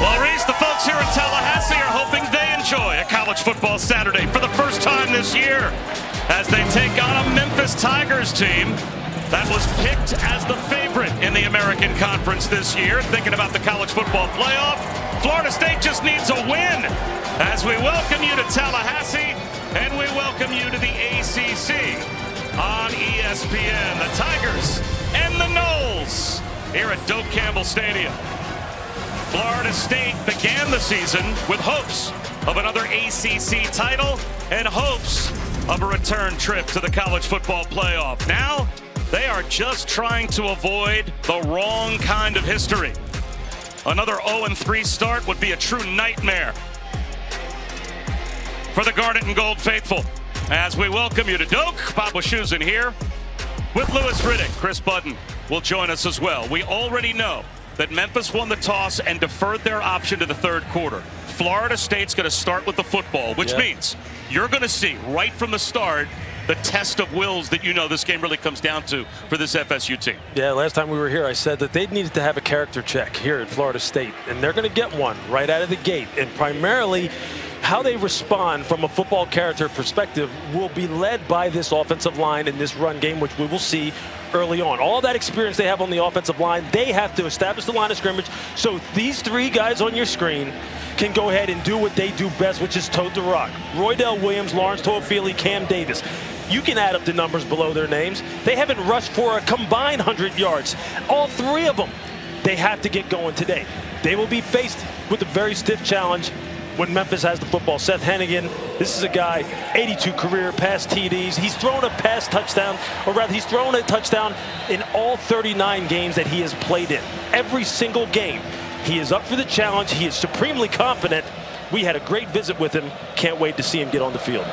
Well, Reese, the folks here in Tallahassee are hoping they enjoy a college football Saturday for the first time this year as they take on a Memphis Tigers team that was picked as the favorite in the American Conference this year. Thinking about the college football playoff, Florida State just needs a win as we welcome you to Tallahassee and we welcome you to the ACC on ESPN. The Tigers and the Noles here at Doak Campbell Stadium. Florida State began the season with hopes of another ACC title and hopes of a return trip to the college football playoff. Now, they are just trying to avoid the wrong kind of history. Another 0-3 start would be a true nightmare for the Garnet and Gold faithful. As we welcome you to Doak, Bob Wischusen here with Louis Riddick. Chris Budden will join us as well. We already know that Memphis won the toss and deferred their option to the third quarter. Florida State's going to start with the football, which means you're going to see right from the start the test of wills that you know this game really comes down to for this FSU team. Yeah, last time we were here, I said that they needed to have a character check here at Florida State, and they're going to get one right out of the gate. And primarily, how they respond from a football character perspective will be led by this offensive line in this run game, which we will see early on. All that experience they have on the offensive line, they have to establish the line of scrimmage so these three guys on your screen can go ahead and do what they do best, which is tote the rock. Roydell Williams, Lawrence Toafili, Cam Davis. You can add up the numbers below their names. They haven't rushed for a combined 100 yards. All three of them, they have to get going today. They will be faced with a very stiff challenge when Memphis has the football. Seth Hennigan, this is a guy, 82 career pass TDs. He's thrown a pass touchdown, or rather he's thrown a touchdown in all 39 games that he has played in. Every single game. He is up for the challenge. He is supremely confident. We had a great visit with him. Can't wait to see him get on the field.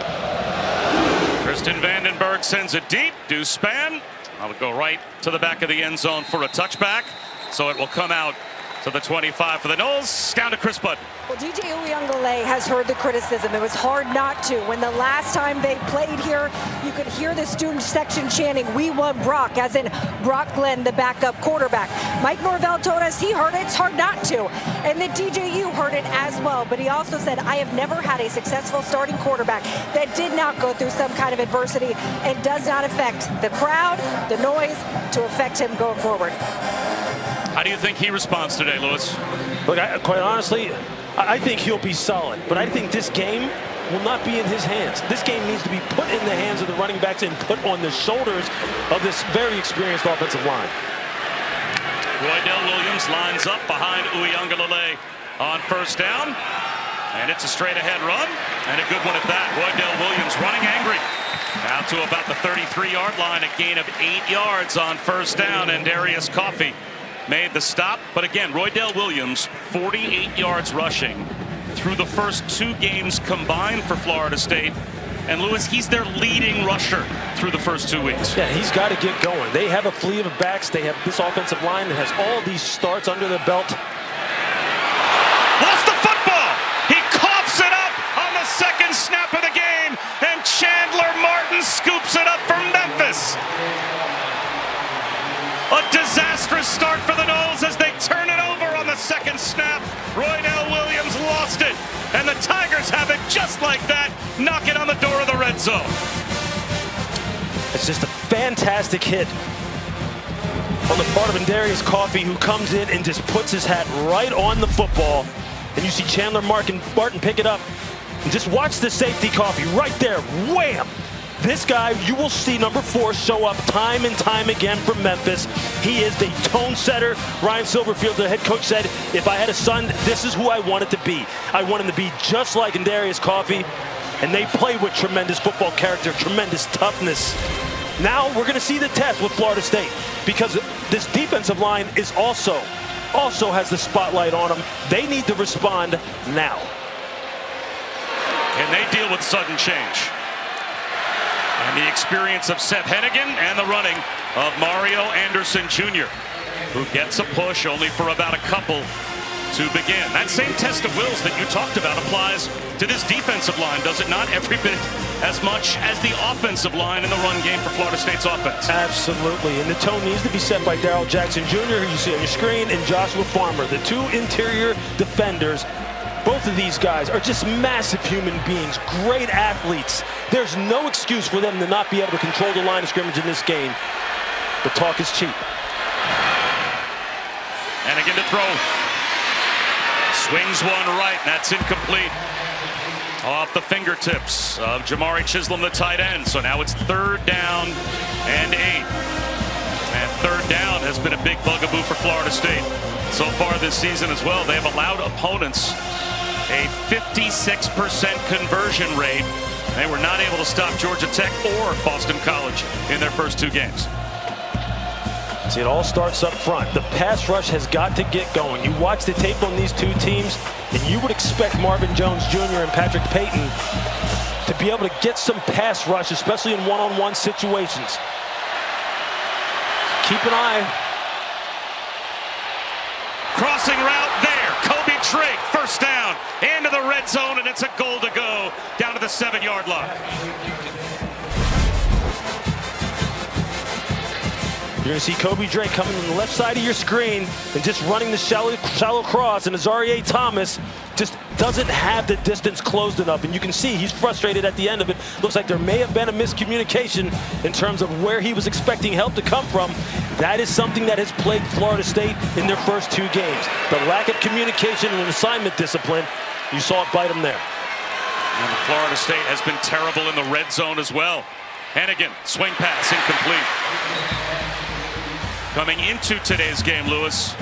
Tristan Vandenberg sends it deep. Deuce Spann. I would go right to the back of the end zone for a touchback. So it will come out to the 25 for the Noles. Down to Chris Budden. Well, DJ Uyunglele has heard the criticism. It was hard not to. When the last time they played here, you could hear the student section chanting, "We want Brock," as in Brock Glenn, the backup quarterback. Mike Norvell told us he heard it. It's hard not to. And the DJU heard it as well. But he also said, "I have never had a successful starting quarterback that did not go through some kind of adversity and does not affect the crowd, the noise, to affect him going forward." How do you think he responds today, Louis? Look, quite honestly, I think he'll be solid, but I think this game will not be in his hands. This game needs to be put in the hands of the running backs and put on the shoulders of this very experienced offensive line. Roydell Williams lines up behind Uyunglele on first down, and it's a straight ahead run, and a good one at that. Roydell Williams running angry. Out to about the 33-yard line, a gain of 8 yards on first down, and Darius Coffey made the stop. But again, Roydell Williams, 48 yards rushing through the first 2 games combined for Florida State. And Louis, he's their leading rusher through the first 2 weeks. Yeah, he's got to get going. They have a fleet of backs. They have this offensive line that has all these starts under their belt. Lost the football. He coughs it up on the second snap of the game, and Chandler Martin scoops it up for Memphis. A disastrous start for the Noles as they turn it over on the second snap. Roydell Williams lost it, and the Tigers have it just like that, knocking on the door of the red zone. It's just a fantastic hit on the part of Darius Coffey, who comes in and just puts his hat right on the football. And you see Chandler Martin pick it up. And just watch the safety, Coffey, right there, wham! This guy, you will see number 4 show up time and time again for Memphis. He is the tone setter. Ryan Silverfield, the head coach, said, if I had a son, this is who I wanted to be. I want him to be just like Darius Coffey. And they play with tremendous football character, tremendous toughness. Now we're going to see the test with Florida State, because this defensive line is also has the spotlight on them. They need to respond now. Can they deal with sudden change? And the experience of Seth Hennigan and the running of Mario Anderson Jr., who gets a push only for about a couple to begin. That same test of wills that you talked about applies to this defensive line, does it not? Every bit as much as the offensive line in the run game for Florida State's offense. Absolutely, and the tone needs to be set by Daryl Jackson Jr., who you see on your screen, and Joshua Farmer, the two interior defenders. Both of these guys are just massive human beings, great athletes. There's no excuse for them to not be able to control the line of scrimmage in this game. But talk is cheap. And again to throw. Swings one right, and that's incomplete. Off the fingertips of Jamari Chisholm, the tight end. So now it's 3rd down and 8. And 3rd down has been a big bugaboo for Florida State so far this season as well. They have allowed opponents a 56% conversion rate. They were not able to stop Georgia Tech or Boston College in their first 2 games. See, it all starts up front. The pass rush has got to get going. You watch the tape on these two teams, and you would expect Marvin Jones Jr. and Patrick Payton to be able to get some pass rush, especially in one-on-one situations. Keep an eye. Crossing route there. Kobe Drake, 1st down into the red zone, and it's a goal to go down to the 7-yard line. You're going to see Kobe Drake coming on the left side of your screen and just running the shallow cross, and Azareye'h Thomas just doesn't have the distance closed enough, and you can see he's frustrated at the end of it. Looks like there may have been a miscommunication in terms of where he was expecting help to come from. That is something that has plagued Florida State in their first 2 games. The lack of communication and assignment discipline, you saw it bite them there. And Florida State has been terrible in the red zone as well. Hennigan, swing pass, incomplete. Coming into today's game, Lewis,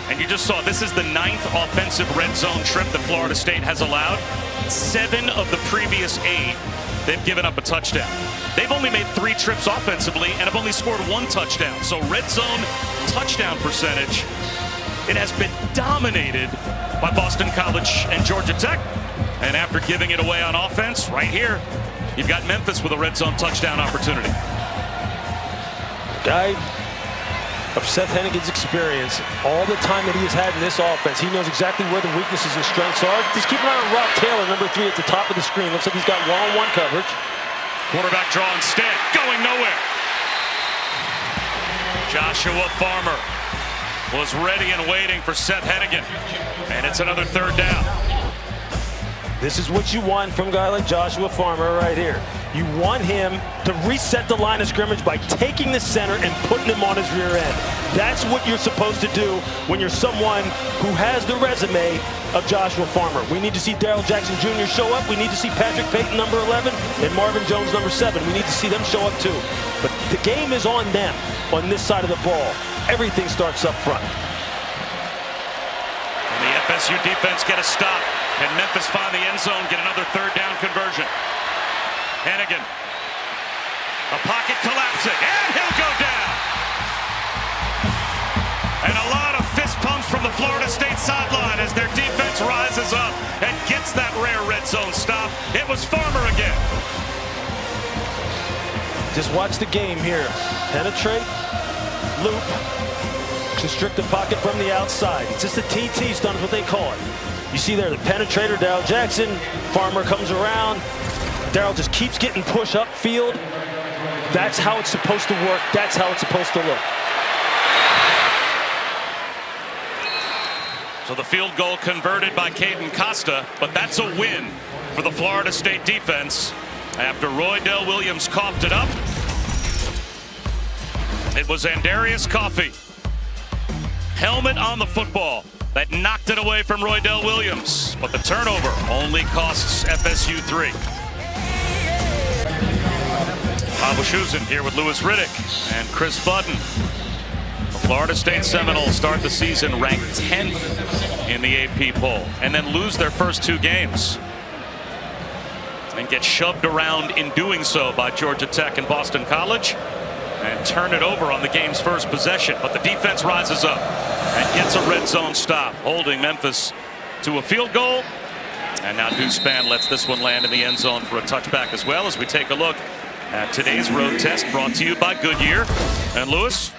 and you just saw this is the 9th offensive red zone trip that Florida State has allowed. 7 of the previous 8, they've given up a touchdown. They've only made 3 trips offensively and have only scored 1 touchdown. So red zone touchdown percentage, it has been dominated by Boston College and Georgia Tech. And after giving it away on offense, right here, you've got Memphis with a red zone touchdown opportunity. Guy of Seth Hennigan's experience, all the time that he has had in this offense, he knows exactly where the weaknesses and strengths are. Just keep an eye on Rock Taylor, number 3 at the top of the screen. Looks like he's got one-on-one coverage. Quarterback draw instead, going nowhere. Joshua Farmer was ready and waiting for Seth Hennigan, and it's another 3rd down. This is what you want from a guy like Joshua Farmer right here. You want him to reset the line of scrimmage by taking the center and putting him on his rear end. That's what you're supposed to do when you're someone who has the resume of Joshua Farmer. We need to see Daryl Jackson Jr. show up. We need to see Patrick Payton, number 11, and Marvin Jones, number 7. We need to see them show up too. But the game is on them on this side of the ball. Everything starts up front. And the FSU defense get a stop. Can Memphis find the end zone, get another 3rd down conversion? Hennigan, a pocket collapsing, and he'll go down. And a lot of fist pumps from the Florida State sideline as their defense rises up and gets that rare red zone stop. It was Farmer again. Just watch the game here. Penetrate, loop, constrict the pocket from the outside. It's just a TT stunt is what they call it. You see there the penetrator, Daryl Jackson. Farmer comes around. Daryl just keeps getting push upfield. That's how it's supposed to work. That's how it's supposed to look. So the field goal converted by Caden Costa, but that's a win for the Florida State defense after Roydell Williams coughed it up. It was Andarius Coffey, helmet on the football, that knocked it away from Roydell Williams, but the turnover only costs FSU 3. Bob Wischusen here with Louis Riddick and Chris Budden. The Florida State Seminoles start the season ranked 10th in the AP poll and then lose their first 2 games and get shoved around in doing so by Georgia Tech and Boston College and turn it over on the game's first possession. But the defense rises up and gets a red zone stop, holding Memphis to a field goal. And now Deuce Spann lets this one land in the end zone for a touchback as well, as we take a look at today's road test brought to you by Goodyear. And Lewis,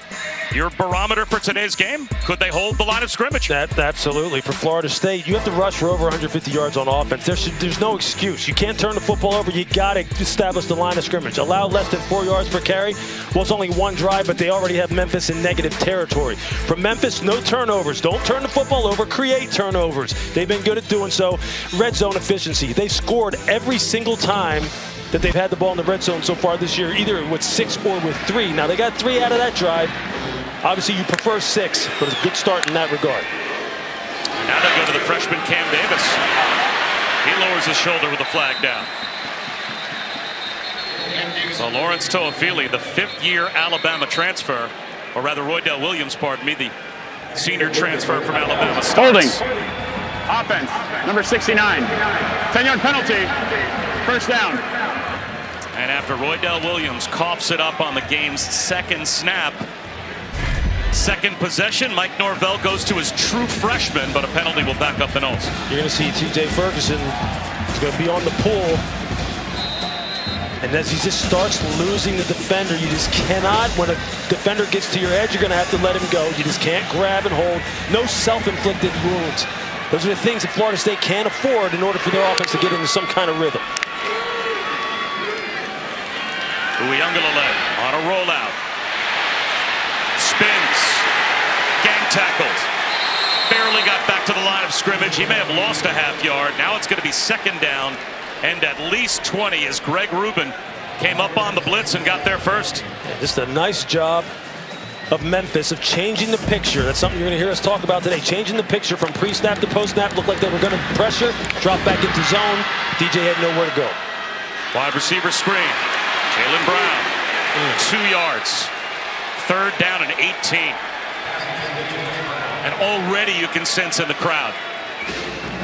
your barometer for today's game? Could they hold the line of scrimmage? Absolutely. For Florida State, you have to rush for over 150 yards on offense. There's no excuse. You can't turn the football over. You got to establish the line of scrimmage. Allow less than 4 yards per carry. Well, it's only one drive, but they already have Memphis in negative territory. For Memphis, no turnovers. Don't turn the football over. Create turnovers. They've been good at doing so. Red zone efficiency. They scored every single time that they've had the ball in the red zone so far this year, either with 6 or with 3. Now, they got 3 out of that drive. Obviously, you prefer 6, but it's a good start in that regard. Now they go to the freshman Cam Davis. He lowers his shoulder with the flag down. So Lawrence Toafili, the 5th-year Alabama transfer, or rather Roydell Williams, pardon me, the senior transfer from Alabama. Holding. Offense, number 69. 10-yard penalty. First down. And after Roydell Williams coughs it up on the game's 2nd snap, 2nd possession, Mike Norvell goes to his true freshman, but a penalty will back up the Noles. You're going to see T.J. Ferguson is going to be on the pull. And as he just starts losing the defender, you just cannot, when a defender gets to your edge, you're going to have to let him go. You just can't grab and hold. No self-inflicted wounds. Those are the things that Florida State can't afford in order for their offense to get into some kind of rhythm. Uyunglele on a rollout. Spins. Gang tackled. Barely got back to the line of scrimmage. He may have lost a half yard. Now it's going to be 2nd down and at least 20 as Greg Rubin came up on the blitz and got there first. Just a nice job of Memphis of changing the picture. That's something you're going to hear us talk about today. Changing the picture from pre-snap to post-snap. Looked like they were going to pressure, drop back into zone. DJ had nowhere to go. Wide receiver screen. Jalen Brown, 2 yards. 3rd down and 18. And already you can sense in the crowd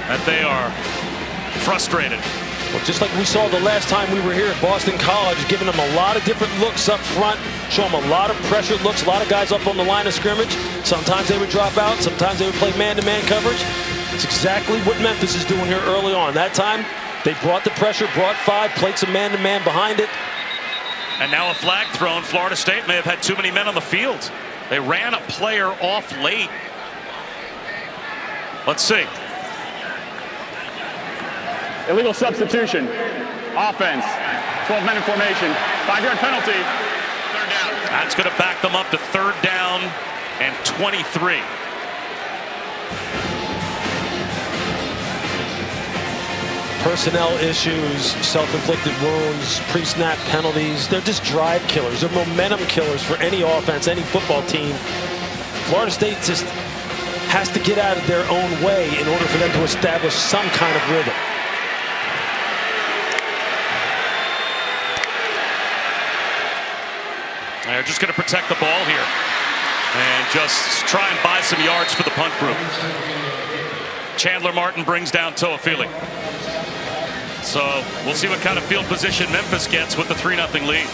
that they are frustrated. Well, just like we saw the last time we were here at Boston College, giving them a lot of different looks up front, show them a lot of pressure looks, a lot of guys up on the line of scrimmage. Sometimes they would drop out, sometimes they would play man-to-man coverage. It's exactly what Memphis is doing here early on. That time, they brought the pressure, brought 5, played some man-to-man behind it. And now a flag thrown. Florida State may have had too many men on the field. They ran a player off late. Let's see. Illegal substitution. Offense. 12 men in formation. 5-yard penalty. 3rd down. That's going to back them up to 3rd down and 23. Personnel issues, self-inflicted wounds, pre-snap penalties. They're just drive killers. They're momentum killers for any offense, any football team. Florida State just has to get out of their own way in order for them to establish some kind of rhythm. They're just going to protect the ball here and just try and buy some yards for the punt group. Chandler Martin brings down Toafili. So we'll see what kind of field position Memphis gets with the 3-0 lead.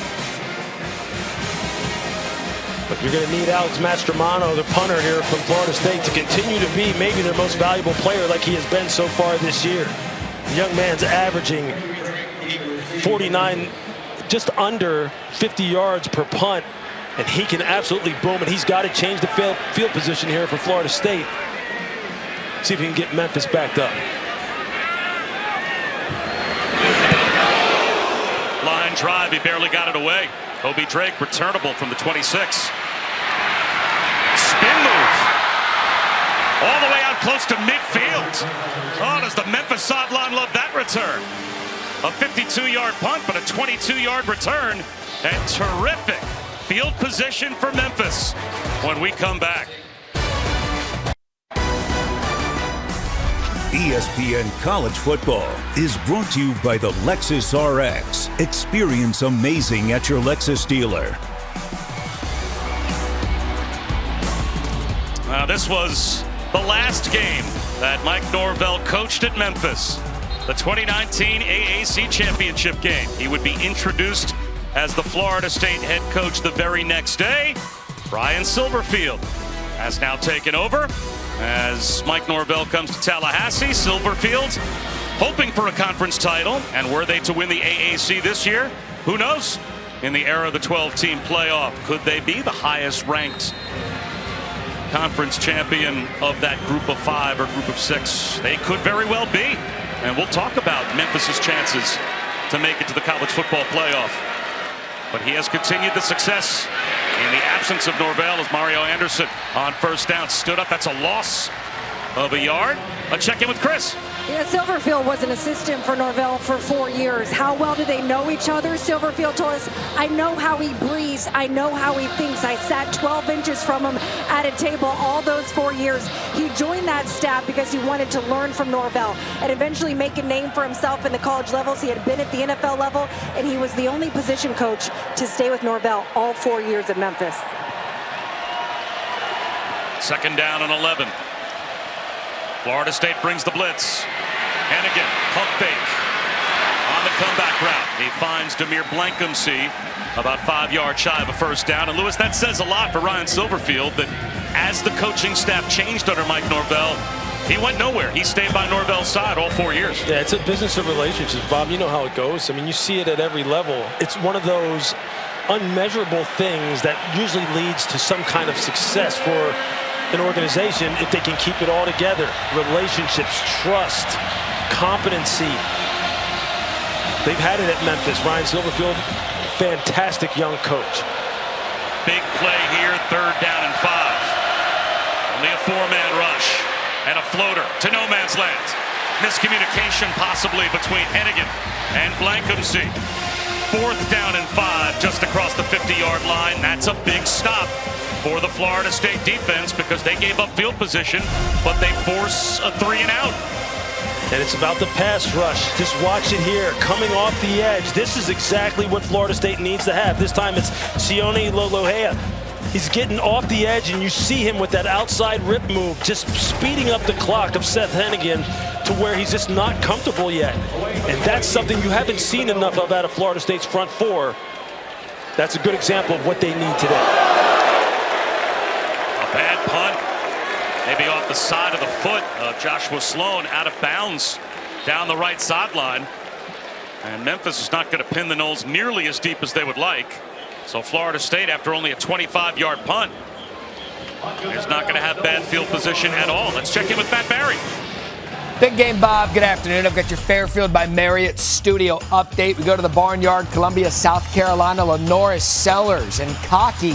But you're going to need Alex Mastromano, the punter here from Florida State, to continue to be maybe their most valuable player like he has been so far this year. The young man's averaging 49, just under 50 yards per punt, and he can absolutely boom, and he's got to change the field position here for Florida State. See if he can get Memphis backed up. Line drive, he barely got it away. Obi Drake returnable from the 26. Spin move. All the way out close to midfield. Oh, does the Memphis sideline love that return? A 52-yard punt, but a 22-yard return. And terrific field position for Memphis when we come back. ESPN College Football is brought to you by the Lexus RX. Experience amazing at your Lexus dealer. This was the last game that Mike Norvell coached at Memphis. The 2019 AAC Championship game. He would be introduced as the Florida State head coach the very next day. Brian Silverfield has now taken over as Mike Norvell comes to Tallahassee. Silverfield hoping for a conference title, and were they to win the AAC this year, who knows? in the era of the 12-team playoff. Could they be the highest ranked conference champion of that group of 5 or group of 6? They could very well be. And we'll talk about Memphis's chances to make it to the college football playoff. But he has continued the success in the absence of Norvell as Mario Anderson on first down stood up. That's a loss of a yard. Let's check in with Chris. Yeah, Silverfield was an assistant for Norvell for 4 years. How well do they know each other? Silverfield told us, I know how he breathes. I know how he thinks. I sat 12 inches from him at a table all those 4 years. He joined that staff because he wanted to learn from Norvell and eventually make a name for himself in the college levels. He had been at the NFL level, and he was the only position coach to stay with Norvell all 4 years at Memphis. Second down and 11. Florida State brings the blitz. Hennigan, pump fake on the comeback route. He finds Demir Blankumsey about 5 yards shy of a first down. And Lewis, that says a lot for Ryan Silverfield that as the coaching staff changed under Mike Norvell, he went nowhere. He stayed by Norvell's side all 4 years. Yeah, it's a business of relationships, Bob. You know how it goes. I mean, you see it at every level. It's one of those unmeasurable things that usually leads to some kind of success for an organization if they can keep it all together. Relationships, trust, competency. They've had it at Memphis. Ryan Silverfield, fantastic young coach. Big play here, 3rd down and 5. Only a 4-man rush and a floater to no man's land. Miscommunication possibly between Hennigan and Blankumsey. 4th down and 5 just across the 50-yard line. That's a big stop for the Florida State defense because they gave up field position, but they force a 3 and out. And it's about the pass rush. Just watch it here, coming off the edge. This is exactly what Florida State needs to have. This time it's Sione Lolohea. He's getting off the edge, and you see him with that outside rip move, just speeding up the clock of Seth Hennigan to where he's just not comfortable yet. And that's something you haven't seen enough of out of Florida State's front 4. That's a good example of what they need today. Bad punt, maybe off the side of the foot of Joshua Sloan, out of bounds down the right sideline. And Memphis is not going to pin the Noles nearly as deep as they would like. So Florida State, after only a 25-yard punt, is not going to have bad field position at all. Let's check in with Matt Barry. Big game, Bob. Good afternoon. I've got your Fairfield by Marriott studio update. We go to the Barnyard, Columbia, South Carolina. Lenoris Sellers and Cocky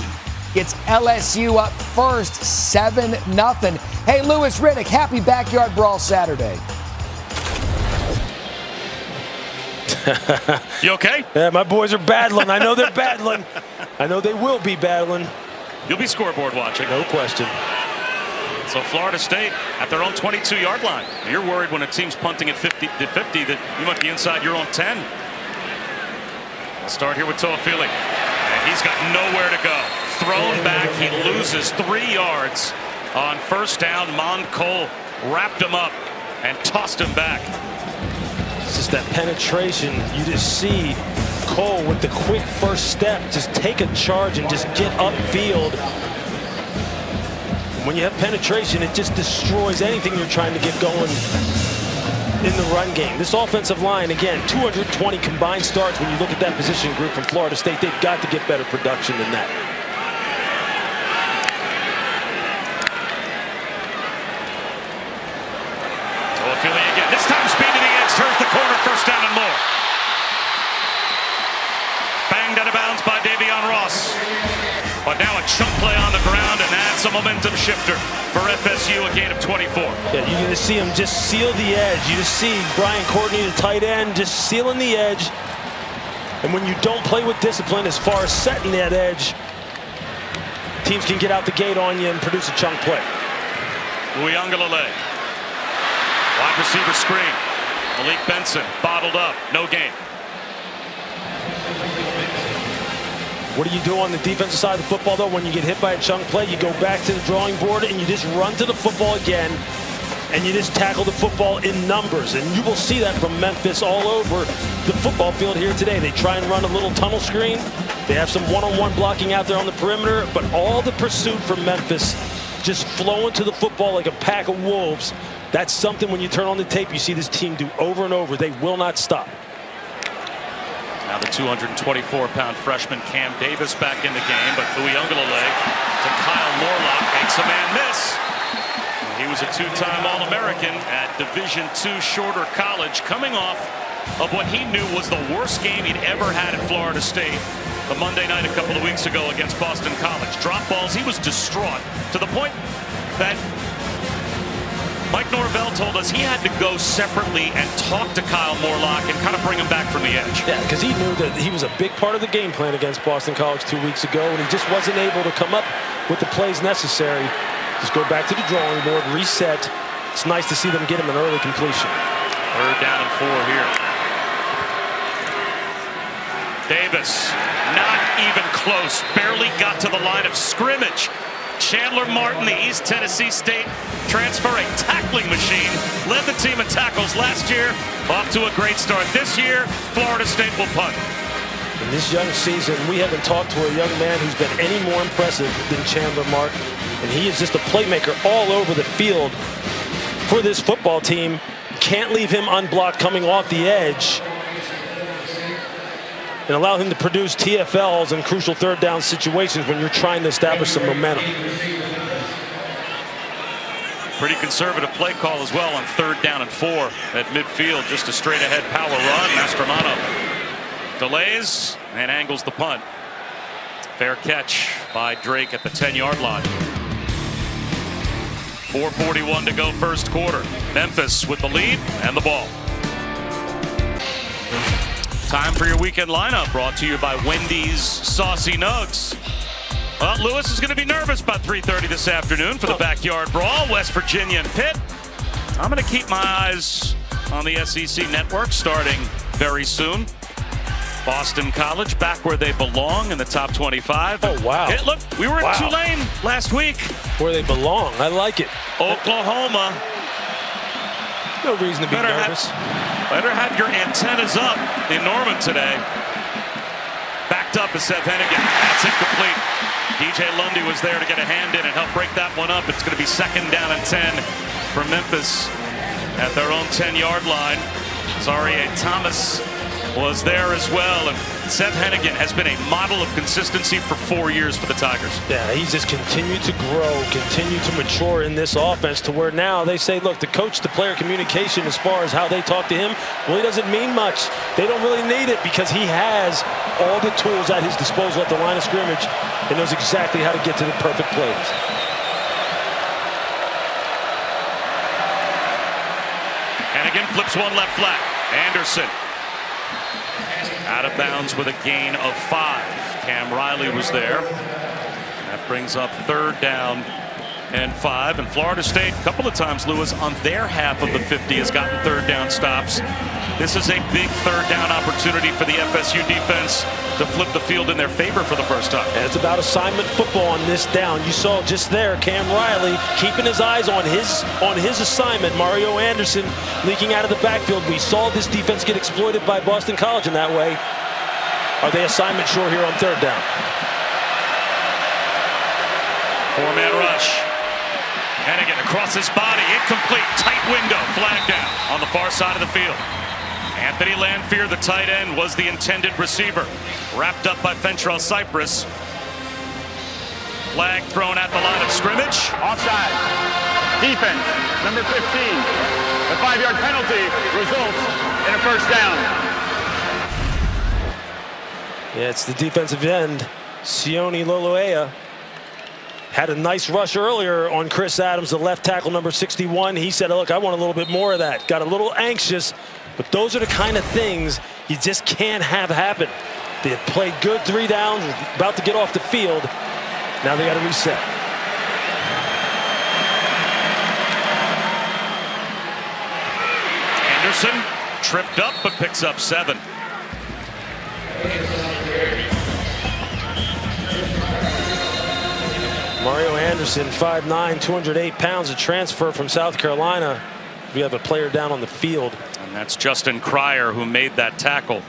gets LSU up first, 7-0. Hey, Lewis Riddick, happy Backyard Brawl Saturday. You okay? Yeah, my boys are battling. I know they're battling. I know they will be battling. You'll be scoreboard watching. No question. So Florida State at their own 22-yard line. You're worried when a team's punting at 50 that you might be inside your own 10. Start here with Toafili. And he's got nowhere to go. Thrown back, he loses 3 yards on first down. Cole wrapped him up and tossed him back. It's just that penetration. You just see Cole with the quick first step, just take a charge and just get upfield. When you have penetration, it just destroys anything you're trying to get going in the run game. This offensive line, again, 220 combined starts. When you look at that position group from Florida State, they've got to get better production than that. Toafili again. This time speed to the edge, turns the corner, first down and more. Banged out of bounds by Davion Ross. But now a chunk play on the ground, and that's a momentum shifter for FSU, a gain of 24. Yeah, you just see him just seal the edge. You just see Brian Courtney, the tight end, just sealing the edge. And when you don't play with discipline as far as setting that edge, teams can get out the gate on you and produce a chunk play. Uiagalelei. Wide receiver screen. Malik Benson bottled up, no gain. What do you do on the defensive side of the football, though? When you get hit by a chunk play, you go back to the drawing board and you just run to the football again, and you just tackle the football in numbers. And you will see that from Memphis all over the football field here today. They try and run a little tunnel screen. They have some one-on-one blocking out there on the perimeter, but all the pursuit from Memphis just flowing to the football like a pack of wolves. That's something when you turn on the tape, you see this team do over and over. They will not stop. Now the 224-pound freshman Cam Davis back in the game, but Uyunglele to Kyle Morlock makes a man miss. He was a two-time All-American at Division II Shorter College, coming off of what he knew was the worst game he'd ever had at Florida State the Monday night a couple of weeks ago against Boston College. Drop balls, he was distraught to the point that Mike Norvell told us he had to go separately and talk to Kyle Morlock and kind of bring him back from the edge. Yeah, because he knew that he was a big part of the game plan against Boston College 2 weeks ago, and he just wasn't able to come up with the plays necessary. Just go back to the drawing board, reset. It's nice to see them get him an early completion. 3rd down and 4 here. Davis, not even close, barely got to the line of scrimmage. Chandler Martin, the East Tennessee State transfer, a tackling machine, led the team in tackles last year. Off to a great start this year. Florida State will punt. In this young season, we haven't talked to a young man who's been any more impressive than Chandler Martin. And he is just a playmaker all over the field for this football team. Can't leave him unblocked coming off the edge and allow him to produce TFLs in crucial 3rd down situations when you're trying to establish some momentum. Pretty conservative play call as well on 3rd down and 4 at midfield. Just a straight ahead power run. Mastromano delays and angles the punt. Fair catch by Drake at the 10-yard line. 4:41 to go, first quarter. Memphis with the lead and the ball. Time for your weekend lineup, brought to you by Wendy's Saucy Nugs. Well, Lewis is going to be nervous about 3:30 this afternoon for the backyard brawl, West Virginia and Pitt. I'm going to keep my eyes on the SEC network starting very soon. Boston College back where they belong in the top 25. Oh, wow. Hey, look, we were in Tulane last week. Where they belong. I like it. Oklahoma. No reason to be nervous. Better have your antennas up in Norman today. Backed up is Seth Hennigan. That's incomplete. DJ Lundy was there to get a hand in and help break that one up. It's going to be 2nd down and 10 for Memphis at their own 10-yard line. Zaire Thomas was there as well. And Seth Hennigan has been a model of consistency for 4 years for the Tigers. Yeah, he's just continued to grow, continued to mature in this offense to where now they say, look, the coach-to-player communication as far as how they talk to him, well, he doesn't mean much. They don't really need it because he has all the tools at his disposal at the line of scrimmage and knows exactly how to get to the perfect plays. Hennigan flips one left flat. Anderson out of bounds with a gain of 5. Cam Riley was there. That brings up 3rd down and 5. And Florida State, a couple of times, Lewis, on their half of the 50 has gotten 3rd down stops. This is a big 3rd down opportunity for the FSU defense to flip the field in their favor for the first time. And it's about assignment football on this down. You saw just there Cam Riley keeping his eyes on his assignment. Mario Anderson leaking out of the backfield. We saw this defense get exploited by Boston College in that way. Are they assignment sure here on 3rd down? 4-man rush. Hennigan across his body, incomplete, tight window, flag down on the far side of the field. Anthony Lanfear, the tight end, was the intended receiver. Wrapped up by Fentrell Cypress. Flag thrown at the line of scrimmage. Offside. Defense, number 15. The 5-yard penalty results in a first down. Yeah, it's the defensive end, Sione Loloea. Had a nice rush earlier on Chris Adams, the left tackle, number 61. He said, look, I want a little bit more of that. Got a little anxious, but those are the kind of things you just can't have happen. They had played good 3 downs, about to get off the field. Now they got to reset. Anderson tripped up, but picks up 7. Mario Anderson, 5'9", 208 pounds, a transfer from South Carolina. We have a player down on the field. And that's Justin Cryer, who made that tackle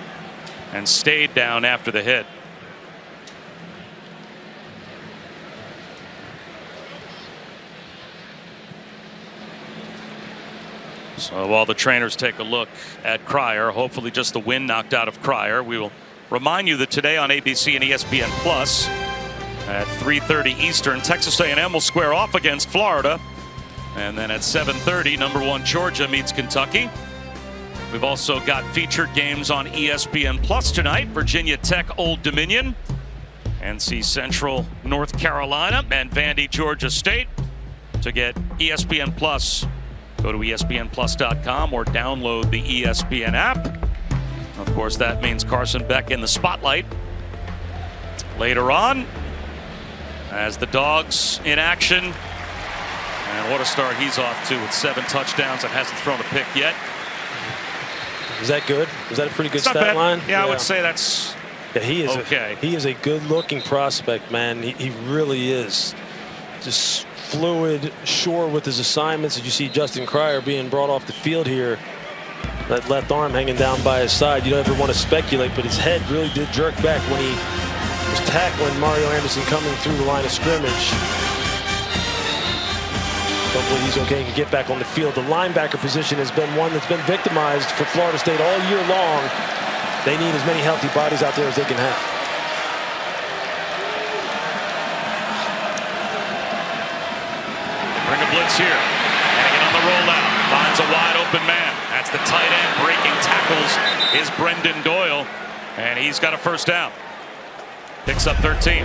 and stayed down after the hit. So while the trainers take a look at Cryer, hopefully just the wind knocked out of Cryer, we will Remind you that today on ABC and ESPN Plus at 3:30 Eastern, Texas A&M will square off against Florida. And then at 7:30, #1 Georgia meets Kentucky. We've also got featured games on ESPN Plus tonight. Virginia Tech, Old Dominion, NC Central, North Carolina, and Vandy, Georgia State. To get ESPN Plus, go to espnplus.com or download the ESPN app. Of course, that means Carson Beck in the spotlight later on as the Dogs in action. And what a start he's off to with 7 touchdowns and hasn't thrown a pick yet. Is that good? Is that a pretty good It's not stat bad. line? Yeah, I would say that's he is okay. He is a good-looking prospect, man. He really is. Just fluid, sure with his assignments. Did you see Justin Cryer being brought off the field here? That left arm hanging down by his side. You don't ever want to speculate, but his head really did jerk back when he was tackling Mario Anderson coming through the line of scrimmage. Hopefully he's okay and can get back on the field. The linebacker position has been one that's been victimized for Florida State all year long. They need as many healthy bodies out there as they can have. Bring a blitz here. Hannigan on the rollout. Finds a wide open man. That's the tight end. Breaking tackles is Brendan Doyle. And he's got a first down. Picks up 13.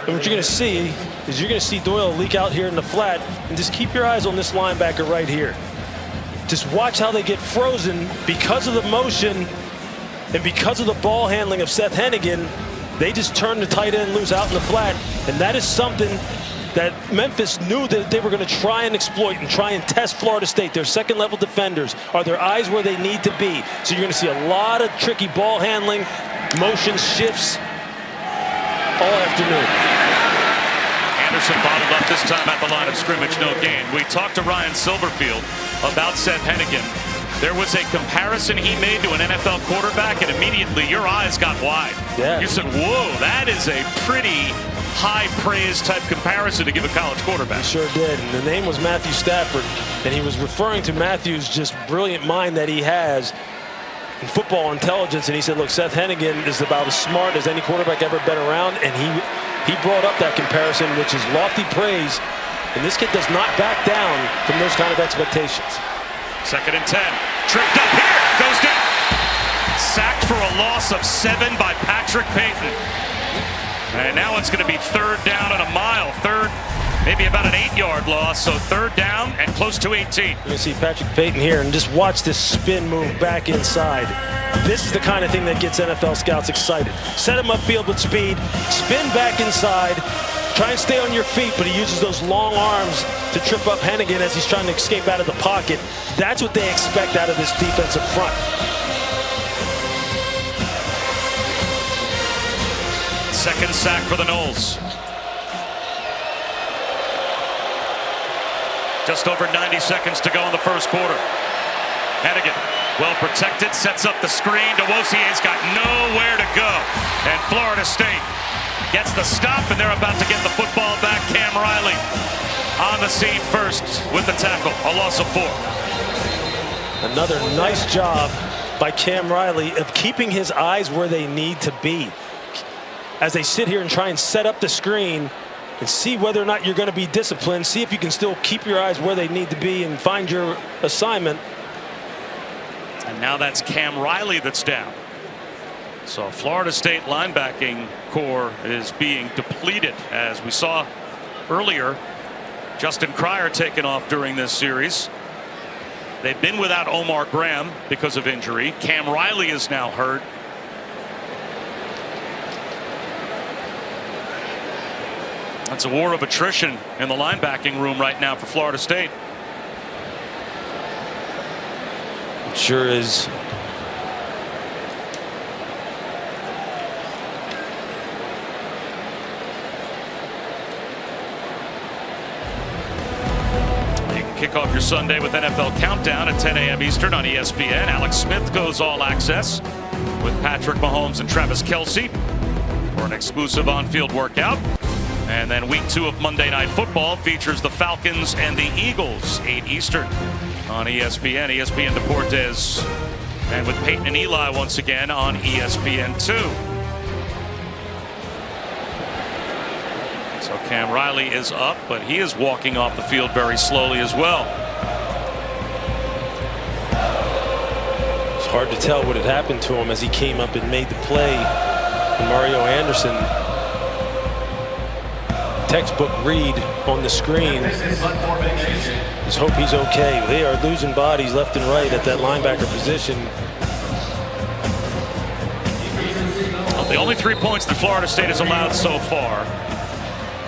And what you're going to see is you're going to see Doyle leak out here in the flat, and just keep your eyes on this linebacker right here. Just watch how they get frozen because of the motion and because of the ball handling of Seth Hennigan. They just turn the tight end loose out in the flat, and that is something that Memphis knew that they were going to try and exploit and try and test Florida State. Their second-level defenders. Are their eyes where they need to be? So you're going to see a lot of tricky ball handling, motion shifts all afternoon. Anderson bottled up this time at the line of scrimmage, no gain. We talked to Ryan Silverfield about Seth Hennigan. There was a comparison he made to an NFL quarterback, and immediately your eyes got wide. Yeah. You said, whoa, that is a pretty high praise type comparison to give a college quarterback. He sure did. And the name was Matthew Stafford, and he was referring to Matthew's just brilliant mind that he has in football intelligence. And he said, look, Seth Hennigan is about as smart as any quarterback ever been around, and he brought up that comparison, which is lofty praise. And this kid does not back down from those kind of expectations. 2nd and 10. Tripped up here. Goes down. Sacked for a loss of 7 by Patrick Payton. And now it's going to be 3rd down and a mile. Maybe about an 8-yard loss. So 3rd down and close to 18. You're going to see Patrick Payton here, and just watch this spin move back inside. This is the kind of thing that gets NFL scouts excited. Set him upfield with speed, spin back inside, try and stay on your feet, but he uses those long arms to trip up Hennigan as he's trying to escape out of the pocket. That's what they expect out of this defensive front. Second sack for the Noles. Just over 90 seconds to go in the first quarter. Hennigan, well protected, sets up the screen. gwes-eas got nowhere to go. And Florida State gets the stop, and they're about to get the football back. Cam Riley on the scene first with the tackle. A loss of 4. Another nice job by Cam Riley of keeping his eyes where they need to be as they sit here and try and set up the screen and see whether or not you're going to be disciplined. See if you can still keep your eyes where they need to be and find your assignment. And now that's Cam Riley that's down. So Florida State linebacking core is being depleted, as we saw earlier. Justin Cryer taken off during this series. They've been without Omar Graham because of injury. Cam Riley is now hurt. That's a war of attrition in the linebacking room right now for Florida State. It sure is. Kick off your Sunday with NFL Countdown at 10 a.m. Eastern on ESPN. Alex Smith goes all access with Patrick Mahomes and Travis Kelce for an exclusive on-field workout. And then week 2 of Monday Night Football features the Falcons and the Eagles, 8 Eastern on ESPN. ESPN Deportes And with Peyton and Eli once again on ESPN2. So Cam Riley is up, but he is walking off the field very slowly as well. It's hard to tell what had happened to him as he came up and made the play. And Mario Anderson, textbook read on the screen. Just hope he's okay. They are losing bodies left and right at that linebacker position. Well, the only 3 points that Florida State has allowed so far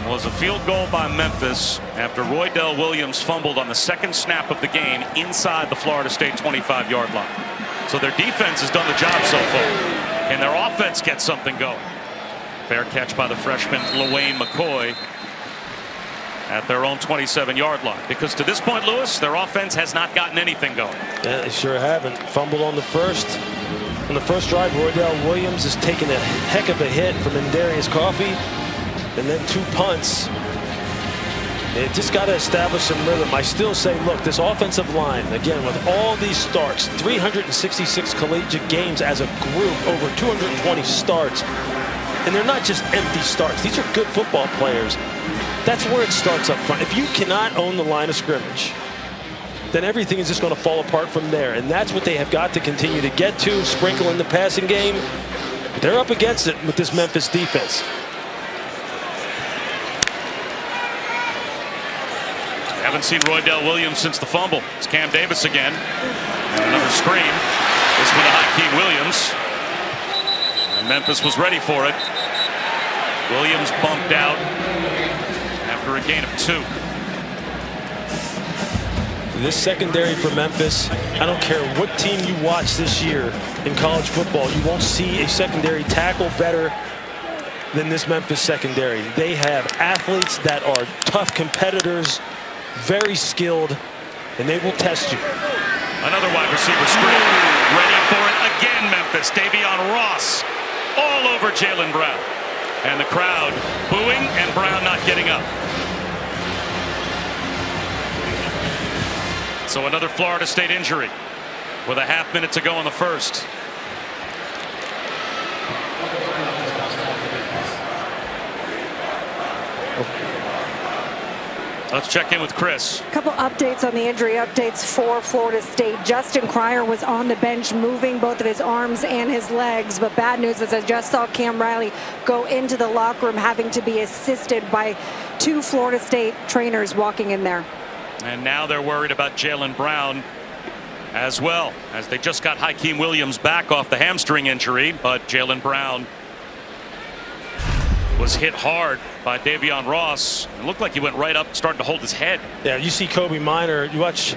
was a field goal by Memphis after Roydell Williams fumbled on the second snap of the game inside the Florida State 25-yard line. So their defense has done the job so far. And their offense gets something going. Fair catch by the freshman LaWayne McCoy at their own 27-yard line. Because to this point, Lewis, their offense has not gotten anything going. Yeah, they sure haven't. Fumbled on the first. On the first drive, Roydell Williams has taken a heck of a hit from Ndarius Coffey. And then 2 punts. They just got to establish some rhythm. I still say, look, this offensive line, again, with all these starts, 366 collegiate games as a group, over 220 starts. And they're not just empty starts. These are good football players. That's where it starts up front. If you cannot own the line of scrimmage, then everything is just going to fall apart from there. And that's what they have got to continue to get to, sprinkle in the passing game. But they're up against it with this Memphis defense. Haven't seen Roydell Williams since the fumble. It's Cam Davis again. And another screen. This one to Hakeem Williams. And Memphis was ready for it. Williams bumped out after a gain of 2. This secondary for Memphis, I don't care what team you watch this year in college football, you won't see a secondary tackle better than this Memphis secondary. They have athletes that are tough competitors, very skilled, and they will test you. Another wide receiver screen. Ready for it again, Memphis. Davion Ross all over Jalen Brown. And the crowd booing and Brown not getting up. So another Florida State injury with a half minute to go in the first. Let's check in with Chris. A couple updates on the injury updates for Florida State. Justin Cryer was on the bench moving both of his arms and his legs. But bad news is I just saw Cam Riley go into the locker room having to be assisted by 2 Florida State trainers walking in there. And now they're worried about Jalen Brown as well, as they just got Hakeem Williams back off the hamstring injury. But Jalen Brown was hit hard by Davion Ross. It looked like he went right up, starting to hold his head. Yeah, you see Kobe Minor. You watch.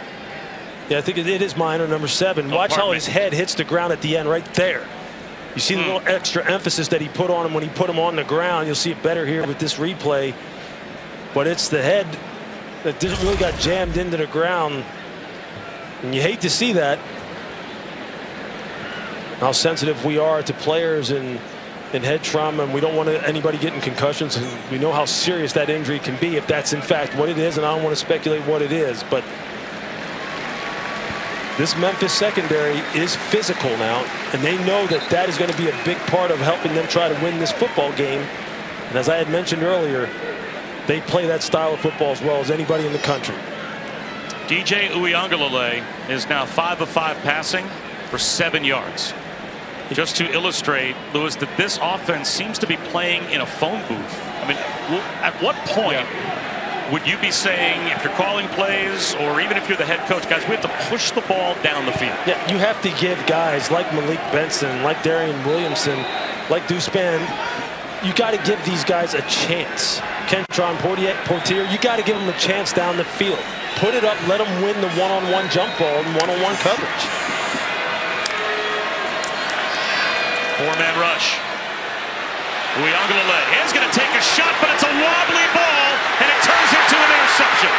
Yeah, I think it is Minor, number 7. Watch how his head hits the ground at the end right there. You see the little extra emphasis that he put on him when he put him on the ground. You'll see it better here with this replay. But it's the head that just really got jammed into the ground. And you hate to see that. How sensitive we are to players and head trauma, and we don't want anybody getting concussions, and we know how serious that injury can be if that's in fact what it is, and I don't want to speculate what it is. But this Memphis secondary is physical now, and they know that that is going to be a big part of helping them try to win this football game. And as I had mentioned earlier, they play that style of football as well as anybody in the country. DJ Uiagalelei is now 5 of 5 passing for 7 yards. Just to illustrate, Lewis, that this offense seems to be playing in a phone booth. I mean, at what point would you be saying, if you're calling plays, or even if you're the head coach, guys, we have to push the ball down the field? Yeah, you have to give guys like Malik Benson, like Darian Williamson, like Duspan, you got to give these guys a chance. Kentron Portier, you got to give them a chance down the field. Put it up, let them win the one-on-one jump ball and one-on-one coverage. 4-man rush. Uiagalelei is going to take a shot, but it's a wobbly ball, and it turns into an interception.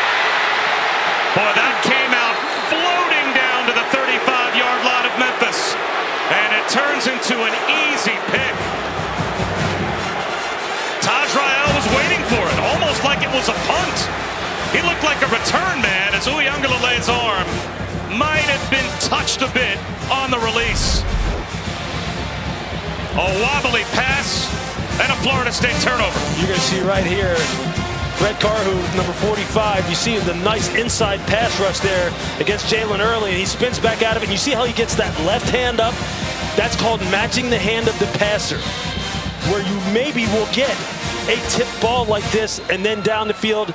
Boy, that came out floating down to the 35-yard line of Memphis, and it turns into an easy pick. Taj Rael was waiting for it, almost like it was a punt. He looked like a return man as Uiagalelei's arm might have been touched a bit on the release. A wobbly pass and a Florida State turnover. You're going to see right here, Brett Carhu, number 45. You see the nice inside pass rush there against Jalen Early, and he spins back out of it. And you see how he gets that left hand up? That's called matching the hand of the passer, where you maybe will get a tip ball like this, and then down the field,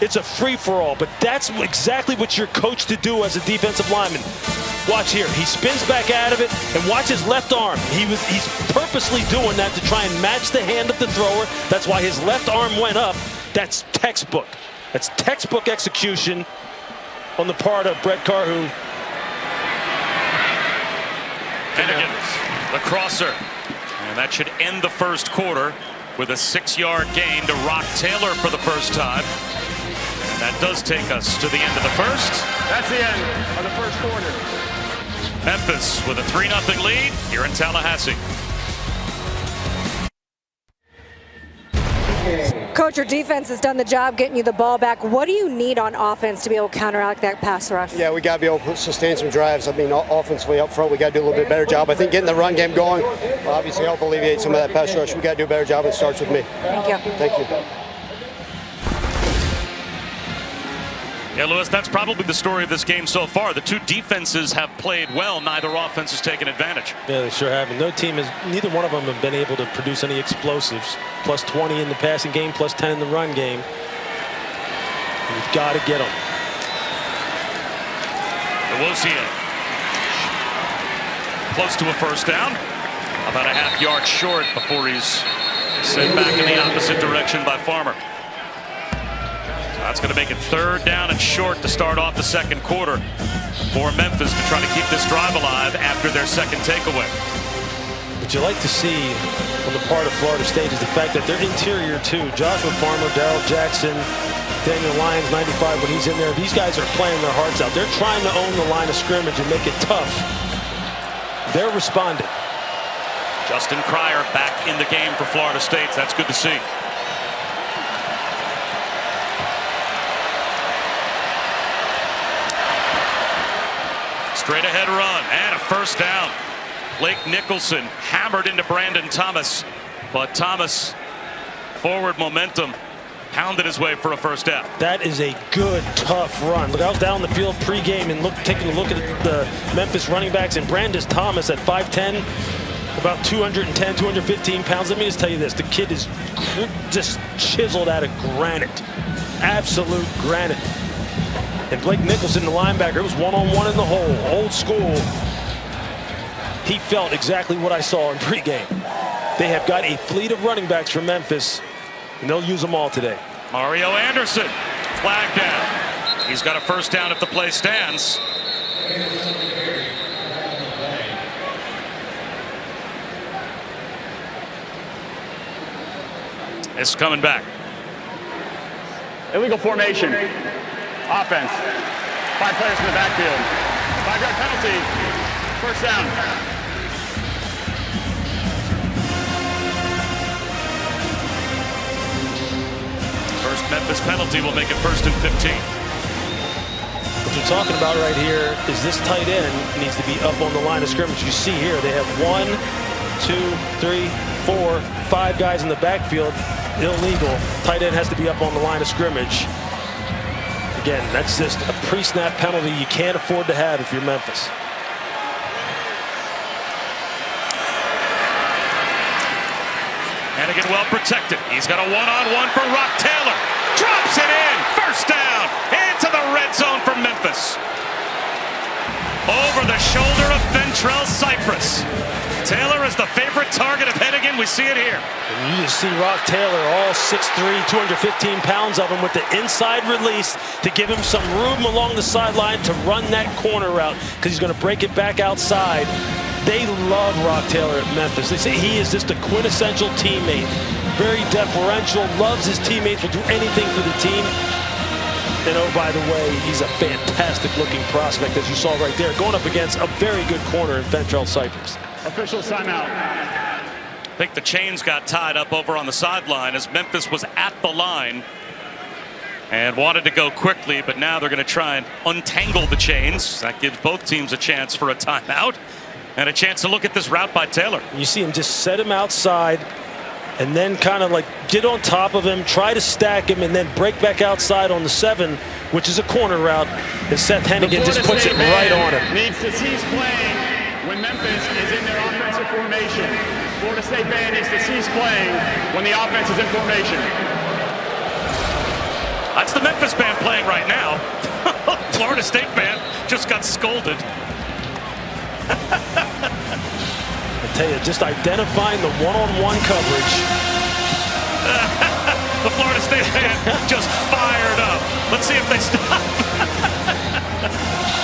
it's a free-for-all. But that's exactly what you're coached to do as a defensive lineman. Watch here. He spins back out of it, and watch his left arm. He's purposely doing that to try and match the hand of the thrower. That's why his left arm went up. That's textbook. That's textbook execution on the part of Brett Carhu. Hennigan, the crosser. And that should end the first quarter with a 6-yard gain to Rock Taylor for the first time. And that does take us to the end of the first. That's the end of the first quarter. Memphis with a 3-0 lead here in Tallahassee. Coach, your defense has done the job getting you the ball back. What do you need on offense to be able to counteract that pass rush? Yeah, we got to be able to sustain some drives. I mean, offensively up front, we got to do a little bit better job. I think getting the run game going will obviously help alleviate some of that pass rush. We got to do a better job. It starts with me. Thank you. Thank you. Yeah, Lewis, that's probably the story of this game so far. The two defenses have played well. Neither offense has taken advantage. Yeah, they sure haven't. Neither one of them have been able to produce any explosives. Plus 20 in the passing game, plus 10 in the run game. You've got to get them. gwes-eas close to a first down. About a half-yard short before he's sent back in the opposite direction by Farmer. That's going to make it 3rd down and short to start off the second quarter for Memphis to try to keep this drive alive after their second takeaway. What you like to see on the part of Florida State is the fact that their interior too, Joshua Farmer, Darrell Jackson, Daniel Lyons, 95, when he's in there, these guys are playing their hearts out. They're trying to own the line of scrimmage and make it tough. They're responding. Justin Cryer back in the game for Florida State. That's good to see. Straight ahead run and a first down. Blake Nicholson hammered into Brandon Thomas, but Thomas, forward momentum, pounded his way for a first down. That is a good, tough run. Look, I was down the field pregame and taking a look at the Memphis running backs, and Brandon Thomas at 5'10", about 210, 215 pounds. Let me just tell you this, the kid is just chiseled out of granite, absolute granite. And Blake Nicholson, the linebacker, it was one-on-one in the hole, old school. He felt exactly what I saw in pregame. They have got a fleet of running backs from Memphis, and they'll use them all today. Mario Anderson, flag down. He's got a first down if the play stands. It's coming back. Illegal formation. Offense. 5 players in the backfield. 5-yard penalty. First down. First Memphis penalty will make it 1st and 15. What you're talking about right here is this tight end needs to be up on the line of scrimmage. You see here, they have 1, 2, 3, 4, 5 guys in the backfield. Illegal. Tight end has to be up on the line of scrimmage. Again, that's just a pre-snap penalty you can't afford to have if you're Memphis. Hennigan well protected. He's got a one-on-one for Rock Taylor. Drops it in. First down. Into the red zone for Memphis. Over the shoulder of Ventrell Cypress. Taylor is the favorite target of Hennigan. We see it here. And you just see Rock Taylor, all 6'3", 215 pounds of him, with the inside release to give him some room along the sideline to run that corner route, because he's going to break it back outside. They love Rock Taylor at Memphis. They say he is just a quintessential teammate. Very deferential, loves his teammates, will do anything for the team. And oh, by the way, he's a fantastic looking prospect, as you saw right there, going up against a very good corner in Ventrell Cypress. Official timeout. I think the chains got tied up over on the sideline as Memphis was at the line. and wanted to go quickly, but now they're going to try and untangle the chains. That gives both teams a chance for a timeout and a chance to look at this route by Taylor. You see him just set him outside and then kind of like get on top of him, try to stack him, and then break back outside on the 7, which is a corner route, and Seth Hennigan just puts it right on him. Needs to cease playing when Memphis is in their offensive formation. Florida State band needs to cease playing when the offense is in formation. That's the Memphis band playing right now. Florida State band just got scolded. I tell you, just identifying the one-on-one coverage. The Florida State band just fired up. Let's see if they stop.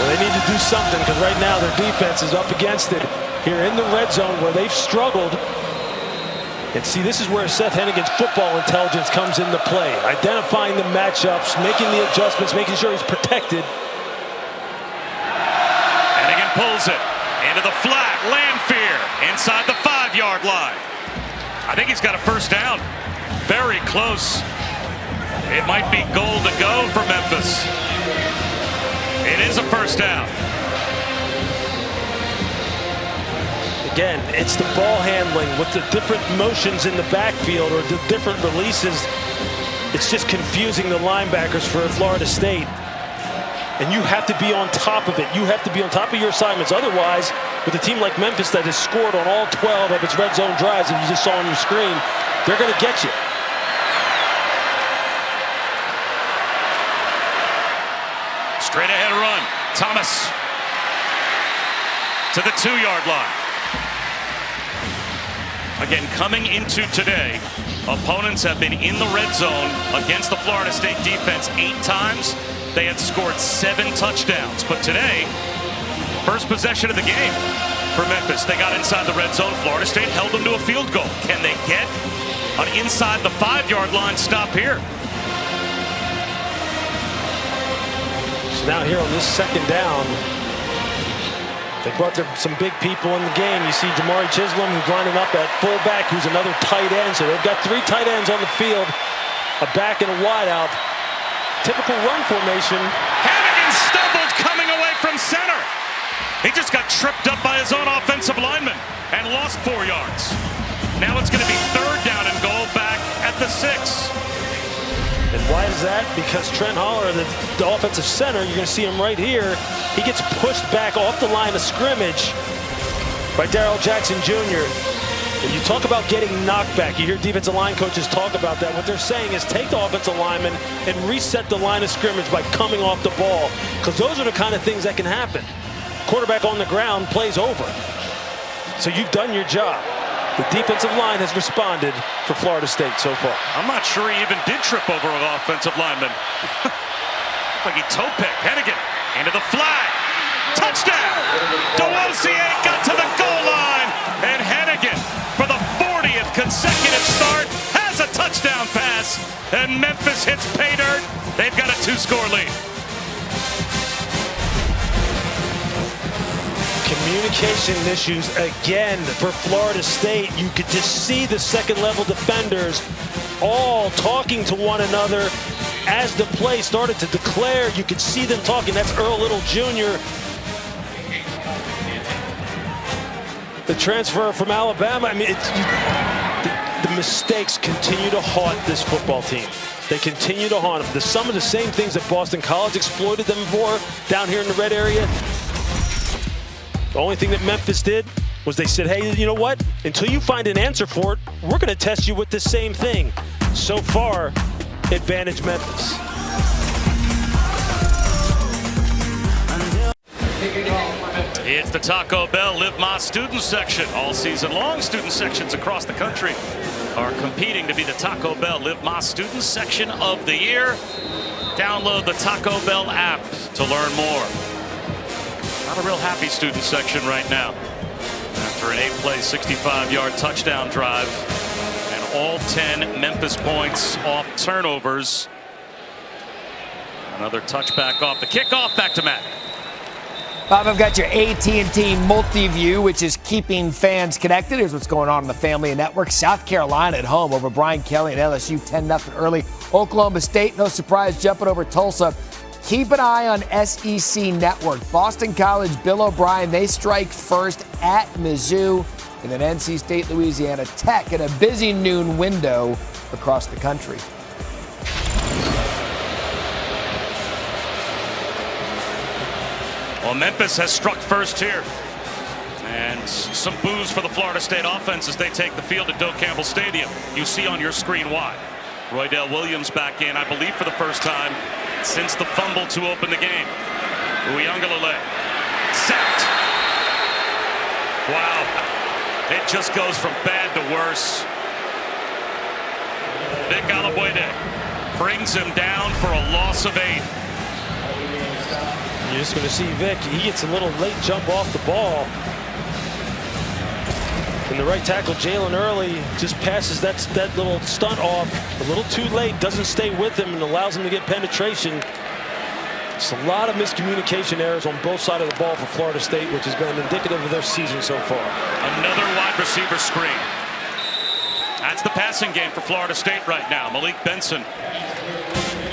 Well, they need to do something, because right now their defense is up against it here in the red zone where they've struggled. And see, this is where Seth Hennigan's football intelligence comes into play. Identifying the matchups, making the adjustments, making sure he's protected. Hennigan pulls it into the flat. Landfear inside the 5-yard line. I think he's got a first down. Very close. It might be goal to go for Memphis. It is a first down. Again, it's the ball handling with the different motions in the backfield or the different releases. It's just confusing the linebackers for Florida State. And you have to be on top of it. You have to be on top of your assignments. Otherwise, with a team like Memphis that has scored on all 12 of its red zone drives that you just saw on your screen, they're going to get you. Straight ahead run. Thomas to the 2-yard line. Again, coming into today, opponents have been in the red zone against the Florida State defense 8 times. They had scored 7 touchdowns. But today, first possession of the game for Memphis. They got inside the red zone. Florida State held them to a field goal. Can they get an inside the 5-yard line stop here? So now here on this second down, they brought some big people in the game. You see Jamari Chisholm, who's lining up at fullback, who's another tight end. So they've got 3 tight ends on the field, a back and a wide out. Typical run formation. Hennigan stumbled coming away from center. He just got tripped up by his own offensive lineman and lost 4 yards. Now it's going to be 3rd down and goal back at the 6. And why is that? Because Trent Holler, the offensive center, you're going to see him right here. He gets pushed back off the line of scrimmage by Darrell Jackson Jr. When you talk about getting knocked back, you hear defensive line coaches talk about that. What they're saying is take the offensive lineman and reset the line of scrimmage by coming off the ball, because those are the kind of things that can happen. Quarterback on the ground, plays over. So you've done your job. The defensive line has responded for Florida State so far. I'm not sure he even did trip over an offensive lineman. Like he toe-picked. Hennigan into the flag. Touchdown! gwes-eas got to the goal line, and Hennigan, for the 40th consecutive start, has a touchdown pass, and Memphis hits pay dirt. They've got a 2-score lead. Communication issues again for Florida State. You could just see the second-level defenders all talking to one another as the play started to declare. You could see them talking. That's Earl Little Jr., the transfer from Alabama. I mean, the mistakes continue to haunt this football team. They continue to haunt them. Some of the same things that Boston College exploited them for down here in the red area. The only thing that Memphis did was they said, hey, you know what? Until you find an answer for it, we're going to test you with the same thing. So far, advantage Memphis. It's the Taco Bell Live My Student section. All season long, student sections across the country are competing to be the Taco Bell Live My Student section of the year. Download the Taco Bell app to learn more. Not a real happy student section right now. After an 8-play, 65-yard touchdown drive and all 10 Memphis points off turnovers. Another touchback off the kickoff. Back to Matt. Bob, I've got your AT&T Multi-View, which is keeping fans connected. Here's what's going on the Family Network. South Carolina at home over Brian Kelly and LSU 10-0 early. Oklahoma State, no surprise, jumping over Tulsa. Keep an eye on SEC Network. Boston College, Bill O'Brien, they strike first at Mizzou. And then NC State, Louisiana Tech in a busy noon window across the country. Well, Memphis has struck first here. And some boos for the Florida State offense as they take the field at Doak Campbell Stadium. You see on your screen why. Roydell Williams back in, I believe, for the first time since the fumble to open the game. Uiagalelei sacked. Wow. It just goes from bad to worse. Vic Alabuede brings him down for a loss of 8. You're just going to see Vic. He gets a little late jump off the ball. And the right tackle, Jalen Early, just passes that little stunt off a little too late, doesn't stay with him and allows him to get penetration. It's a lot of miscommunication errors on both sides of the ball for Florida State, which has been indicative of their season so far. Another wide receiver screen. That's the passing game for Florida State right now. Malik Benson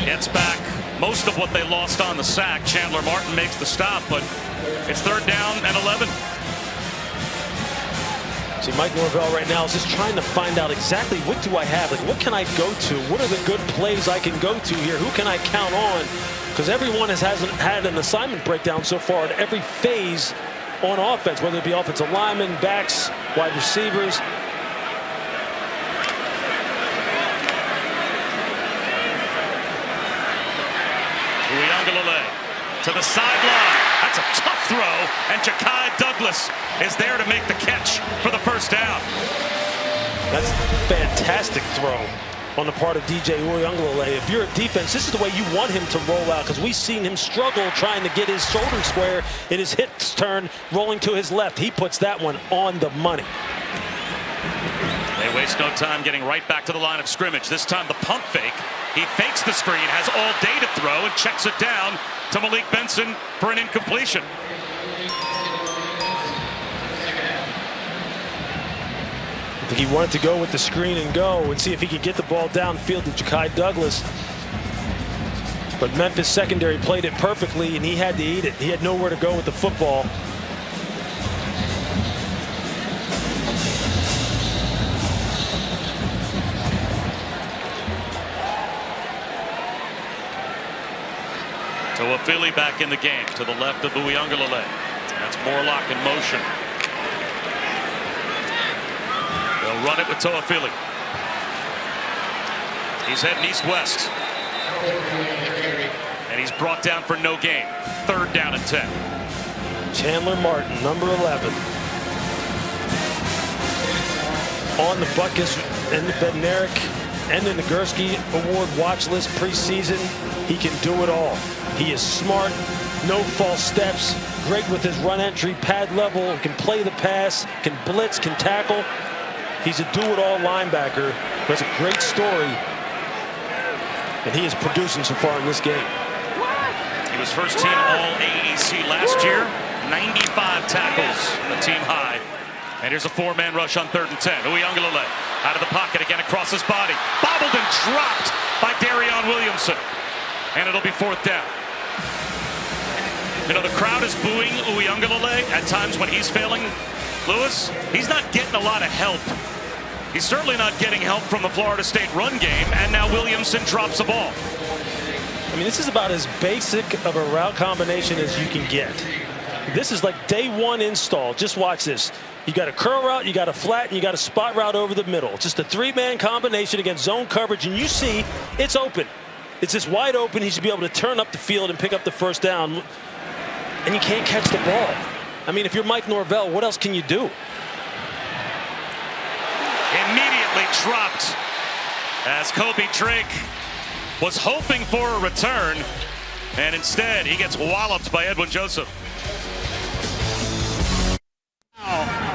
gets back most of what they lost on the sack. Chandler Martin makes the stop, but it's 3rd down and 11. See, Mike Norvell right now is just trying to find out exactly what do I have. Like, what can I go to? What are the good plays I can go to here? Who can I count on? Because everyone hasn't had an assignment breakdown so far at every phase on offense, whether it be offensive linemen, backs, wide receivers. Uiagalelei to the sideline. That's a tough throw, and Ja'Kai Douglas is there to make the catch for the first down. That's a fantastic throw on the part of DJ Uiagalelei. If you're a defense, this is the way you want him to roll out, because we've seen him struggle trying to get his shoulder square in his hips turn, rolling to his left. He puts that one on the money. They waste no time getting right back to the line of scrimmage. This time the pump fake. He fakes the screen, has all day to throw, and checks it down to Malik Benson for an incompletion. I think he wanted to go with the screen and go and see if he could get the ball downfield to Ja'Kai Douglas. But Memphis secondary played it perfectly, and he had to eat it. He had nowhere to go with the football. Toafili back in the game to the left of Uiagalelei. That's Morlock in motion. They'll run it with Toafili. He's heading east-west. And he's brought down for no gain. 3rd down and 10. Chandler Martin, number 11. On the Butkus and the Bednarik and the Nagurski Award watch list preseason. He can do it all. He is smart, no false steps, great with his run entry, pad level, can play the pass, can blitz, can tackle. He's a do-it-all linebacker. That's a great story. And he is producing so far in this game. He was first team All-AAC last year. 95 tackles, the team high. And here's a 4-man rush on 3rd and 10. Uiagalelei out of the pocket again across his body. Bobbled and dropped by Darion Williamson. And it'll be 4th down. You know, the crowd is booing Uiagalelei at times when he's failing. Lewis, he's not getting a lot of help. He's certainly not getting help from the Florida State run game, and now Williamson drops the ball. I mean, this is about as basic of a route combination as you can get. This is like day 1 install. Just watch this. You got a curl route, you got a flat, and you got a spot route over the middle. Just a 3-man combination against zone coverage, and you see it's open. It's just wide open. He should be able to turn up the field and pick up the first down, and you can't catch the ball. I mean, if you're Mike Norvell, what else can you do? Immediately dropped as Kobe Drake was hoping for a return, and instead he gets walloped by Edwin Joseph.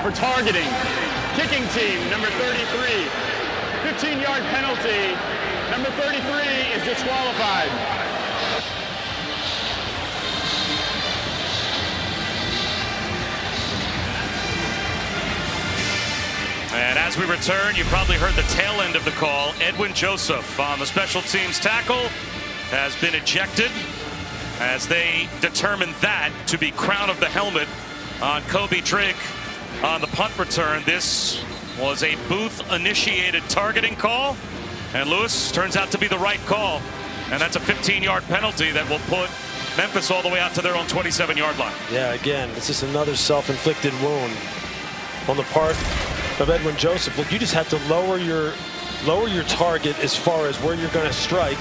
For targeting, kicking team, number 33. 15-yard penalty. Number 33 is disqualified. As we return, you probably heard the tail end of the call. Edwin Joseph on the special teams tackle has been ejected as they determined that to be crown of the helmet on Kobe Drake on the punt return. This was a booth-initiated targeting call, and Lewis turns out to be the right call, and that's a 15-yard penalty that will put Memphis all the way out to their own 27-yard line. Yeah, again, it's just another self-inflicted wound on the part of Edwin Joseph. Look, you just have to lower your target as far as where you're going to strike.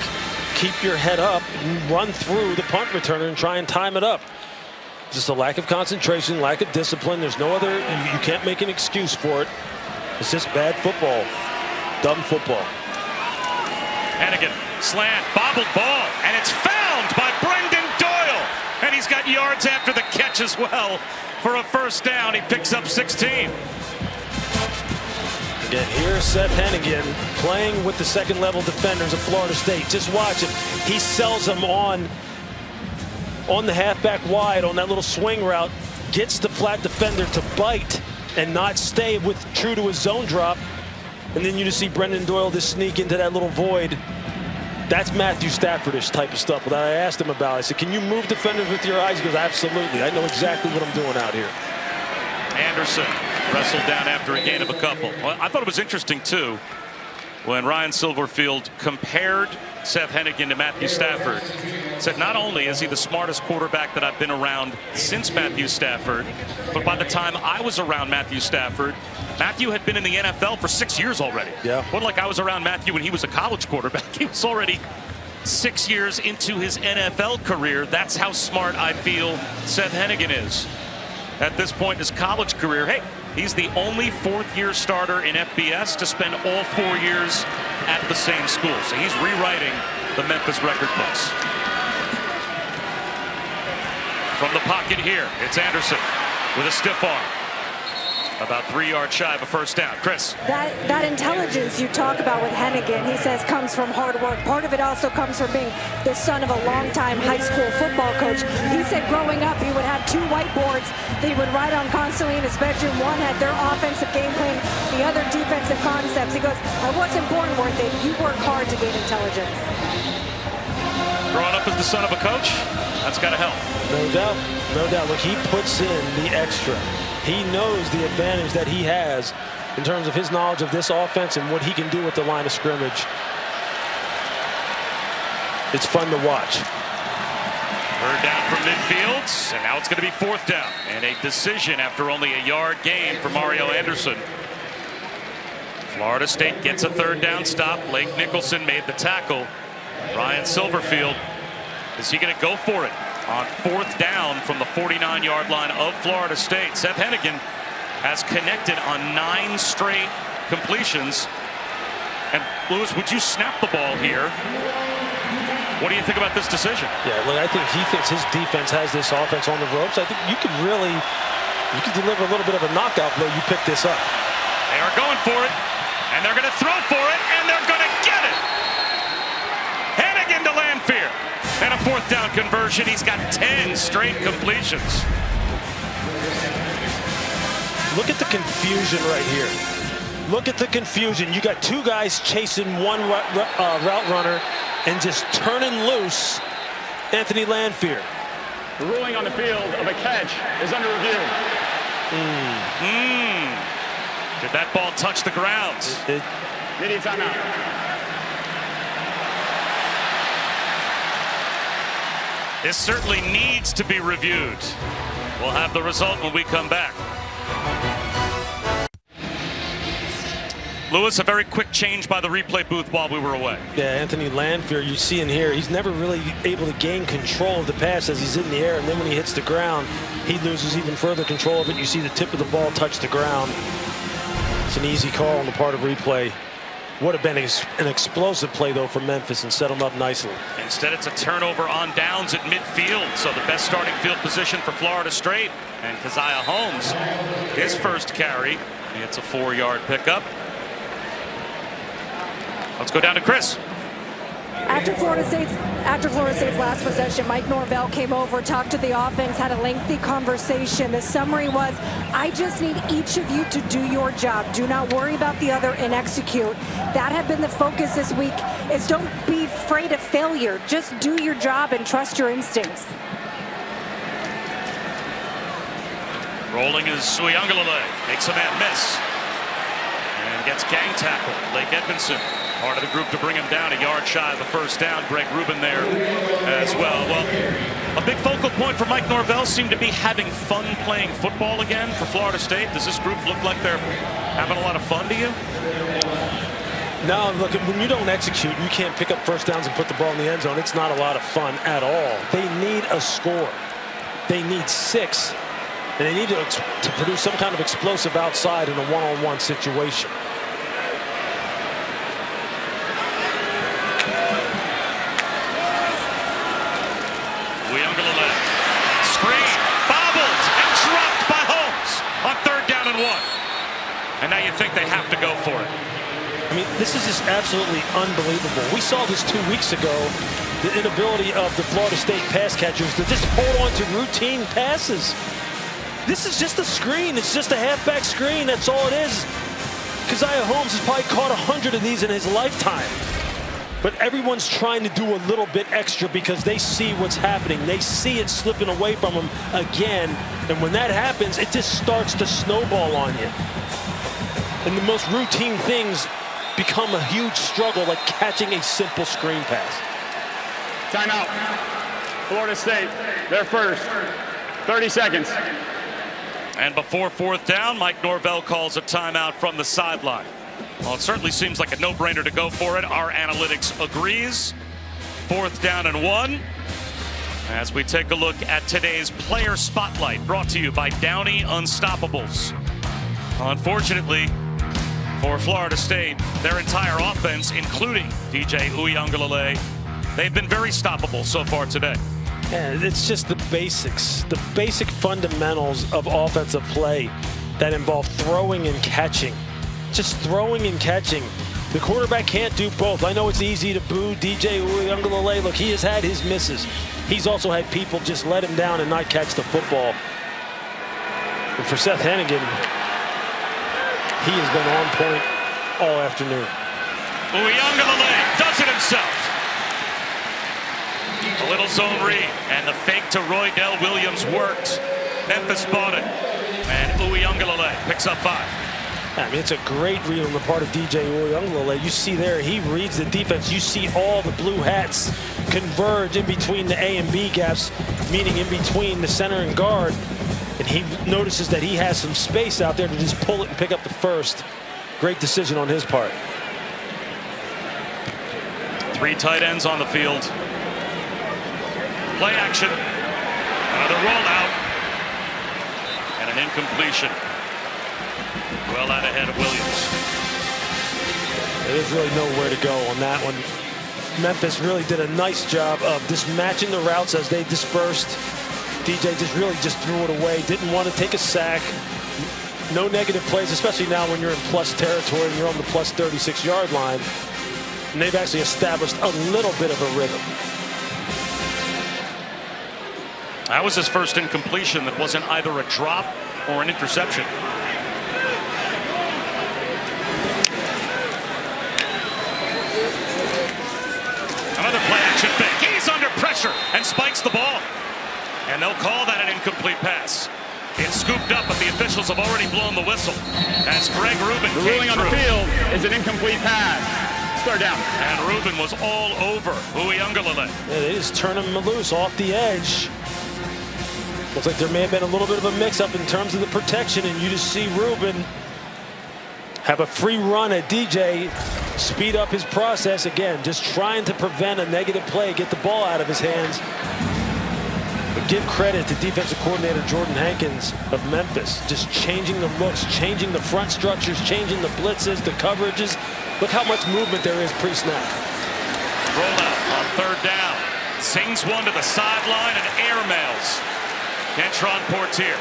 Keep your head up and run through the punt returner and try and time it up. Just a lack of concentration, lack of discipline. There's no other, you can't make an excuse for it. It's just bad football, dumb football. Hannigan, slant, bobbled ball, and it's found by Brendan Doyle. And he's got yards after the catch as well for a first down. He picks up 16. Again, here's Seth Hannigan playing with the second-level defenders of Florida State. Just watch him. He sells them on the halfback wide on that little swing route, gets the flat defender to bite and not stay true to his zone drop. And then you just see Brendan Doyle just sneak into that little void. That's Matthew Staffordish type of stuff that I asked him about. I said, can you move defenders with your eyes? He goes, absolutely. I know exactly what I'm doing out here. Anderson wrestled down after a gain of a couple. Well, I thought it was interesting, too, when Ryan Silverfield compared Seth Hennigan to Matthew Stafford. Said not only is he the smartest quarterback that I've been around since Matthew Stafford, but by the time I was around Matthew Stafford, Matthew had been in the NFL for 6 years already. Yeah. Wasn't like I was around Matthew when he was a college quarterback. He was already 6 years into his NFL career. That's how smart I feel Seth Hennigan is at this point in his college career. Hey, he's the only fourth-year starter in FBS to spend all 4 years at the same school. So he's rewriting the Memphis record books. From the pocket here, it's Anderson with a stiff arm. About 3 yards shy of a first down. Chris. That intelligence you talk about with Hennigan, he says, comes from hard work. Part of it also comes from being the son of a longtime high school football coach. He said growing up, he would have 2 whiteboards that he would write on constantly in his bedroom. One had their offensive game plan, the other defensive concepts. He goes, I wasn't born worth it. You work hard to gain intelligence. Growing up as the son of a coach, that's got to help. No doubt, no doubt. Look, he puts in the extra. He knows the advantage that he has in terms of his knowledge of this offense and what he can do with the line of scrimmage. It's fun to watch. Third down from midfield, and now it's going to be fourth down. And a decision after only a yard gain for Mario Anderson. Florida State gets a third down stop. Blake Nicholson made the tackle. Ryan Silverfield, is he going to go for it on fourth down from the 49-yard line of Florida State? Seth Hennigan has connected on 9 straight completions. And Lewis, would you snap the ball here? What do you think about this decision? Yeah, look, I think he thinks his defense has this offense on the ropes. I think you could deliver a little bit of a knockout blow. You pick this up. They are going for it, and they're going to throw for it, and they're going to get it. Hennigan to Landfear. And a fourth down conversion. He's got 10 straight completions. Look at the confusion right here. Look at the confusion. You got 2 guys chasing one route runner and just turning loose Anthony Landfear. The ruling on the field of a catch is under review. Did that ball touch the ground? Immediate timeout. This certainly needs to be reviewed. We'll have the result when we come back. Lewis, a very quick change by the replay booth while we were away. Yeah, Anthony Landfear, you see in here, he's never really able to gain control of the pass as he's in the air, and then when he hits the ground, he loses even further control of it. You see the tip of the ball touch the ground. It's an easy call on the part of replay. Would have been an explosive play, though, for Memphis and set them up nicely. Instead, it's a turnover on downs at midfield. So the best starting field position for Florida State. And Keziah Holmes, his first carry, it's a 4-yard pickup. Let's go down to Chris. After Florida State's last possession, Mike Norvell came over, talked to the offense, had a lengthy conversation. The summary was, I just need each of you to do your job. Do not worry about the other and execute. That had been the focus this week, is don't be afraid of failure. Just do your job and trust your instincts. Rolling is Uyunglele, makes a man miss. And gets gang tackled. Blake Edmondson, part of the group to bring him down, a yard shy of the first down. Greg Rubin there as well. Well, a big focal point for Mike Norvell seemed to be having fun playing football again for Florida State. Does this group look like they're having a lot of fun to you? No, look, when you don't execute, you can't pick up first downs and put the ball in the end zone. It's not a lot of fun at all. They need a score. They need 6. And they need to produce some kind of explosive outside in a one-on-one situation. Uyunglele, screen, bobbled, and dropped by Holmes on 3rd down and 1. And now you think they have to go for it. I mean, this is just absolutely unbelievable. We saw this 2 weeks ago, the inability of the Florida State pass catchers to just hold on to routine passes. This is just a screen. It's just a halfback screen. That's all it is. Keziah Holmes has probably caught 100 of these in his lifetime. But everyone's trying to do a little bit extra because they see what's happening. They see it slipping away from them again. And when that happens, it just starts to snowball on you. And the most routine things become a huge struggle, like catching a simple screen pass. Timeout. Florida State, they're first. 30 seconds. And before 4th down, Mike Norvell calls a timeout from the sideline. Well, it certainly seems like a no-brainer to go for it. Our analytics agrees. 4th down and 1. As we take a look at today's player spotlight, brought to you by Downey Unstoppables. Unfortunately for Florida State, their entire offense, including DJ Uyunglele, they've been very stoppable so far today. Yeah, it's just the basics, the basic fundamentals of offensive play that involve throwing and catching. Just throwing and catching. The quarterback can't do both. I know it's easy to boo DJ Uyunglele. Look, he has had his misses. He's also had people just let him down and not catch the football. And for Seth Hennigan, he has been on point all afternoon. Uyunglele does it himself. A little zone read, and the fake to Roydell Williams worked. Memphis bought it, and Uyunglele picks up 5. I mean, it's a great read on the part of DJ Uyunglele. You see there, he reads the defense. You see all the blue hats converge in between the A and B gaps, meaning in between the center and guard. And he notices that he has some space out there to just pull it and pick up the first. Great decision on his part. 3 tight ends on the field. Play action. Another rollout. And an incompletion. Well out ahead of Williams. There's really nowhere to go on that one. Memphis really did a nice job of just matching the routes as they dispersed. DJ just threw it away. Didn't want to take a sack. No negative plays, especially now when you're in plus territory and you're on the plus 36-yard line. And they've actually established a little bit of a rhythm. That was his first incompletion that wasn't either a drop or an interception. Another play action fake. He's under pressure and spikes the ball. And they'll call that an incomplete pass. It's scooped up, but the officials have already blown the whistle. As Greg Rubin The ruling on the field is an incomplete pass. 3rd down. And Rubin was all over Uyunglele. Yeah, they just turn him loose off the edge. Looks like there may have been a little bit of a mix-up in terms of the protection, and you just see Rubin have a free run at DJ, speed up his process again, just trying to prevent a negative play, get the ball out of his hands. But give credit to defensive coordinator Jordan Hankins of Memphis, just changing the looks, changing the front structures, changing the blitzes, the coverages. Look how much movement there is pre-snap. Rollout on 3rd down. Sings one to the sideline and airmails Kentron Portier.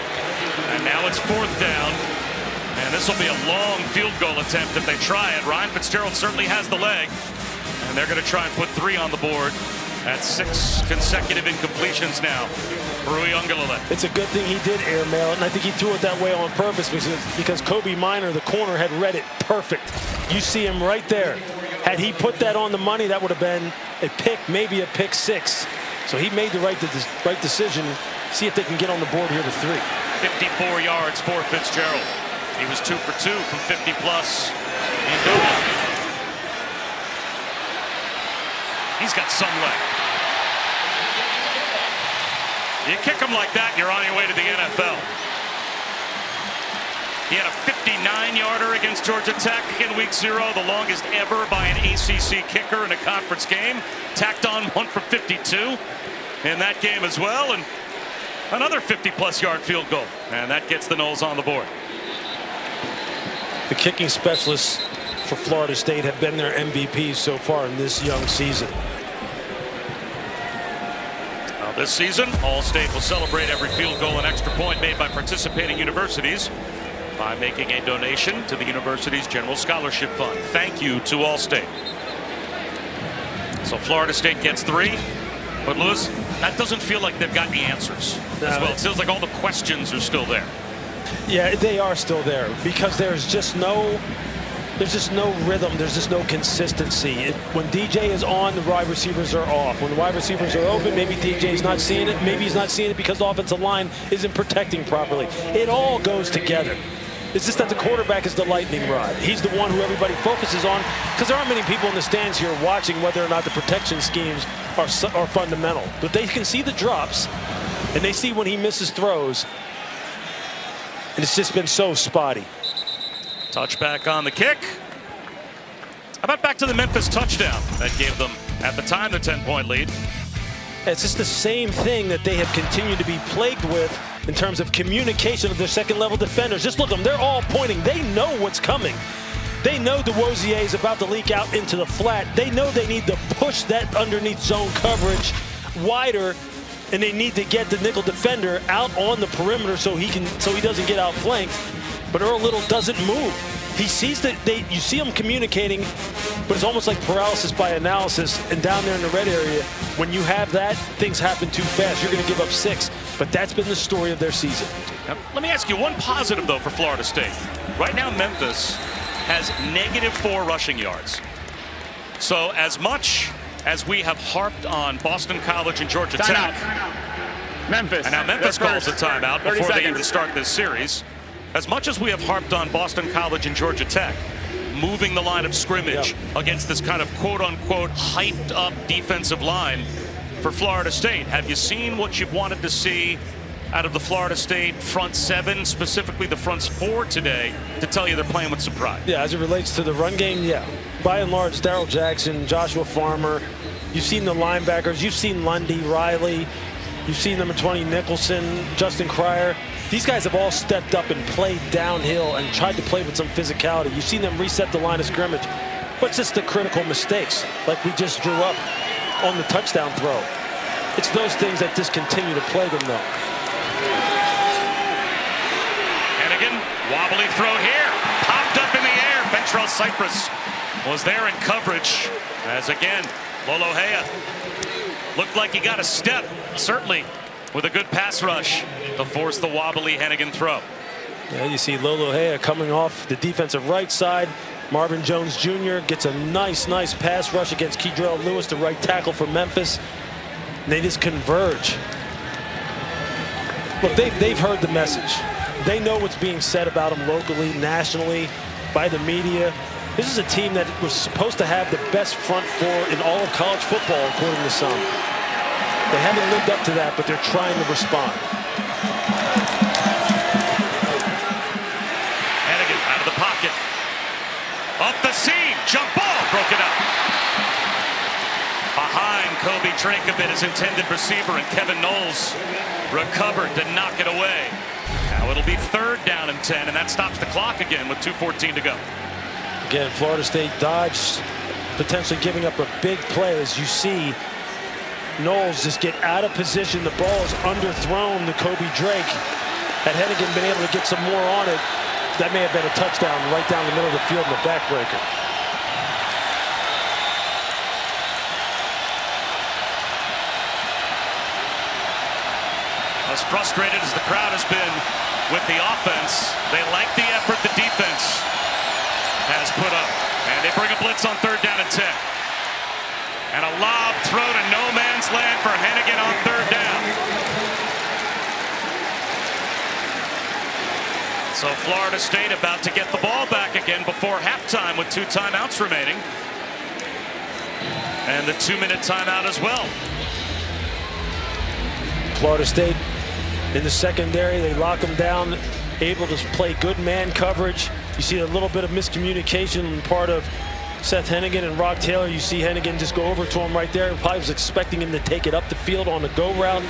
And now it's 4th down. And this will be a long field goal attempt if they try it. Ryan Fitzgerald certainly has the leg. And they're going to try and put 3 on the board. That's 6 consecutive incompletions now for Uiagalelei. It's a good thing he did airmail it, and I think he threw it that way on purpose because Kobe Minor, the corner, had read it perfect. You see him right there. Had he put that on the money, that would have been a pick, maybe a pick 6. So he made the right decision. See if they can get on the board here to 3. 54 yards for Fitzgerald. He was 2 for 2 from 50 plus in Dover. He's got some leg. You kick him like that, you're on your way to the NFL. He had a 59-yarder against Georgia Tech in week 0, the longest ever by an ACC kicker in a conference game. Tacked on one for 52 in that game as well, and another 50-plus yard field goal, and that gets the Noles on the board. The kicking specialists for Florida State have been their MVPs so far in this young season. This season, All-State will celebrate every field goal and extra point made by participating universities by making a donation to the university's General Scholarship Fund. Thank you to All-State. So Florida State gets 3. But Lewis, that doesn't feel like they've got the answers as well. It feels like all the questions are still there. Yeah, they are still there because there's just no rhythm. There's just no consistency. When DJ is on, the wide receivers are off. When the wide receivers are open, maybe DJ's not seeing it. Maybe he's not seeing it because the offensive line isn't protecting properly. It all goes together. It's just that the quarterback is the lightning rod. He's the one who everybody focuses on because there aren't many people in the stands here watching whether or not the protection schemes are fundamental. But they can see the drops, and they see when he misses throws, and it's just been so spotty. Touchback on the kick. How about back to the Memphis touchdown that gave them, at the time, the 10-point lead? It's just the same thing that they have continued to be plagued with in terms of communication of their second-level defenders. Just look at them. They're all pointing. They know what's coming. They know the gwes-eas is about to leak out into the flat. They know they need to push that underneath zone coverage wider, and they need to get the nickel defender out on the perimeter so he doesn't get outflanked. But Earl Little doesn't move. He sees that you see him communicating, but it's almost like paralysis by analysis. And down there in the red area, when you have that, things happen too fast. You're going to give up 6. But that's been the story of their season. Now, let me ask you one positive, though, for Florida State. Right now, Memphis has -4 rushing yards. So as much as we have harped on Boston College and Georgia Tech, Memphis. And now Memphis calls a timeout before they even start this series. As much as we have harped on Boston College and Georgia Tech moving the line of scrimmage against this kind of quote-unquote hyped-up defensive line for Florida State, have you seen what you've wanted to see out of the Florida State front 7, specifically the front 4 today, to tell you they're playing with some pride? Yeah, as it relates to the run game, yeah. By and large, Darrell Jackson, Joshua Farmer, you've seen the linebackers, you've seen Lundy, Riley, you've seen number 20 Nicholson, Justin Cryer. These guys have all stepped up and played downhill and tried to play with some physicality. You've seen them reset the line of scrimmage. But it's just the critical mistakes, like we just drew up on the touchdown throw. It's those things that just continue to plague them, though. Hannigan, wobbly throw here. Popped up in the air. Ventrell Cypress was there in coverage. As again, Lolohea looked like he got a step, certainly, with a good pass rush to force the wobbly Hannigan throw. Yeah, you see Lolohea coming off the defensive right side. Marvin Jones Jr. gets a nice pass rush against Keydrell Lewis, the right tackle for Memphis. And they just converge. Look, they've heard the message. They know what's being said about them locally, nationally, by the media. This is a team that was supposed to have the best front 4 in all of college football, according to some. They haven't lived up to that, but they're trying to respond. Hannigan out of the pocket. Up the seam. Jump ball. Broken up. Behind Kobe Trankabit, his intended receiver, and Kevin Knowles recovered to knock it away. Now it'll be 3rd down and 10, and that stops the clock again with 2:14 to go. Again, Florida State dodged, potentially giving up a big play. As you see, Knowles just get out of position. The ball is underthrown to Kobe Drake. Had Hannigan been able to get some more on it, that may have been a touchdown right down the middle of the field in the backbreaker. As frustrated as the crowd has been with the offense, they like the effort the defense has put up. And they bring a blitz on 3rd down and 10. And a lob throw to no man's land for Hennigan on 3rd down. So Florida State about to get the ball back again before halftime with 2 timeouts remaining. And the 2-minute timeout as well. Florida State in the secondary, they lock them down, able to play good man coverage. You see a little bit of miscommunication on the part of Seth Hennigan and Rock Taylor. You see Hennigan just go over to him right there. Probably was expecting him to take it up the field on the go route.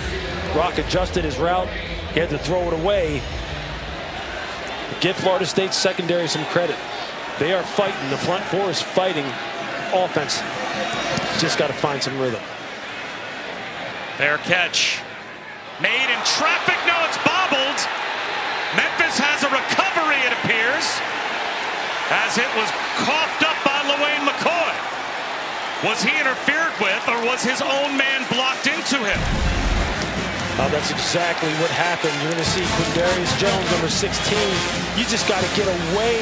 Rock adjusted his route. He had to throw it away. Give Florida State's secondary some credit. They are fighting. The front four is fighting. Offense just got to find some rhythm. Fair catch. Made in traffic. No, it's bobbled. Memphis has a recovery, it appears, as it was coughed up by LaWayne McCoy. Was he interfered with, or was his own man blocked into him? Oh, that's exactly what happened. You're going to see Quindarius Jones, number 16. You just got to get away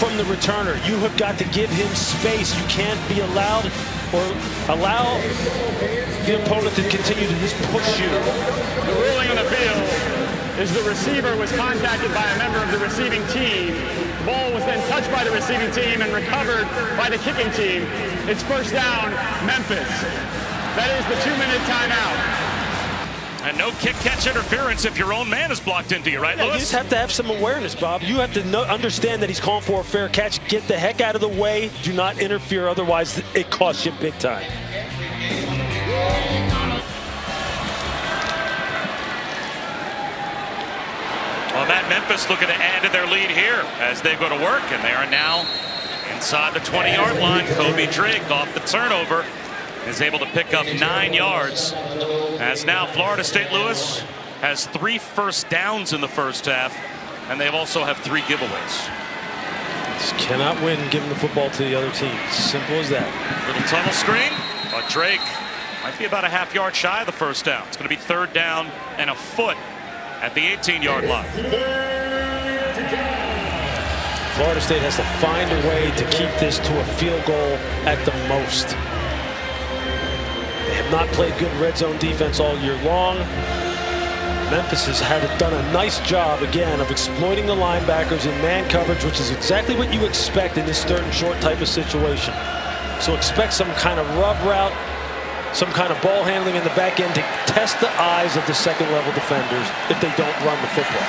from the returner. You have got to give him space. You can't be allowed or allow the opponent to continue to just push you. The ruling on the field is the receiver was contacted by a member of the receiving team. The ball was then touched by the receiving team and recovered by the kicking team. It's 1st down, Memphis. That is the 2-minute timeout. And no kick-catch interference if your own man is blocked into you, right, Yeah, Lewis? you just have to have some awareness, Bob. You have to understand that he's calling for a fair catch. Get the heck out of the way. Do not interfere, otherwise it costs you big time. Well, Matt, Memphis looking to add to their lead here as they go to work, and they are now inside the 20-yard line. Kobe Drake off the turnover is able to pick up 9 yards. As now Florida State, Lewis, has 3 first downs in the first half, and they also have 3 giveaways. Just cannot win giving the football to the other team. Simple as that. Little tunnel screen, but Drake might be about a half-yard shy of the first down. It's going to be 3rd down and a foot at the 18-yard line. Florida State has to find a way to keep this to a field goal at the most. They have not played good red zone defense all year long. Memphis has done a nice job again of exploiting the linebackers in man coverage, which is exactly what you expect in this 3rd and short type of situation. So expect some kind of rub route, some kind of ball handling in the back end to test the eyes of the 2nd level defenders if they don't run the football.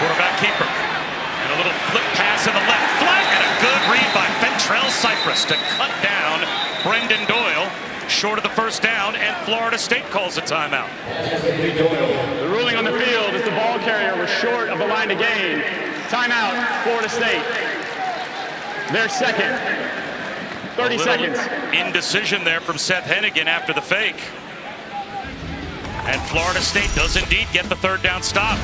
Quarterback keeper. And a little flip pass in the left flank, and a good read by Fentrell Cypress to cut down Brendan Doyle short of the first down, and Florida State calls a timeout. The ruling on the field is the ball carrier was short of the line to gain. Timeout, Florida State. Their 2nd. 30 seconds. Indecision there from Seth Hennigan after the fake. And Florida State does indeed get the 3rd down stop.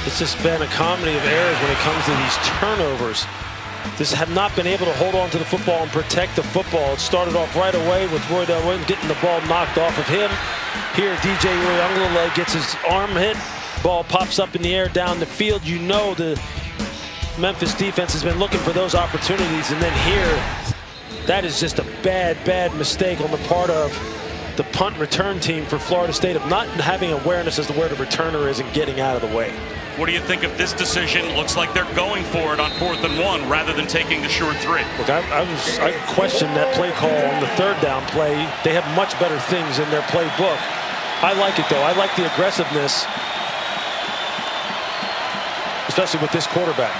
It's just been a comedy of errors when it comes to these turnovers. This have not been able to hold on to the football and protect the football. It started off right away with Roy Del Williams getting the ball knocked off of him. Here, DJ Uyunglele gets his arm hit. Ball pops up in the air down the field. You know the Memphis defense has been looking for those opportunities, and then here, that is just a bad mistake on the part of the punt return team for Florida State of not having awareness as to where the returner is and getting out of the way. What do you think of this decision? Looks like they're going for it on 4th and 1 rather than taking the short 3. Look, I questioned that play call on the 3rd down play. They have much better things in their playbook. I like it, though. I like the aggressiveness, especially with this quarterback.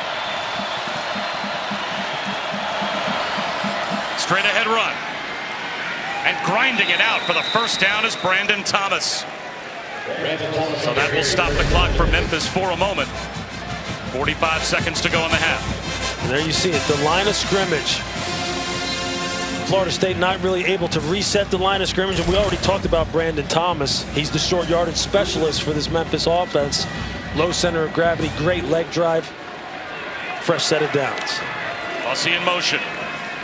Straight ahead run. And grinding it out for the first down is Brandon Thomas. So that will stop the clock for Memphis for a moment. 45 seconds to go in the half. And there you see it, the line of scrimmage. Florida State not really able to reset the line of scrimmage. And we already talked about Brandon Thomas. He's the short yardage specialist for this Memphis offense. Low center of gravity, great leg drive. Fresh set of downs. Aussie in motion.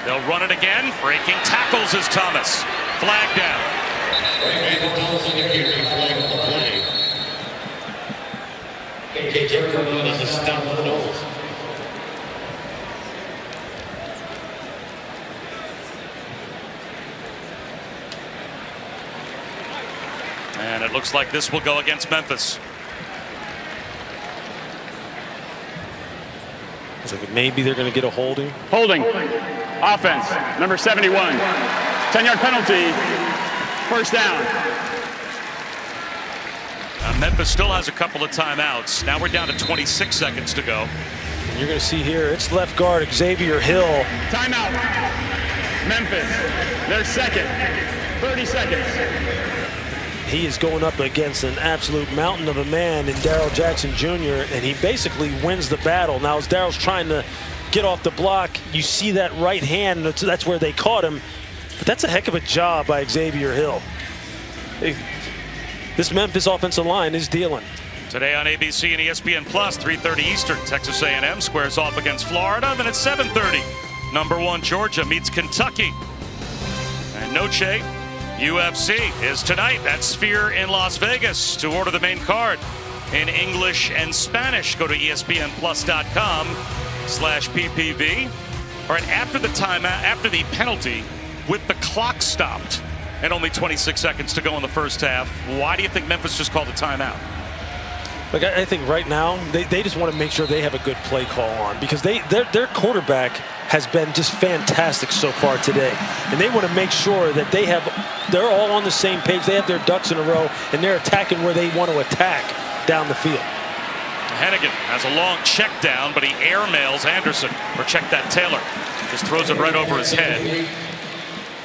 They'll run it again. Breaking tackles is Thomas. Flag down. And it looks like this will go against Memphis. It's like maybe they're going to get a holding. Holding. Offense. Number 71. 10-yard penalty. First down. Memphis still has a couple of timeouts. Now we're down to 26 seconds to go. And you're going to see here, it's left guard Xavier Hill. Timeout. Memphis. Their second. 30 seconds. He is going up against an absolute mountain of a man in Darrell Jackson Jr., and he basically wins the battle. Now, as Darrell's trying to get off the block, you see that right hand. That's where they caught him. But that's a heck of a job by Xavier Hill. This Memphis offensive line is dealing. Today on ABC and ESPN Plus, 3:30 Eastern, Texas A&M squares off against Florida. Then at 7:30, number 1 Georgia meets Kentucky. And Noche UFC is tonight at Sphere in Las Vegas. To order the main card in English and Spanish, go to ESPNplus.com/PPV. All right, after the timeout, after the penalty, with the clock stopped and only 26 seconds to go in the first half, why do you think Memphis just called a timeout? Like, I think right now they just want to make sure they have a good play call on, because their quarterback has been just fantastic so far today, and they want to make sure that they're all on the same page. They have their ducks in a row, and they're attacking where they want to attack down the field. Hennigan has a long check down, but he airmails Anderson, or check that Taylor. Just throws it right over his head.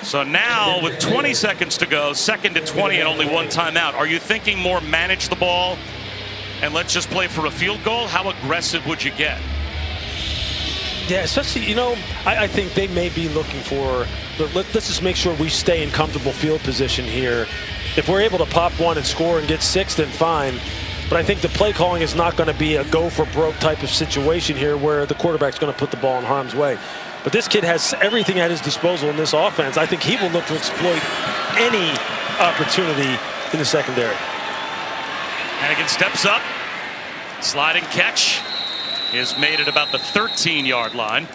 So now with 20 seconds to go, 2nd and 20 and only one timeout, are you thinking more manage the ball and let's just play for a field goal? How aggressive would you get? Yeah, especially, I think they may be looking for, let's just make sure we stay in comfortable field position here. If we're able to pop one and score and get 6, then fine. But I think the play calling is not going to be a go for broke type of situation here where the quarterback's going to put the ball in harm's way. But this kid has everything at his disposal in this offense. I think he will look to exploit any opportunity in the secondary. Hennigan steps up. Sliding catch is made at about the 13-yard line.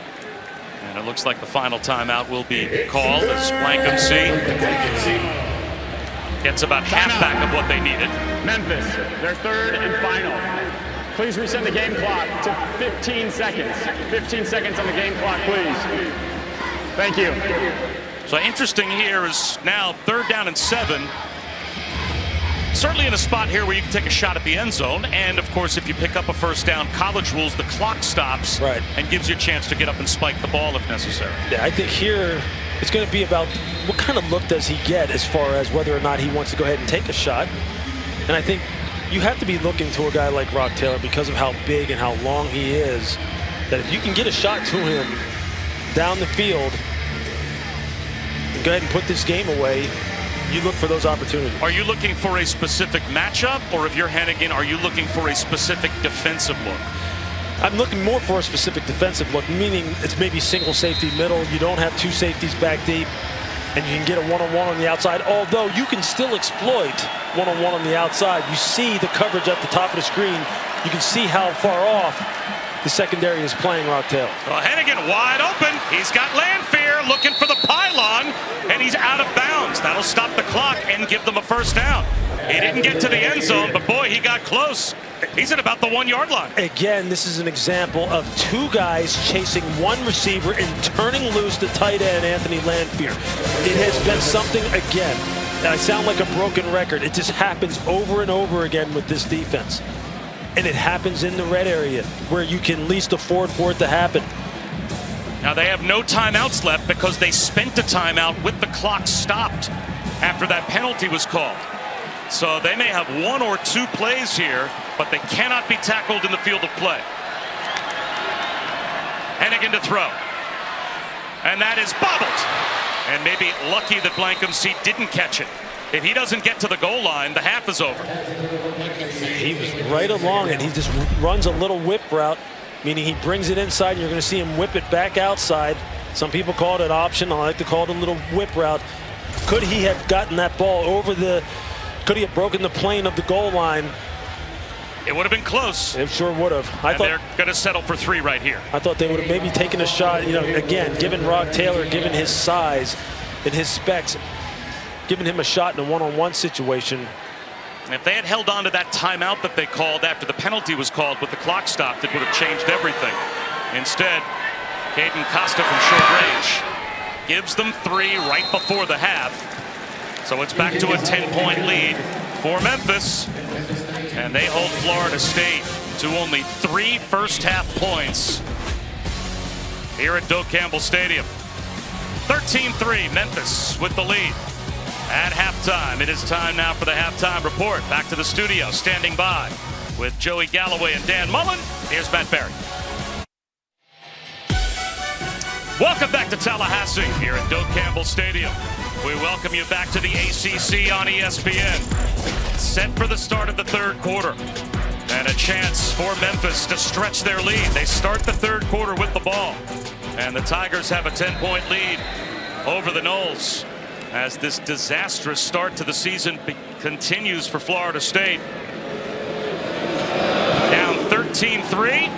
And it looks like the final timeout will be called as Blankham C gets about half back of what they needed. Memphis, their third and final. Please reset the game clock to 15 seconds. 15 seconds on the game clock, please. Thank you. So interesting here is now 3rd down and 7. Certainly in a spot here where you can take a shot at the end zone. And, of course, if you pick up a first down, college rules, the clock stops and gives you a chance to get up and spike the ball if necessary. Yeah, I think here it's going to be about what kind of look does he get as far as whether or not he wants to go ahead and take a shot. And I think you have to be looking to a guy like Rock Taylor because of how big and how long he is, that if you can get a shot to him down the field and go ahead and put this game away, you look for those opportunities. Are you looking for a specific matchup, or if you're Hennigan, are you looking for a specific defensive look? I'm looking more for a specific defensive look, meaning it's maybe single safety middle. You don't have 2 safeties back deep, and you can get a one-on-one on the outside, although you can still exploit one-on-one on the outside. You see the coverage at the top of the screen. You can see how far off the secondary is playing Rock Taylor. Well, Hennigan wide open. He's got Landfear looking for the pylon, and he's out of bounds. That'll stop the clock and give them a first down. He didn't get to the end zone, but boy, he got close. He's at about the 1-yard line. Again, this is an example of 2 guys chasing one receiver and turning loose the tight end, Anthony Landfear. It has been something, again, and I sound like a broken record. It just happens over and over again with this defense. And it happens in the red area where you can least afford for it to happen. Now they have no timeouts left because they spent a timeout with the clock stopped after that penalty was called. So they may have 1 or 2 plays here, but they cannot be tackled in the field of play. Hennigan to throw. And that is bobbled. And maybe lucky that Blankham C didn't catch it. If he doesn't get to the goal line, the half is over. He was right along it. He just runs a little whip route, meaning he brings it inside, and you're going to see him whip it back outside Some people call it an option. I like to call it a little whip route. Could he have gotten that ball over could he have broken the plane of the goal line? It would have been close. It sure would have. And they're going to settle for 3 right here. I thought they would have maybe taken a shot, again, given Rock Taylor, given his size and his specs, giving him a shot in a one-on-one situation. If they had held on to that timeout that they called after the penalty was called with the clock stopped, it would have changed everything. Instead, Caden Costa from short range gives them 3 right before the half. So it's back to a 10-point lead for Memphis. And they hold Florida State to only 3 first-half points here at Doak Campbell Stadium. 13-3, Memphis with the lead. At halftime, it is time now for the halftime report. Back to the studio, standing by with Joey Galloway and Dan Mullen. Here's Matt Barry. Welcome back to Tallahassee here at Doak Campbell Stadium. We welcome you back to the ACC on ESPN. Set for the start of the 3rd quarter. And a chance for Memphis to stretch their lead. They start the 3rd quarter with the ball. And the Tigers have a 10-point lead over the Noles as this disastrous start to the season continues for Florida State. Down 13-3.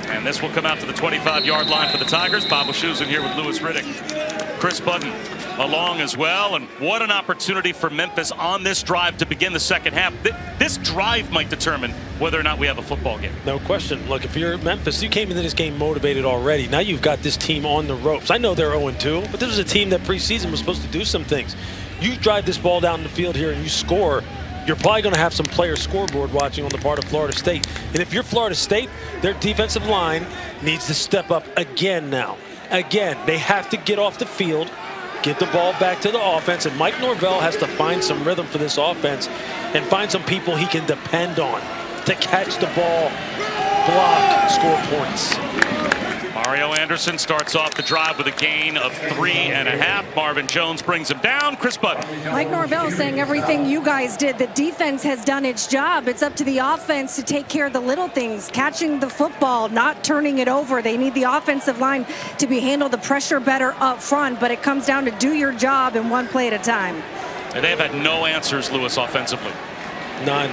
And this will come out to the 25-yard line for the Tigers. Bob Wischusen here with Lewis Riddick. Chris Budden along as well. And what an opportunity for Memphis on this drive to begin the second half. This drive might determine whether or not we have a football game. No question. Look, if you're Memphis, you came into this game motivated already. Now you've got this team on the ropes. I know they're 0-2, but this was a team that preseason was supposed to do some things. You drive this ball down the field here and you score, you're probably going to have some player scoreboard watching on the part of Florida State. And if you're Florida State, their defensive line needs to step up again now. Again, they have to get off the field, get the ball back to the offense, and Mike Norvell has to find some rhythm for this offense and find some people he can depend on to catch the ball, block, score points. Mario Anderson starts off the drive with a gain of 3.5. Marvin Jones brings him down. Chris Budden. Mike Norvell saying everything you guys did. The defense has done its job. It's up to the offense to take care of the little things, catching the football, not turning it over. They need the offensive line to handle the pressure better up front, but it comes down to do your job in one play at a time. And they have had no answers, Lewis, offensively. None.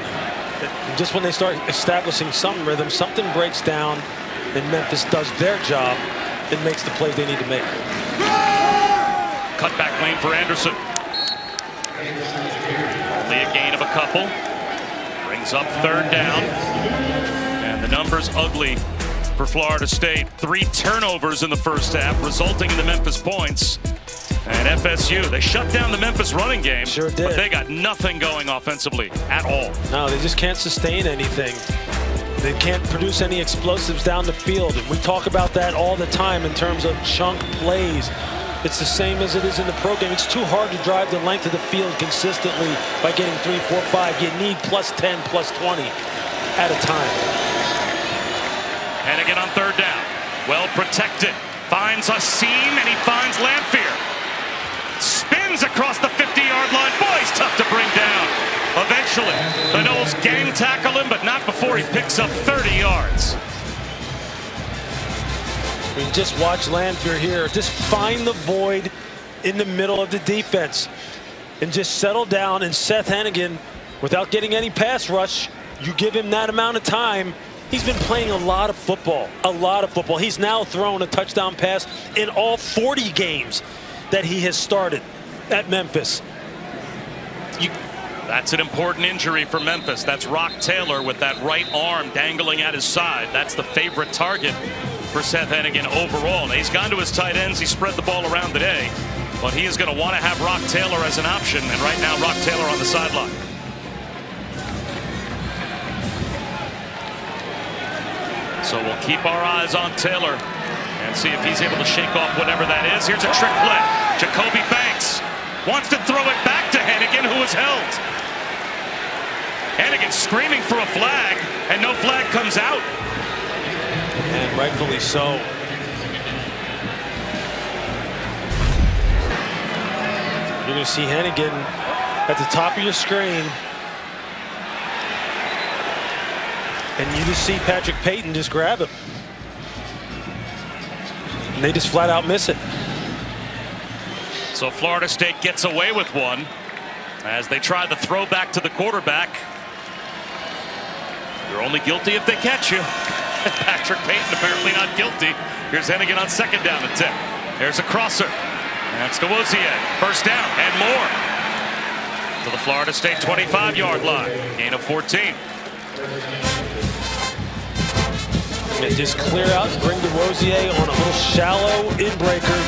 Just when they start establishing some rhythm, something breaks down, and Memphis does their job and makes the plays they need to make. Cut back lane for Anderson. Only a gain of a couple. Brings up 3rd down. And the number's ugly for Florida State. 3 turnovers in the first half, resulting in the Memphis points. And FSU, they shut down the Memphis running game. Sure did. But they got nothing going offensively at all. No, they just can't sustain anything. They can't produce any explosives down the field. And we talk about that all the time in terms of chunk plays. It's the same as it is in the pro game. It's too hard to drive the length of the field consistently by getting 3, 4, 5. You need plus 10, plus 20 at a time. And again on 3rd down. Well protected. Finds a seam and he finds Lanphier. Spins across the 50-yard line. Boy, he's tough to bring down. Eventually, the Noles gang tackle him, but not before he picks up 30 yards. I mean, just watch Lanphier here. Just find the void in the middle of the defense and just settle down. And Seth Hennigan, without getting any pass rush, you give him that amount of time. He's been playing a lot of football, He's now thrown a touchdown pass in all 40 games that he has started at Memphis. That's an important injury for Memphis. That's Rock Taylor with that right arm dangling at his side. That's the favorite target for Seth Hennigan overall. Now, he's gone to his tight ends. He spread the ball around today. But he is going to want to have Rock Taylor as an option. And right now, Rock Taylor on the sideline. So we'll keep our eyes on Taylor and see if he's able to shake off whatever that is. Here's a trick play. Jacoby Banks wants to throw it back to Hennigan, who is held. Hennigan screaming for a flag, and no flag comes out. And rightfully so. You're going to see Hennigan at the top of your screen. And you just see Patrick Payton just grab him. they just flat out miss it. So Florida State gets away with one as they try the throw back to the quarterback. You're only guilty if they catch you. Patrick Payton apparently not guilty. Here's Hennigan on 2nd down and 10. There's a crosser. That's gwes-eas. First down and more. To the Florida State 25-yard line. Gain of 14. And just clear out and bring gwes-eas on a little shallow inbreaker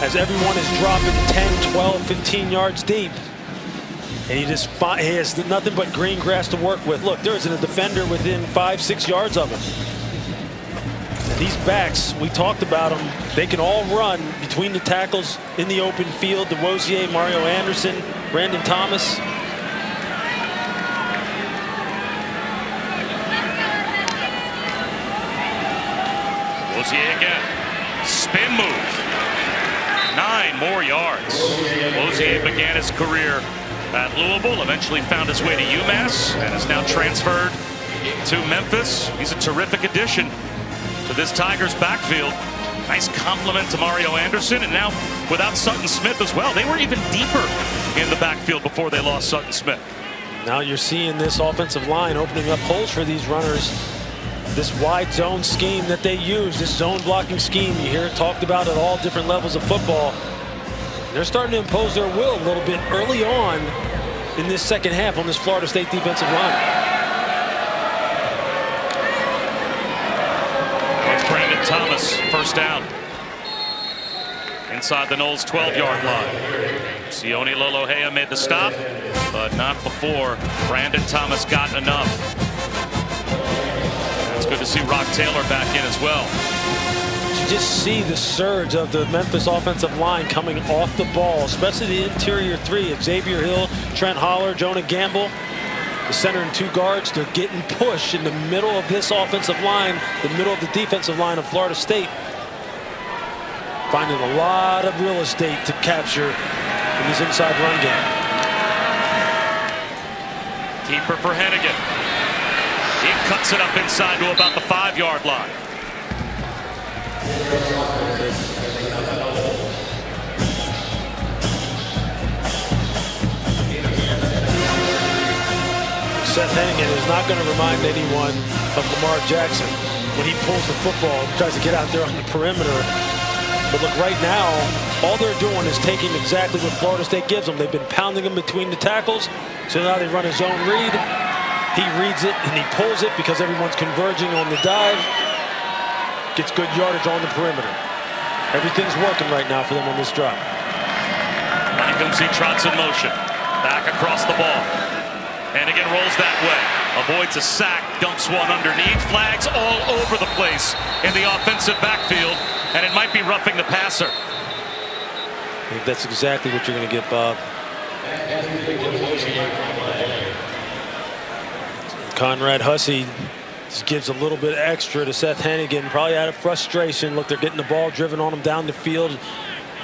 as everyone is dropping 10, 12, 15 yards deep. And he has nothing but green grass to work with. Look, there isn't a defender within 5, 6 yards of him. And these backs, we talked about them, they can all run between the tackles in the open field. gwes-eas, Mario Anderson, Brandon Thomas. gwes-eas again. Spin move. 9 more yards. gwes-eas began his career at Louisville, eventually found his way to UMass, and is now transferred to Memphis. He's a terrific addition to this Tigers backfield. Nice compliment to Mario Anderson, and now without Sutton Smith as well. They were even deeper in the backfield before they lost Sutton Smith. Now you're seeing this offensive line opening up holes for these runners. This wide zone scheme that they use, this zone blocking scheme, you hear it talked about at all different levels of football. They're starting to impose their will a little bit early on in this second half on this Florida State defensive line. Now it's Brandon Thomas, first down. Inside the Noles 12-yard line. Sione Lolohea made the stop, but not before Brandon Thomas got enough. It's good to see Rock Taylor back in as well. You just see the surge of the Memphis offensive line coming off the ball, especially the interior three: Xavier Hill, Trent Holler, Jonah Gamble. The center and 2 guards, they're getting pushed in the middle of this offensive line, the middle of the defensive line of Florida State. Finding a lot of real estate to capture in this inside run game. Keeper for Hennigan. He cuts it up inside to about the 5-yard line. Seth Hennigan is not going to remind anyone of Lamar Jackson when he pulls the football and tries to get out there on the perimeter. But look, right now, all they're doing is taking exactly what Florida State gives them. They've been pounding him between the tackles, so now they run his own read. He reads it and he pulls it because everyone's converging on the dive. Gets good yardage on the perimeter. Everything's working right now for them on this drive. He trots in motion. Back across the ball. Hennigan rolls that way. Avoids a sack, dumps one underneath. Flags all over the place in the offensive backfield, and it might be roughing the passer. I think that's exactly what you're going to get, Bob. Conrad Hussey just gives a little bit extra to Seth Hennigan, probably out of frustration. Look, they're getting the ball driven on them down the field.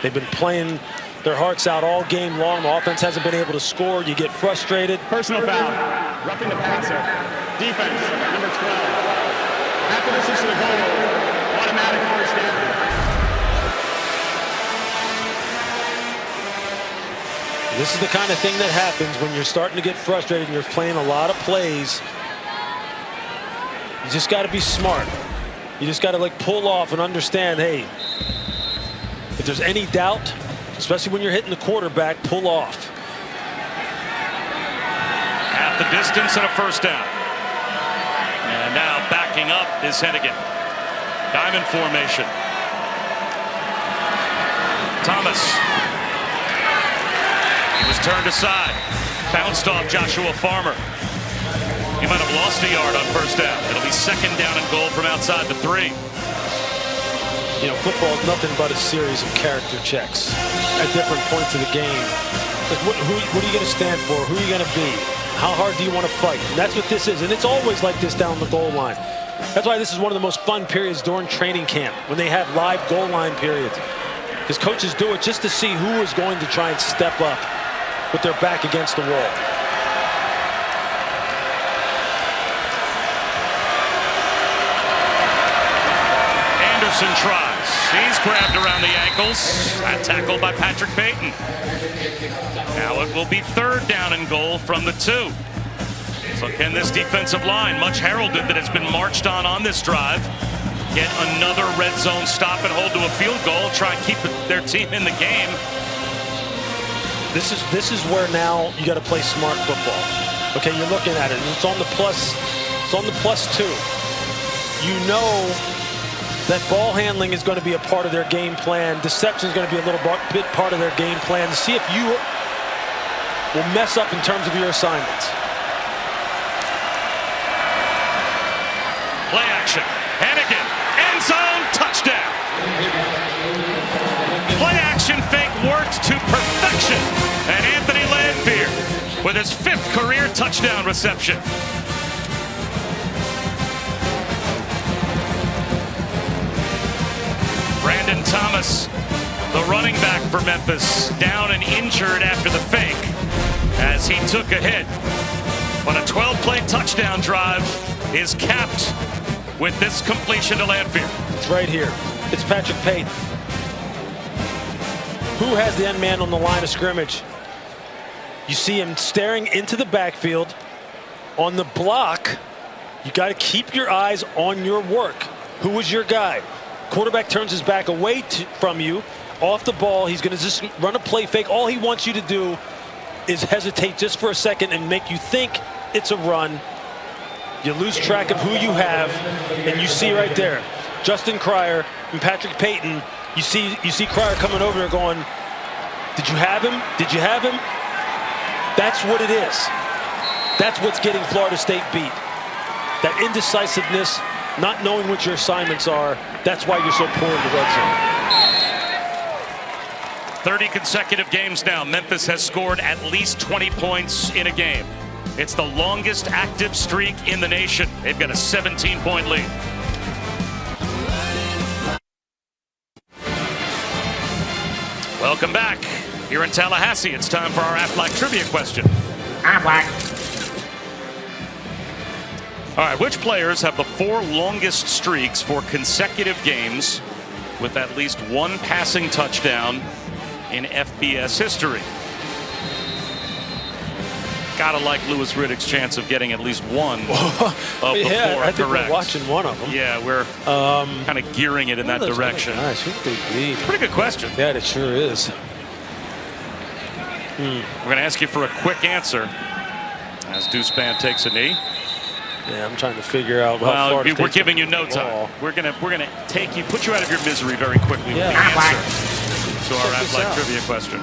They've been playing their hearts out all game long. The offense hasn't been able to score. You get frustrated. Personal foul. Roughing the passer. Defense, number 12. After this is to the goal, automatic first down. This is the kind of thing that happens when you're starting to get frustrated and you're playing a lot of plays. You just got to be smart. You just got to pull off and understand, hey, if there's any doubt, especially when you're hitting the quarterback, pull off. Half the distance and a first down. And now backing up is Hennigan. Diamond formation. Thomas. He was turned aside. Bounced off Joshua Farmer. He might have lost a yard on first down. It'll be 2nd down and goal from outside the 3. You know, football is nothing but a series of character checks at different points of the game. What are you going to stand for? Who are you going to be? How hard do you want to fight? And that's what this is. And it's always like this down the goal line. That's why this is one of the most fun periods during training camp, when they have live goal line periods. Because coaches do it just to see who is going to try and step up with their back against the wall. Jefferson tries. He's grabbed around the ankles. That tackled by Patrick Payton. Now it will be 3rd down and goal from the 2. So can this defensive line, much heralded that has been marched on this drive, get another red zone stop and hold to a field goal, try and keep their team in the game? This is where now you got to play smart football. Okay, you're looking at it, and it's on the plus. It's on the +2. You know that ball handling is going to be a part of their game plan. Deception is going to be a little bit part of their game plan to see if you will mess up in terms of your assignments. Play action. Hannigan. End zone. Touchdown. Play action fake worked to perfection. And Anthony Landfear with his 5th career touchdown reception. Brandon Thomas, the running back for Memphis, down and injured after the fake as he took a hit. But a 12-play touchdown drive is capped with this completion to Landfear. It's right here. It's Patrick Payton. Who has the end man on the line of scrimmage? You see him staring into the backfield. On the block, you got to keep your eyes on your work. Who is your guy? Quarterback turns his back away from you. Off the ball, he's going to just run a play fake. All he wants you to do is hesitate just for a second and make you think it's a run. You lose track of who you have, and you see right there, Justin Cryer and Patrick Payton. You see Cryer coming over there going, did you have him? Did you have him? That's what it is. That's what's getting Florida State beat. That indecisiveness, not knowing what your assignments are, that's why you're so poor in the red zone. 30 consecutive games now. Memphis has scored at least 20 points in a game. It's the longest active streak in the nation. They've got a 17-point lead. Welcome back. Here in Tallahassee, it's time for our Aflac trivia question. All right, which players have the 4 longest streaks for consecutive games with at least 1 passing touchdown in FBS history? Gotta like Louis Riddick's chance of getting at least one of the 4 I think correct. we're watching one of them. Yeah, we're kind of gearing it in that direction. Nice. Who would they be? Pretty good question. Yeah, it sure is. We're going to ask you for a quick answer as Deucepan takes a knee. Yeah, I'm trying to figure out. Well, we're giving you no time. We're gonna take you, put you out of your misery very quickly with the answer to our Aflac trivia question.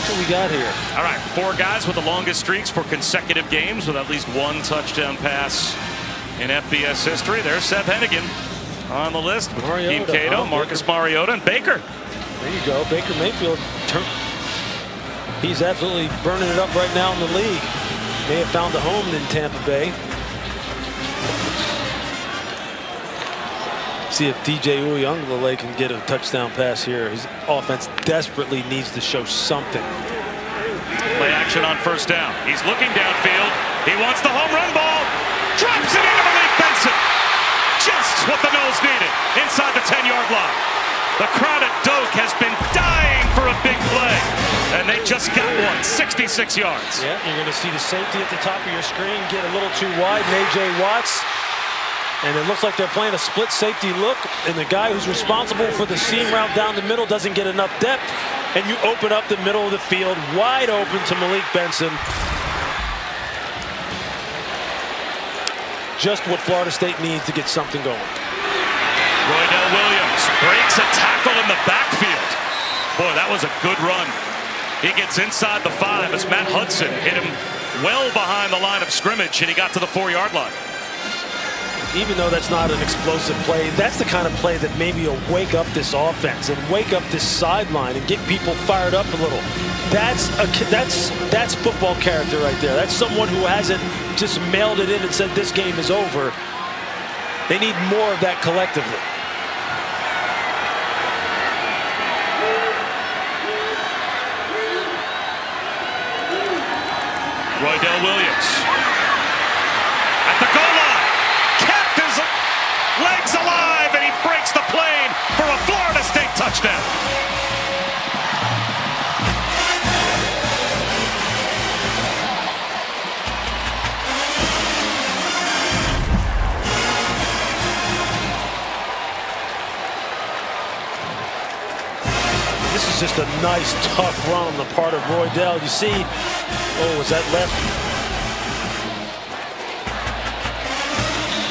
What we got here? All right, 4 guys with the longest streaks for consecutive games with at least 1 touchdown pass in FBS history. There's Seth Hennigan on the list with Team Cato, Marcus Mariota, and Baker. There you go, Baker Mayfield. He's absolutely burning it up right now in the league. May have found a home in Tampa Bay. See if DJ Uiagalelei can get a touchdown pass here. His offense desperately needs to show something. Play action on 1st down. He's looking downfield. He wants the home run ball. Drops it into Malik Benson. Just what the Noles needed inside the 10-yard line. The crowd at Doak has been dying for a big play. And they just got one, 66 yards. Yeah, you're going to see the safety at the top of your screen get a little too wide, and A.J. Watts. And it looks like they're playing a split safety look, and the guy who's responsible for the seam route down the middle doesn't get enough depth, and you open up the middle of the field wide open to Malik Benson. Just what Florida State needs to get something going. Roydell Williams breaks a tackle in the backfield. Boy, that was a good run. He gets inside the 5 as Matt Hudson hit him well behind the line of scrimmage, and he got to the 4-yard line. Even though that's not an explosive play, that's the kind of play that maybe will wake up this offense and wake up this sideline and get people fired up a little. That's football character right there. That's someone who hasn't just mailed it in and said this game is over. They need more of that collectively. Roydell Williams at the goal line. Kept his legs alive touchdown. This is just a nice, tough run on the part of Roydell. You see, oh, was that left?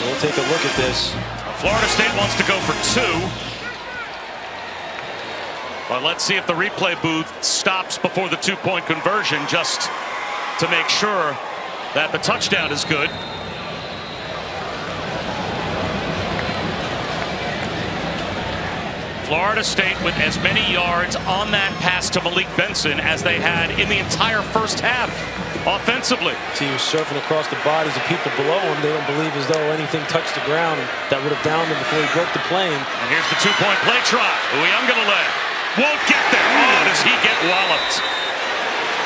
We'll take a look at this. Florida State wants to go for 2. But let's see if the replay booth stops before the 2-point conversion, just to make sure that the touchdown is good. Florida State with as many yards on that pass to Malik Benson as they had in the entire first half offensively. See, he was surfing across the bodies of people below him. They don't believe as though anything touched the ground that would have downed him before he broke the plane. And here's the 2-point play try. Uyunglele won't get there. Oh, does he get walloped?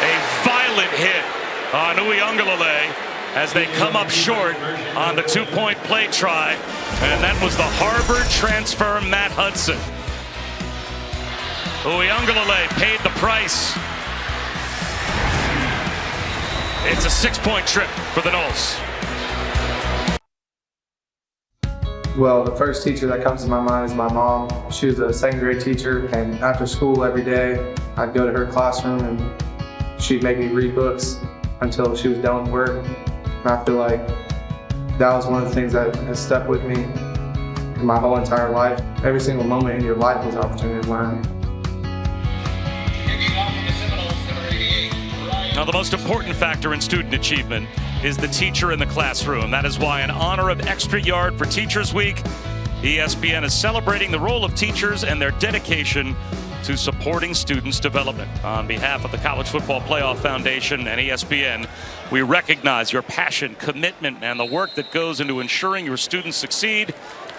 A violent hit on Uyunglele as they come up short on the 2-point play try. And that was the Harvard transfer, Matt Hudson. Uyunglele paid the price. It's a 6-point trip for the Noles. Well, the first teacher that comes to my mind is my mom. She was a 2nd grade teacher, and after school every day, I'd go to her classroom and she'd make me read books until she was done with work. And I feel like that was one of the things that has stuck with me in my whole entire life. Every single moment in your life is an opportunity to learn. Now, the most important factor in student achievement is the teacher in the classroom. That is why, in honor of Extra Yard for Teachers Week, ESPN is celebrating the role of teachers and their dedication to supporting students' development. On behalf of the College Football Playoff Foundation and ESPN, we recognize your passion, commitment, and the work that goes into ensuring your students succeed.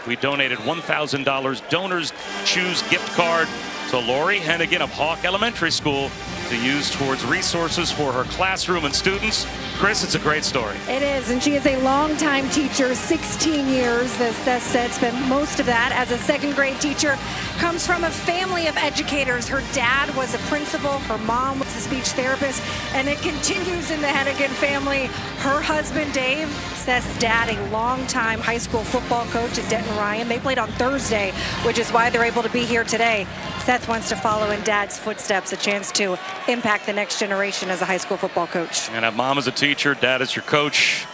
We donated $1,000 Donors Choose gift card to Lori Hennigan of Hawk Elementary School to use towards resources for her classroom and students. Chris, it's a great story. It is, and she is a longtime teacher, 16 years, as Seth said, spent most of that as a 2nd grade teacher. Comes from a family of educators. Her dad was a principal, her mom was a speech therapist, and it continues in the Hennigan family. Her husband, Dave, Seth's dad, a longtime high school football coach at Denton Ryan. They played on Thursday, which is why they're able to be here today. Seth wants to follow in Dad's footsteps, a chance to impact the next generation as a high school football coach. And Mom is a teacher, Dad is your coach.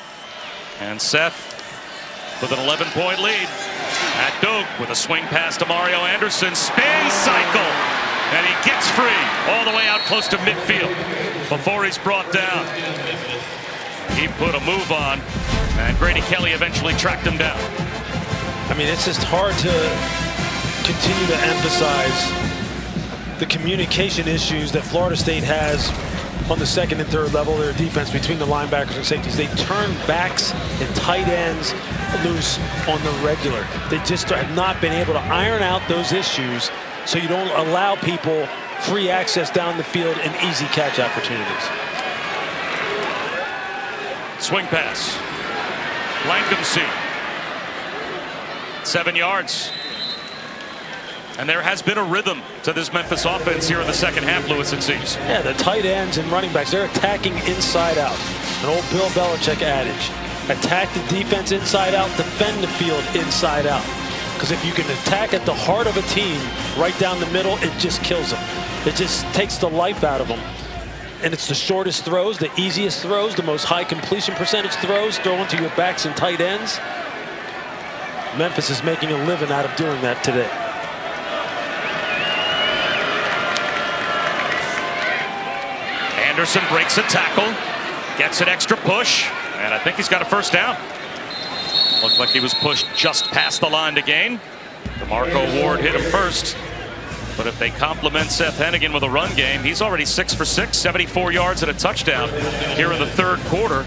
And Seth with an 11-point lead. At Doak with a swing pass to Mario Anderson. Spin cycle. And he gets free all the way out close to midfield before he's brought down. He put a move on, and Grady Kelly eventually tracked him down. I mean, it's just hard to continue to emphasize the communication issues that Florida State has on the 2nd and 3rd level, their defense between the linebackers and safeties. They turn backs and tight ends loose on the regular. They just have not been able to iron out those issues so you don't allow people free access down the field and easy catch opportunities. Swing pass. Lankumsey. 7 yards. And there has been a rhythm to this Memphis offense here in the 2nd half, Lewis, it seems. Yeah, the tight ends and running backs, they're attacking inside out. An old Bill Belichick adage. Attack the defense inside out, defend the field inside out. Because if you can attack at the heart of a team, right down the middle, it just kills them. It just takes the life out of them. And it's the shortest throws, the easiest throws, the most high completion percentage throws, throwing to your backs and tight ends. Memphis is making a living out of doing that today. Anderson breaks a tackle, gets an extra push, and I think he's got a first down. Looked like he was pushed just past the line to gain. DeMarco Ward hit him first. But if they compliment Seth Hennigan with a run game, he's already 6 for 6, 74 yards and a touchdown here in the 3rd quarter.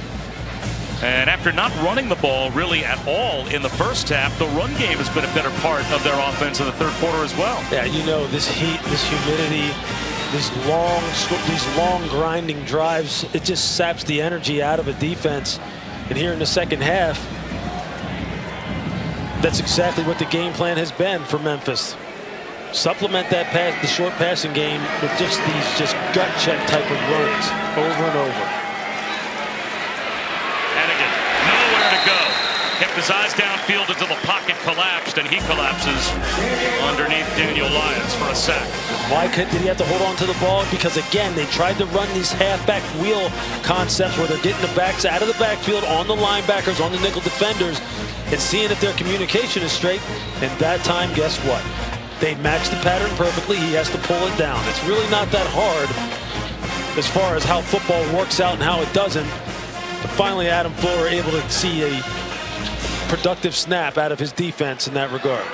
And after not running the ball really at all in the first half, the run game has been a better part of their offense in the 3rd quarter as well. Yeah, you know, this heat, this humidity, these long grinding drives, it just saps the energy out of a defense. And here in the 2nd half, that's exactly what the game plan has been for Memphis. Supplement that pass, the short passing game, with just these gut check type of runs over and over. Hannigan, nowhere to go. Kept his eyes downfield until the pocket collapsed, and he collapses underneath Daniel Lyons for a sack. Why did he have to hold on to the ball? Because again, they tried to run these halfback wheel concepts where they're getting the backs out of the backfield on the linebackers, on the nickel defenders, and seeing if their communication is straight. And that time, guess what? They matched the pattern perfectly. He has to pull it down. It's really not that hard as far as how football works out and how it doesn't. But finally, Adam Fuller able to see a productive snap out of his defense in that regard.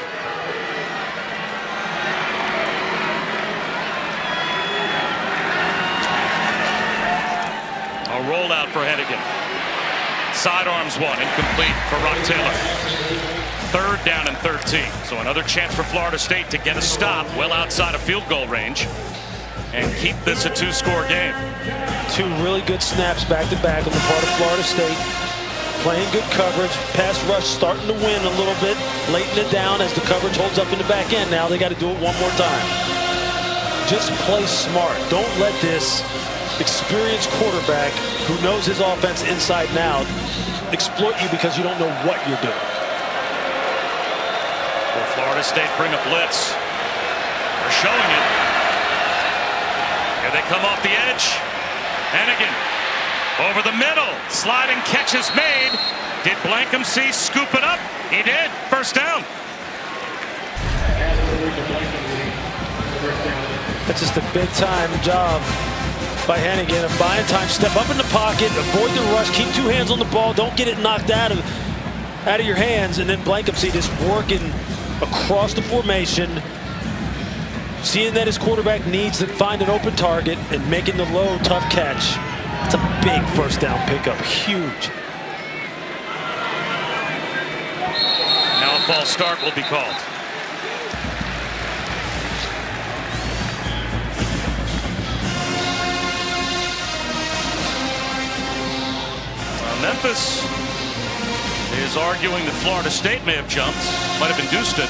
A rollout for Hennigan. Sidearms one, incomplete for Rock Taylor. 3rd down and 13. So another chance for Florida State to get a stop well outside of field goal range and keep this a 2-score game. 2 really good snaps back to back on the part of Florida State. Playing good coverage. Pass rush starting to win a little bit. Laying it down as the coverage holds up in the back end. Now they got to do it one more time. Just play smart. Don't let this experienced quarterback who knows his offense inside and out exploit you because you don't know what you're doing. Will Florida State bring a blitz? They're showing it. Here they come off the edge. Hannigan over the middle. Sliding catch is made. Did Blankensee scoop it up? He did. 1st down. That's just a big-time job by Hannigan of buying time. Step up in the pocket, avoid the rush, keep 2 hands on the ball, don't get it knocked out of your hands, and then Blankensee just working across the formation, seeing that his quarterback needs to find an open target and making the low, tough catch. It's a big 1st down pickup, huge. Now a false start will be called. Memphis is arguing that Florida State may have jumped, might have induced it.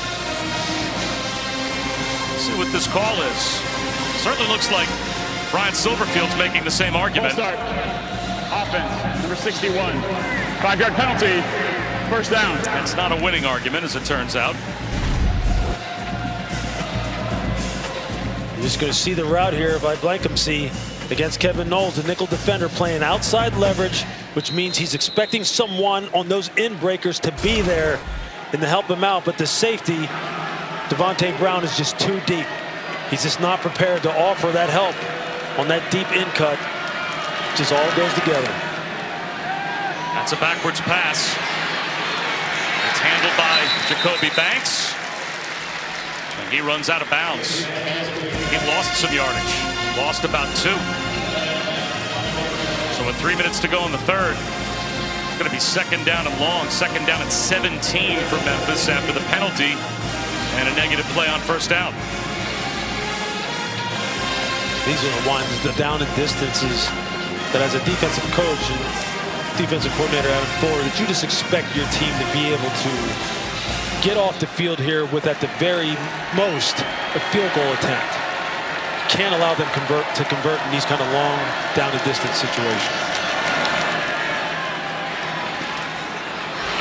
Let's see what this call is. Certainly looks like Brian Silverfield's making the same argument. Full start. Offense, number 61. 5-yard penalty. 1st down. It's not a winning argument, as it turns out. You're just going to see the route here by Blankensee against Kevin Knowles, the nickel defender, playing outside leverage, which means he's expecting someone on those in breakers to be there and to help him out. But the safety, Devontae Brown, is just too deep. He's just not prepared to offer that help on that deep in cut. It just all goes together. That's a backwards pass. It's handled by Jacoby Banks. And he runs out of bounds. He lost some yardage. Lost about 2. So with 3 minutes to go in the 3rd, it's going to be 2nd down and long. 2nd down and 17 for Memphis after the penalty and a negative play on 1st down. These are the ones, the down and distances that as a defensive coach and defensive coordinator Adam Fuller, that you just expect your team to be able to get off the field here with at the very most a field goal attempt. Can't allow them to convert in these kind of long down and distance situations.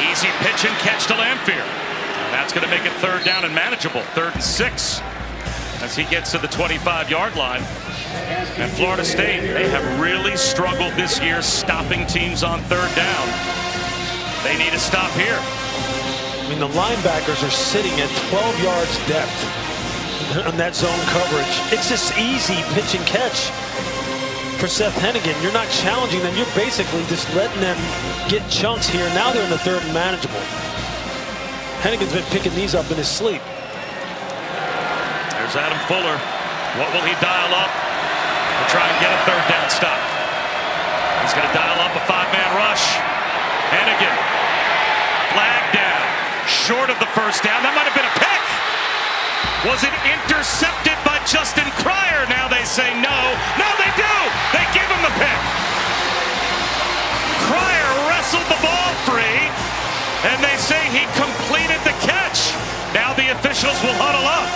Easy pitch and catch to Lamphere. That's going to make it 3rd down and manageable. 3rd and 6 as he gets to the 25-yard line. And Florida State, they have really struggled this year stopping teams on 3rd down. They need a stop here. I mean, the linebackers are sitting at 12 yards depth on that zone coverage. It's just easy pitch and catch for Seth Hennigan. You're not challenging them. You're basically just letting them get chunks here. Now they're in the 3rd and manageable. Hennigan's been picking these up in his sleep. There's Adam Fuller. What will he dial up to try and get a 3rd down stop? He's going to dial up a 5-man rush. Hennigan, flag down, short of the 1st down. That might have been a pick. Was it intercepted by Justin Cryer? Now they say no. No, they do. They give him the pick. Cryer wrestled the ball free, and they say he completed the catch. Now the officials will huddle up.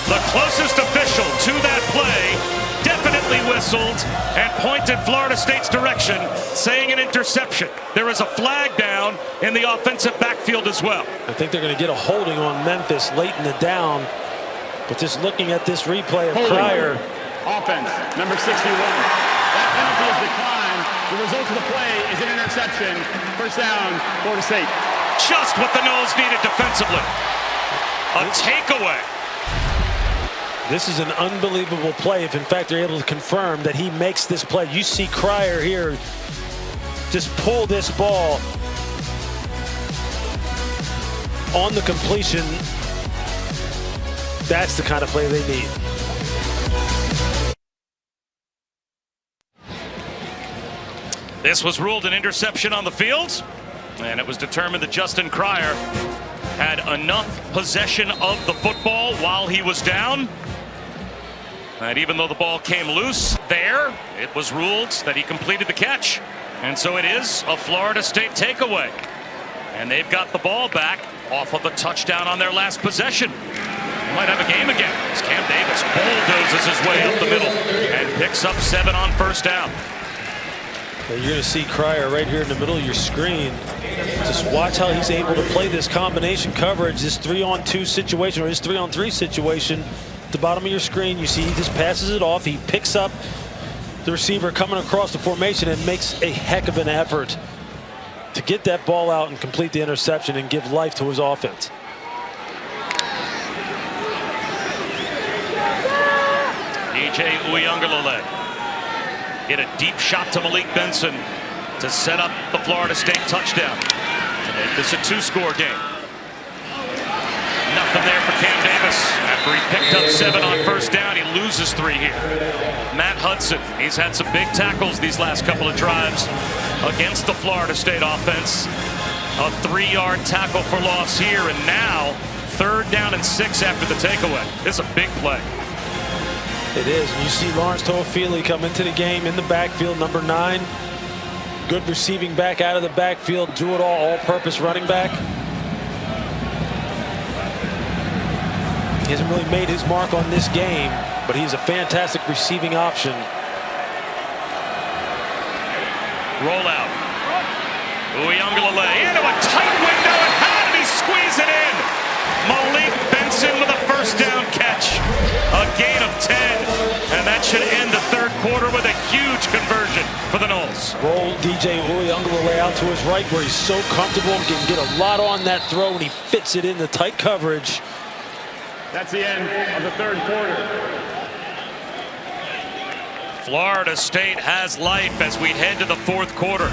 The closest official to that play definitely whistled and pointed Florida State's direction, saying an interception. There is a flag down in the offensive backfield as well. I think they're going to get a holding on Memphis late in the down. But just looking at this replay of Cryer. Offense, number 61. That penalty is declined. The result of the play is an interception. First down, Florida State. Just what the Noles needed defensively. A takeaway. This is an unbelievable play if, in fact, they're able to confirm that he makes this play. You see Cryer here just pull this ball on the completion. That's the kind of play they need. This was ruled an interception on the field, and it was determined that Justin Cryer had enough possession of the football while he was down. And even though the ball came loose there, it was ruled that he completed the catch. And so it is a Florida State takeaway. And they've got the ball back off of the touchdown on their last possession. They might have a game again as Cam Davis bulldozes his way up the middle and picks up 7 on first down. You're going to see Cryer right here in the middle of your screen. Just watch how he's able to play this combination coverage, this 3-on-2 situation or his 3-on-3 situation. At the bottom of your screen, you see he just passes it off. He picks up the receiver coming across the formation and makes a heck of an effort to get that ball out and complete the interception and give life to his offense. DJ Uiagalelei hit a deep shot to Malik Benson to set up the Florida State touchdown to make this a 2-score game. Nothing there for Cam Davis. After he picked up 7 on first down, he loses 3 here. Matt Hudson, he's had some big tackles these last couple of drives against the Florida State offense. A 3-yard tackle for loss here, and now 3rd down and 6 after the takeaway. This is a big play. It is. And you see Lawrence Toafili come into the game in the backfield, number 9. Good receiving back out of the backfield, do it all-purpose running back. He hasn't really made his mark on this game, but he's a fantastic receiving option. Rollout. Uiagalelei into a tight window, and how did he squeeze it in? Malik Benson with a first down catch. A gain of 10, and that should end the 3rd quarter with a huge conversion for the Noles. Roll DJ Uiagalelei out to his right where he's so comfortable and can get a lot on that throw, and he fits it in the tight coverage. That's the end of the 3rd quarter. Florida State has life as we head to the 4th quarter.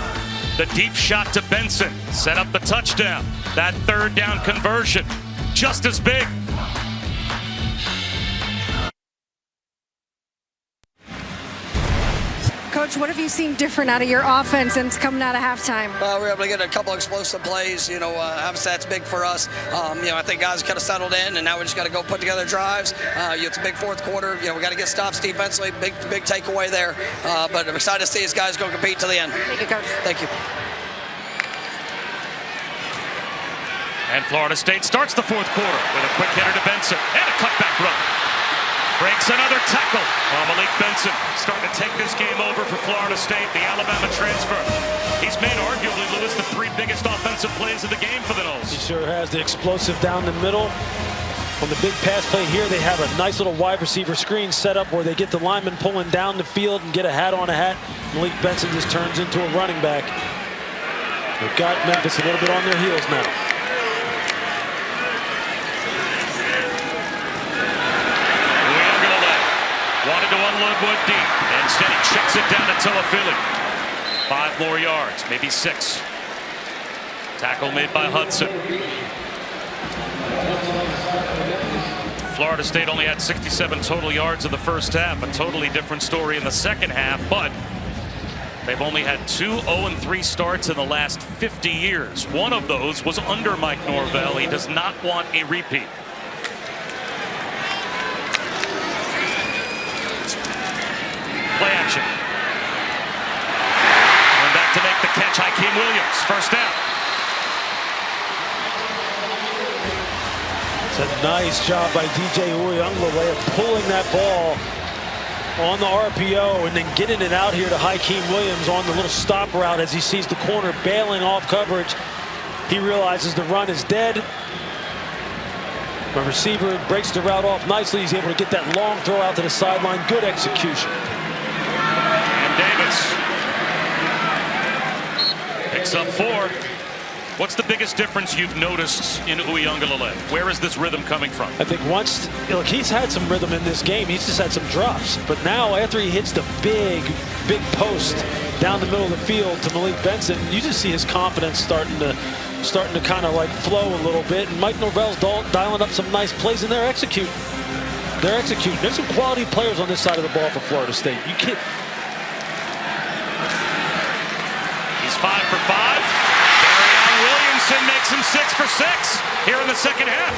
The deep shot to Benson set up the touchdown. That 3rd down conversion, just as big. Coach, what have you seen different out of your offense since coming out of halftime? We were able to get a couple explosive plays. Obviously that's big for us. I think guys kind of settled in, and now we just got to go put together drives. It's a big 4th quarter. We got to get stops defensively. Big takeaway there. But I'm excited to see these guys go compete to the end. Thank you, Coach. Thank you. And Florida State starts the 4th quarter with a quick hitter to Benson and a cutback run. Breaks another tackle. Malik Benson starting to take this game over for Florida State, the Alabama transfer. He's made arguably, Lewis, the 3 biggest offensive plays of the game for the Noles. He sure has. The explosive down the middle. On the big pass play here, they have a nice little wide receiver screen set up where they get the lineman pulling down the field and get a hat on a hat. Malik Benson just turns into a running back. They've got Memphis a little bit on their heels now. Wanted to unload Wood deep. Instead, he checks it down to Toafili. 5 more yards, maybe 6. Tackle made by Hudson. Florida State only had 67 total yards in the first half. A totally different story in the second half, but they've only had 2 0-3 starts in the last 50 years. One of those was under Mike Norvell. He does not want a repeat. Play action. And back to make the catch, Hakeem Williams. First down. It's a Nice job by DJ Uyunglele of pulling that ball on the RPO and then getting it out here to Hakeem Williams on the little stop route as he sees the corner bailing off coverage. He realizes the run is dead. The receiver breaks the route off nicely. He's able to get that long throw out to the sideline. Good execution. And Davis picks up 4. What's the biggest difference you've noticed in Uyunglele? Where is this rhythm coming from? I think once, look, he's had some rhythm in this game. He's just had some drops. But now, after he hits the big post down the middle of the field to Malik Benson, you just see his confidence starting to kind of like flow a little bit. And Mike Norvell's dialing up some nice plays, and they're executing. There's some quality players on this side of the ball for Florida State. You can't. He's 5 for 5. Williamson makes him 6 for 6 here in the second half.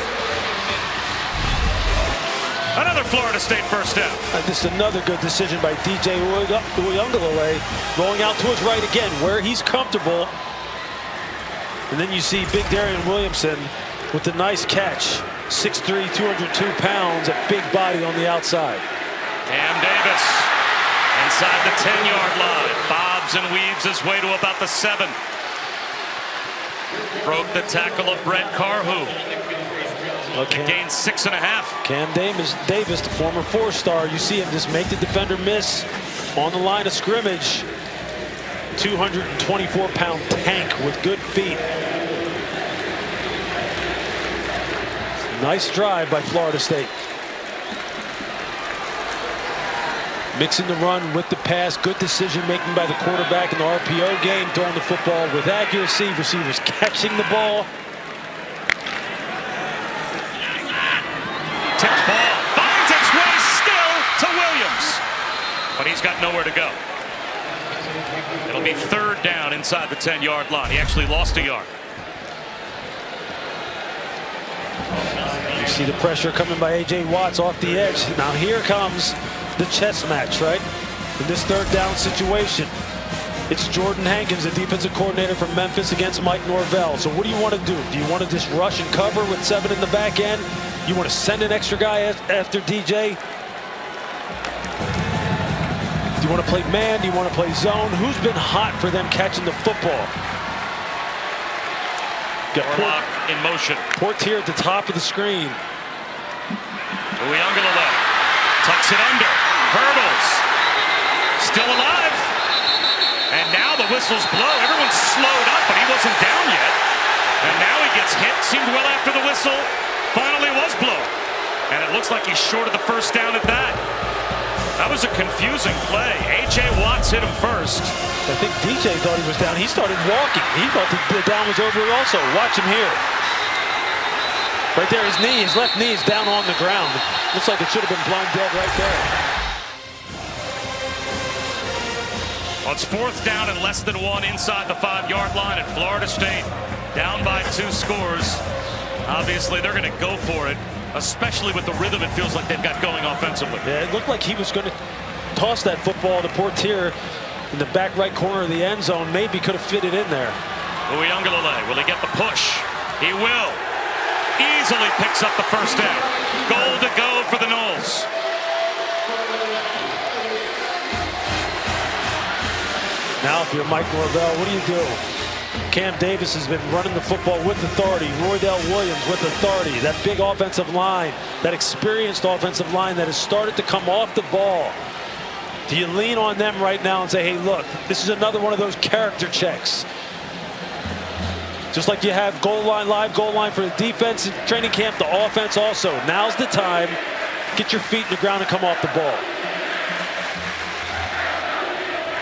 Another Florida State first down. This is another good decision by DJ Uyunglele, rolling out to his right again, where he's comfortable. And then you see Big Darian Williamson with the nice catch. 6'3", 202 pounds, a big body on the outside. Cam Davis inside the 10-yard line. Bobs and weaves his way to about the 7. Broke the tackle of Brett Carhu. Gained 6.5. Cam Davis, the former 4-star, you see him just make the defender miss on the line of scrimmage. 224-pound tank with good feet. Nice drive by Florida State. Mixing the run with the pass. Good decision making by the quarterback in the RPO game. Throwing the football with accuracy. Receivers catching the ball. Tipped ball. Finds its way still to Williams. But he's got nowhere to go. It'll be 3rd down inside the 10-yard line. He actually lost a yard. You see the pressure coming by A.J. Watts off the edge. Now here comes the chess match, right? In this 3rd down situation, it's Jordan Hankins, the defensive coordinator from Memphis, against Mike Norvell. So what do you want to do? Do you want to just rush and cover with 7 in the back end? You want to send an extra guy after DJ? Do you want to play man? Do you want to play zone? Who's been hot for them catching the football? Got Warlock in motion. Portier at the top of the screen. Uyunglele tucks it under. Hurdles. Still alive. And now the whistles blow. Everyone's slowed up, but he wasn't down yet. And now he gets hit. Seemed well after the whistle. Finally was blown. And it looks like he's short of the first down at that. That was a confusing play. A.J. Watts hit him first. I think DJ thought he was down. He started walking. He thought the down was over also. Watch him here. Right there, his knee, his left knee is down on the ground. Looks like it should have been blind dead right there. Well, it's 4th down and less than 1 inside the 5-yard line at Florida State. Down by 2 scores. Obviously, they're going to go for it, especially with the rhythm it feels like they've got going offensively. Yeah, it looked like he was going to toss that football to Portier in the back right corner of the end zone. Maybe could have fit it in there. Uyunglele, will he get the push? He will. Easily picks up the first down. Goal to go for the Noles. Now if you're Mike Norvell, what do you do? Cam Davis has been running the football with authority. Roydell Williams with authority. That big offensive line, that experienced offensive line that has started to come off the ball. Do you lean on them right now and say, hey, look, this is another one of those character checks? Just like you have goal line, live goal line for the defense in training camp, the offense also. Now's the time. Get your feet in the ground and come off the ball.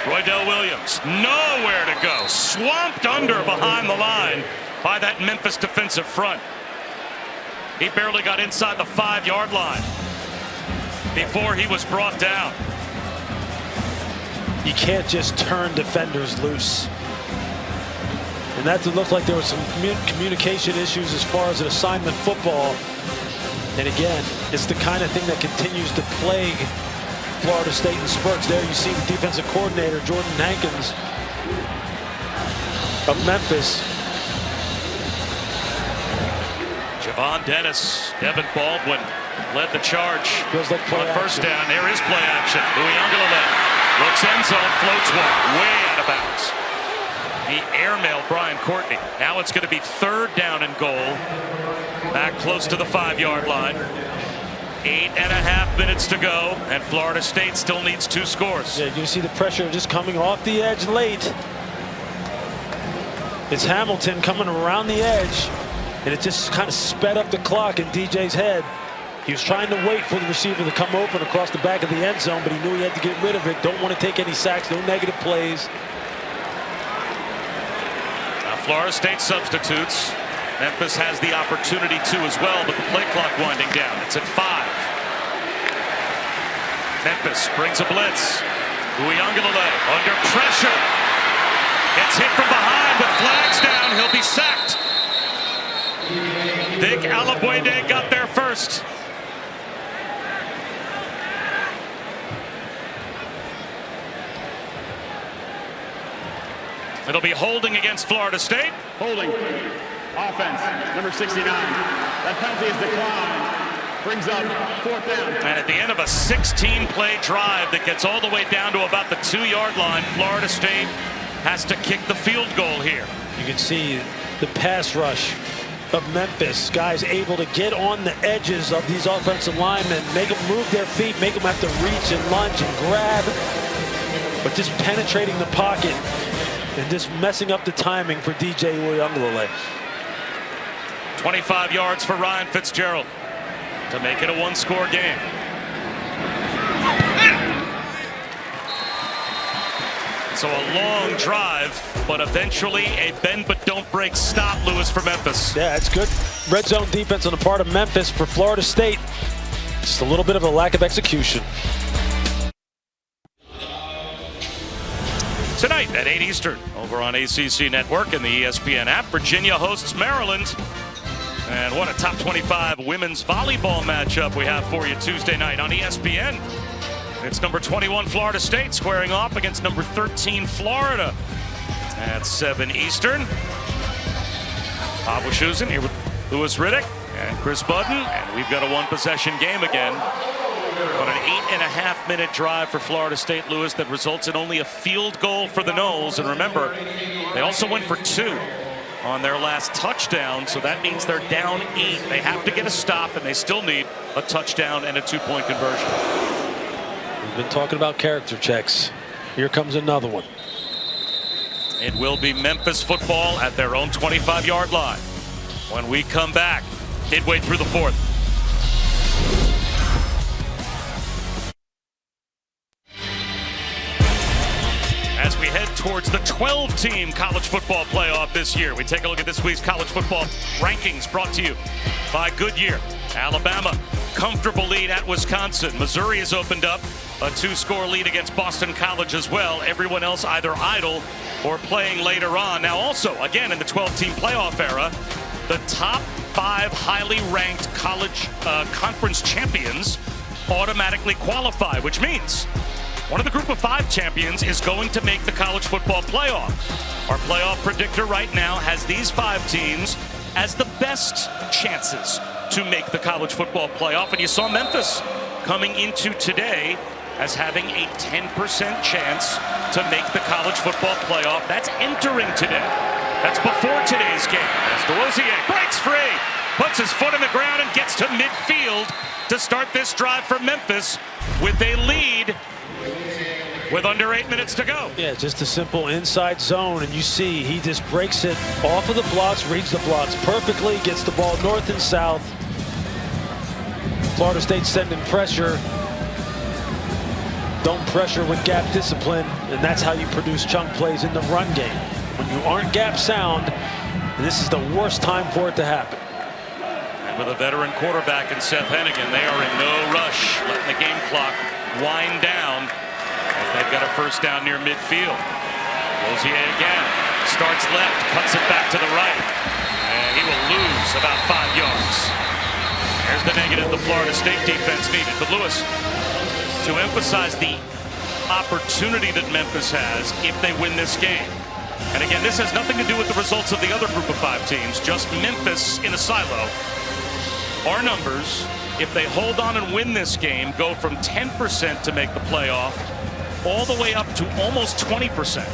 Roydell Williams, nowhere to go. Swamped under behind the line by that Memphis defensive front. He barely got inside the 5-yard line before he was brought down. You can't just turn defenders loose. And that looked like there was some communication issues as far as an assignment football. And again, it's the kind of thing that continues to plague Florida State in spurts. There you see the defensive coordinator, Jordan Hankins of Memphis. Javon Dennis, Devin Baldwin led the charge. Feels like play on first action. down. There is play action. Looks end zone, floats one, way out of bounds. He airmailed Brian Courtney. Now it's going to be 3rd down and goal. Back close to the 5-yard line. 8.5 minutes to go, and Florida State still needs 2 scores. Yeah, you see the pressure just coming off the edge late. It's Hamilton coming around the edge, and it just kind of sped up the clock in DJ's head. He was trying to wait for the receiver to come open across the back of the end zone, but he knew he had to get rid of it. Don't want to take any sacks, no negative plays. Now Florida State substitutes. Memphis has the opportunity to as well, but the play clock winding down. It's at 5. Memphis brings a blitz. Uyunglele under pressure. Gets hit from behind, but flags down. He'll be sacked. Vic Alabuede got there first. It'll be holding against Florida State. Holding. Offense, number 69. That penalty is declined. Brings up 4th down. And at the end of a 16-play drive that gets all the way down to about the 2-yard line, Florida State has to kick the field goal here. You can see the pass rush of Memphis. Guys able to get on the edges of these offensive linemen, make them move their feet, make them have to reach and lunge and grab. But just penetrating the pocket and just messing up the timing for DJ Uyunglele. 25 yards for Ryan Fitzgerald to make it a 1-score game. So a long drive, but eventually a bend but don't break stop, Lewis, for Memphis. Yeah, it's good red zone defense on the part of Memphis. For Florida State, just a little bit of a lack of execution. Tonight at 8 Eastern over on ACC Network and the ESPN app, Virginia hosts Maryland. And what a top 25 women's volleyball matchup we have for you Tuesday night on ESPN. It's number 21 Florida State squaring off against number 13 Florida at 7 Eastern. Bob Wischusen here with Louis Riddick and Chris Budden, and we've got a 1-possession game again. But an 8.5-minute drive for Florida State, Lewis, that results in only a field goal for the Noles. And remember, they also went for 2 on their last touchdown, so that means they're down 8. They have to get a stop, and they still need a touchdown and a 2-point conversion. We've been talking about character checks. Here comes another one. It will be Memphis football at their own 25-yard line when we come back midway through the 4th. As we head towards the 12-team college football playoff this year, we take a look at this week's college football rankings brought to you by Goodyear. Alabama, comfortable lead at Wisconsin. Missouri has opened up a 2-score lead against Boston College as well. Everyone else either idle or playing later on. Now also, again, in the 12-team playoff era, the top 5 highly ranked college conference champions automatically qualify, which means one of the group of 5 champions is going to make the college football playoff. Our playoff predictor right now has these 5 teams as the best chances to make the college football playoff. And you saw Memphis coming into today as having a 10% chance to make the college football playoff. That's entering today. That's before today's game. As gwes-eas breaks free, puts his foot in the ground and gets to midfield to start this drive for Memphis with a lead with under 8 minutes to go. Yeah, just a simple inside zone, and you see he just breaks it off of the blocks, reads the blocks perfectly, gets the ball north and south. Florida State sending pressure. Don't pressure with gap discipline, and that's how you produce chunk plays in the run game. When you aren't gap sound, this is the worst time for it to happen. And with a veteran quarterback in Seth Hennigan, they are in no rush, letting the game clock wind down. They've got a first down near midfield. gwes-eas again. Starts left, cuts it back to the right. And he will lose about 5 yards. There's the negative the Florida State defense needed. But Lewis, to emphasize the opportunity that Memphis has if they win this game. And again, this has nothing to do with the results of the other group of 5 teams, just Memphis in a silo. our numbers, if they hold on and win this game, go from 10% to make the playoff all the way up to almost 20%.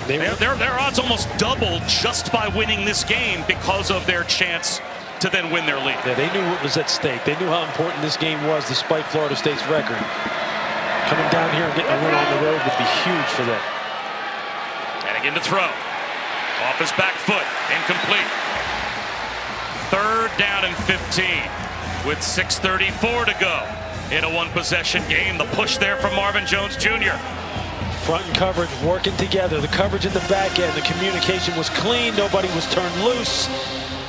Their odds almost double just by winning this game because of their chance to then win their league. Yeah, they knew what was at stake. They knew how important this game was despite Florida State's record. Coming down here and getting a win on the road would be huge for them. And again to throw. Off his back foot. Incomplete. 3rd down and 15 with 6:34 to go in a one-possession game. The push there from Marvin Jones Jr. Front and coverage working together. The coverage in the back end. The communication was clean. Nobody was turned loose.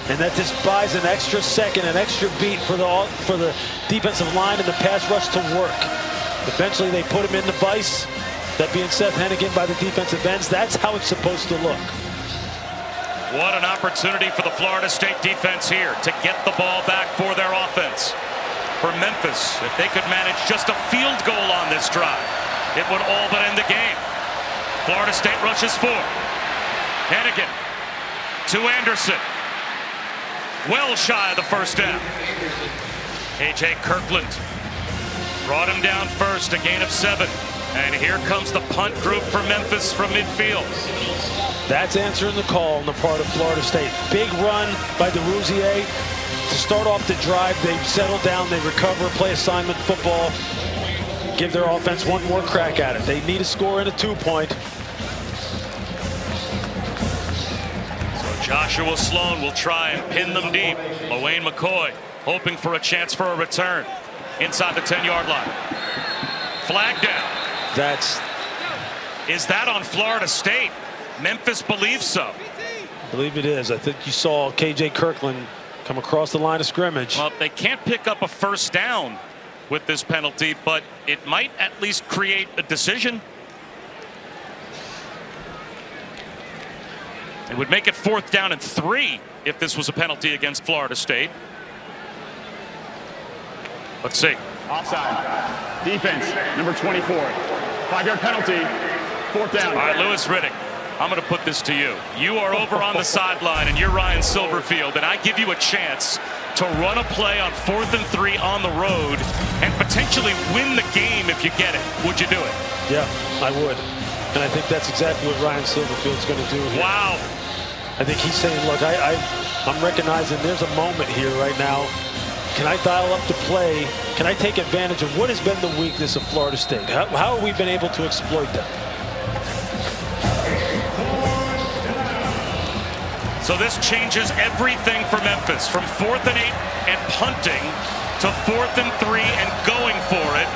And that just buys an extra second, an extra beat for the defensive line and the pass rush to work. Eventually they put him in the vise. That being Seth Hennigan by the defensive ends. That's how it's supposed to look. What an opportunity for the Florida State defense here to get the ball back for their offense. For Memphis, if they could manage just a field goal on this drive, it would all but end the game. Florida State rushes 4. Hennigan to Anderson. Well shy of the first down. A.J. Kirkland brought him down first, a gain of 7. And here comes the punt group for Memphis from midfield. That's answering the call on the part of Florida State. Big run by DeRosier to start off the drive. They settle down, they recover, play assignment football, give their offense one more crack at it. They need a score and a 2-point. So Joshua Sloan will try and pin them deep. LaWayne McCoy hoping for a chance for a return inside the 10-yard line. Flag down. Is that on Florida State? Memphis believes so. I believe it is. I think you saw KJ Kirkland come across the line of scrimmage. Well, they can't pick up a first down with this penalty, but it might at least create a decision. It would make it 4th down and 3 if this was a penalty against Florida State. Let's see. Offside. Defense, number 24. 5-yard penalty. 4th down. All right, Lewis Riddick, I'm going to put this to you. You are over on the sideline, and you're Ryan Silverfield, and I give you a chance to run a play on 4th and 3 on the road and potentially win the game if you get it. Would you do it? Yeah, I would. And I think that's exactly what Ryan Silverfield's going to do here. Wow. I think he's saying, look, I'm recognizing there's a moment here right now. Can I dial up the play? Can I take advantage of what has been the weakness of Florida State? How have we been able to exploit them? So this changes everything for Memphis from 4th and 8 and punting to 4th and 3 and going for it.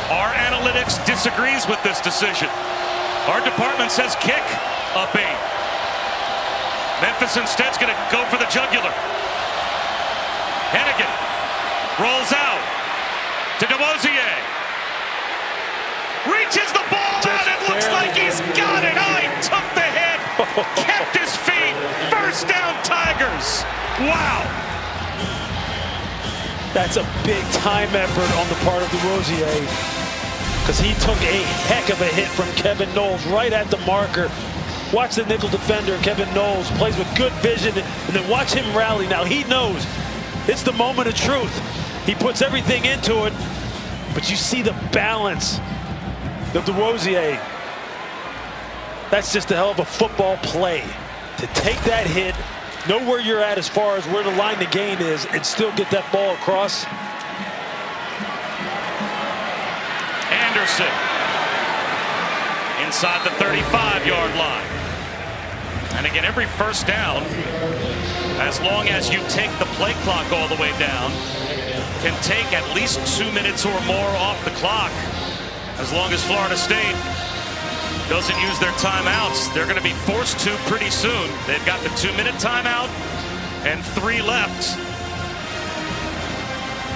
Our analytics disagrees with this decision. Our department says kick up 8. Memphis instead's going to go for the jugular. Hennigan rolls out to DeRosier. Reaches the ball out. It looks like he's got it. Oh, he took the hit. Kept his feet. First down, Tigers. Wow. That's a big time effort on the part of DeRosier, because he took a heck of a hit from Kevin Knowles right at the marker. Watch the nickel defender, Kevin Knowles, plays with good vision, and then watch him rally. Now he knows it's the moment of truth. He puts everything into it, but you see the balance of DeRosier. That's just a hell of a football play. To take that hit, know where you're at as far as where the line to gain is, and still get that ball across. Anderson inside the 35-yard line. And again, every first down, as long as you take the play clock all the way down, can take at least 2 minutes or more off the clock. As long as Florida State doesn't use their timeouts, they're going to be forced to pretty soon. They've got the 2-minute timeout and 3 left.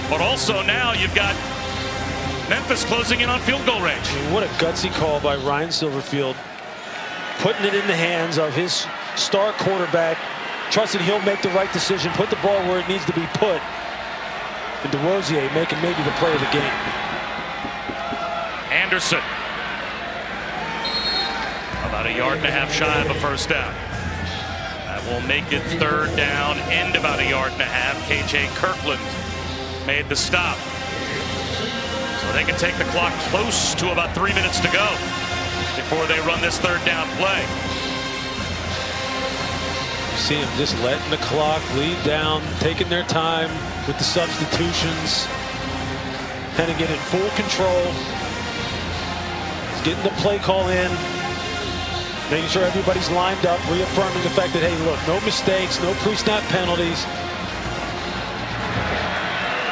But also now you've got Memphis closing in on field goal range. What a gutsy call by Ryan Silverfield, putting it in the hands of his star quarterback, trusting he'll make the right decision, put the ball where it needs to be put. And DeRosier making maybe the play of the game. Anderson. About 1.5 yards shy of a first down. That will make it 3rd down end about 1.5 yards. KJ Kirkland made the stop. So they can take the clock close to about 3 minutes to go before they run this third down play. You see them just letting the clock bleed down, taking their time with the substitutions. Hennigan in full control. He's getting the play call in, making sure everybody's lined up, reaffirming the fact that, hey, look, no mistakes, no pre-snap penalties.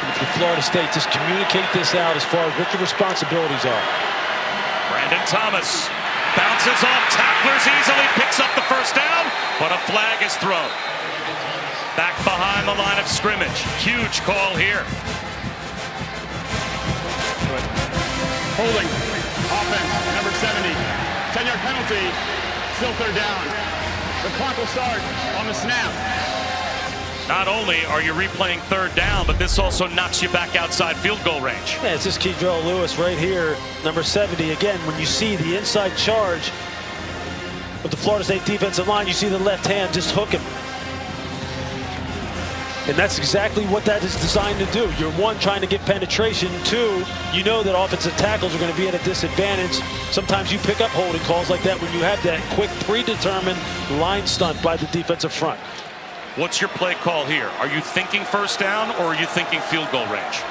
And for Florida State, just communicate this out as far as what your responsibilities are. Brandon Thomas bounces off tacklers easily, picks up the first down, but a flag is thrown. Back behind the line of scrimmage. Huge call here. Holding. Offense, number 70. 10-yard penalty. Still third down. The clock will start on the snap. Not only are you replaying third down, but this also knocks you back outside field goal range. Yeah, it's just Kedrell Lewis right here, number 70. Again, when you see the inside charge with the Florida State defensive line, you see the left hand just hook him. And that's exactly what that is designed to do. You're, one, trying to get penetration. Two, you know that offensive tackles are going to be at a disadvantage. Sometimes you pick up holding calls like that when you have that quick, predetermined line stunt by the defensive front. What's your play call here? Are you thinking first down or are you thinking field goal range?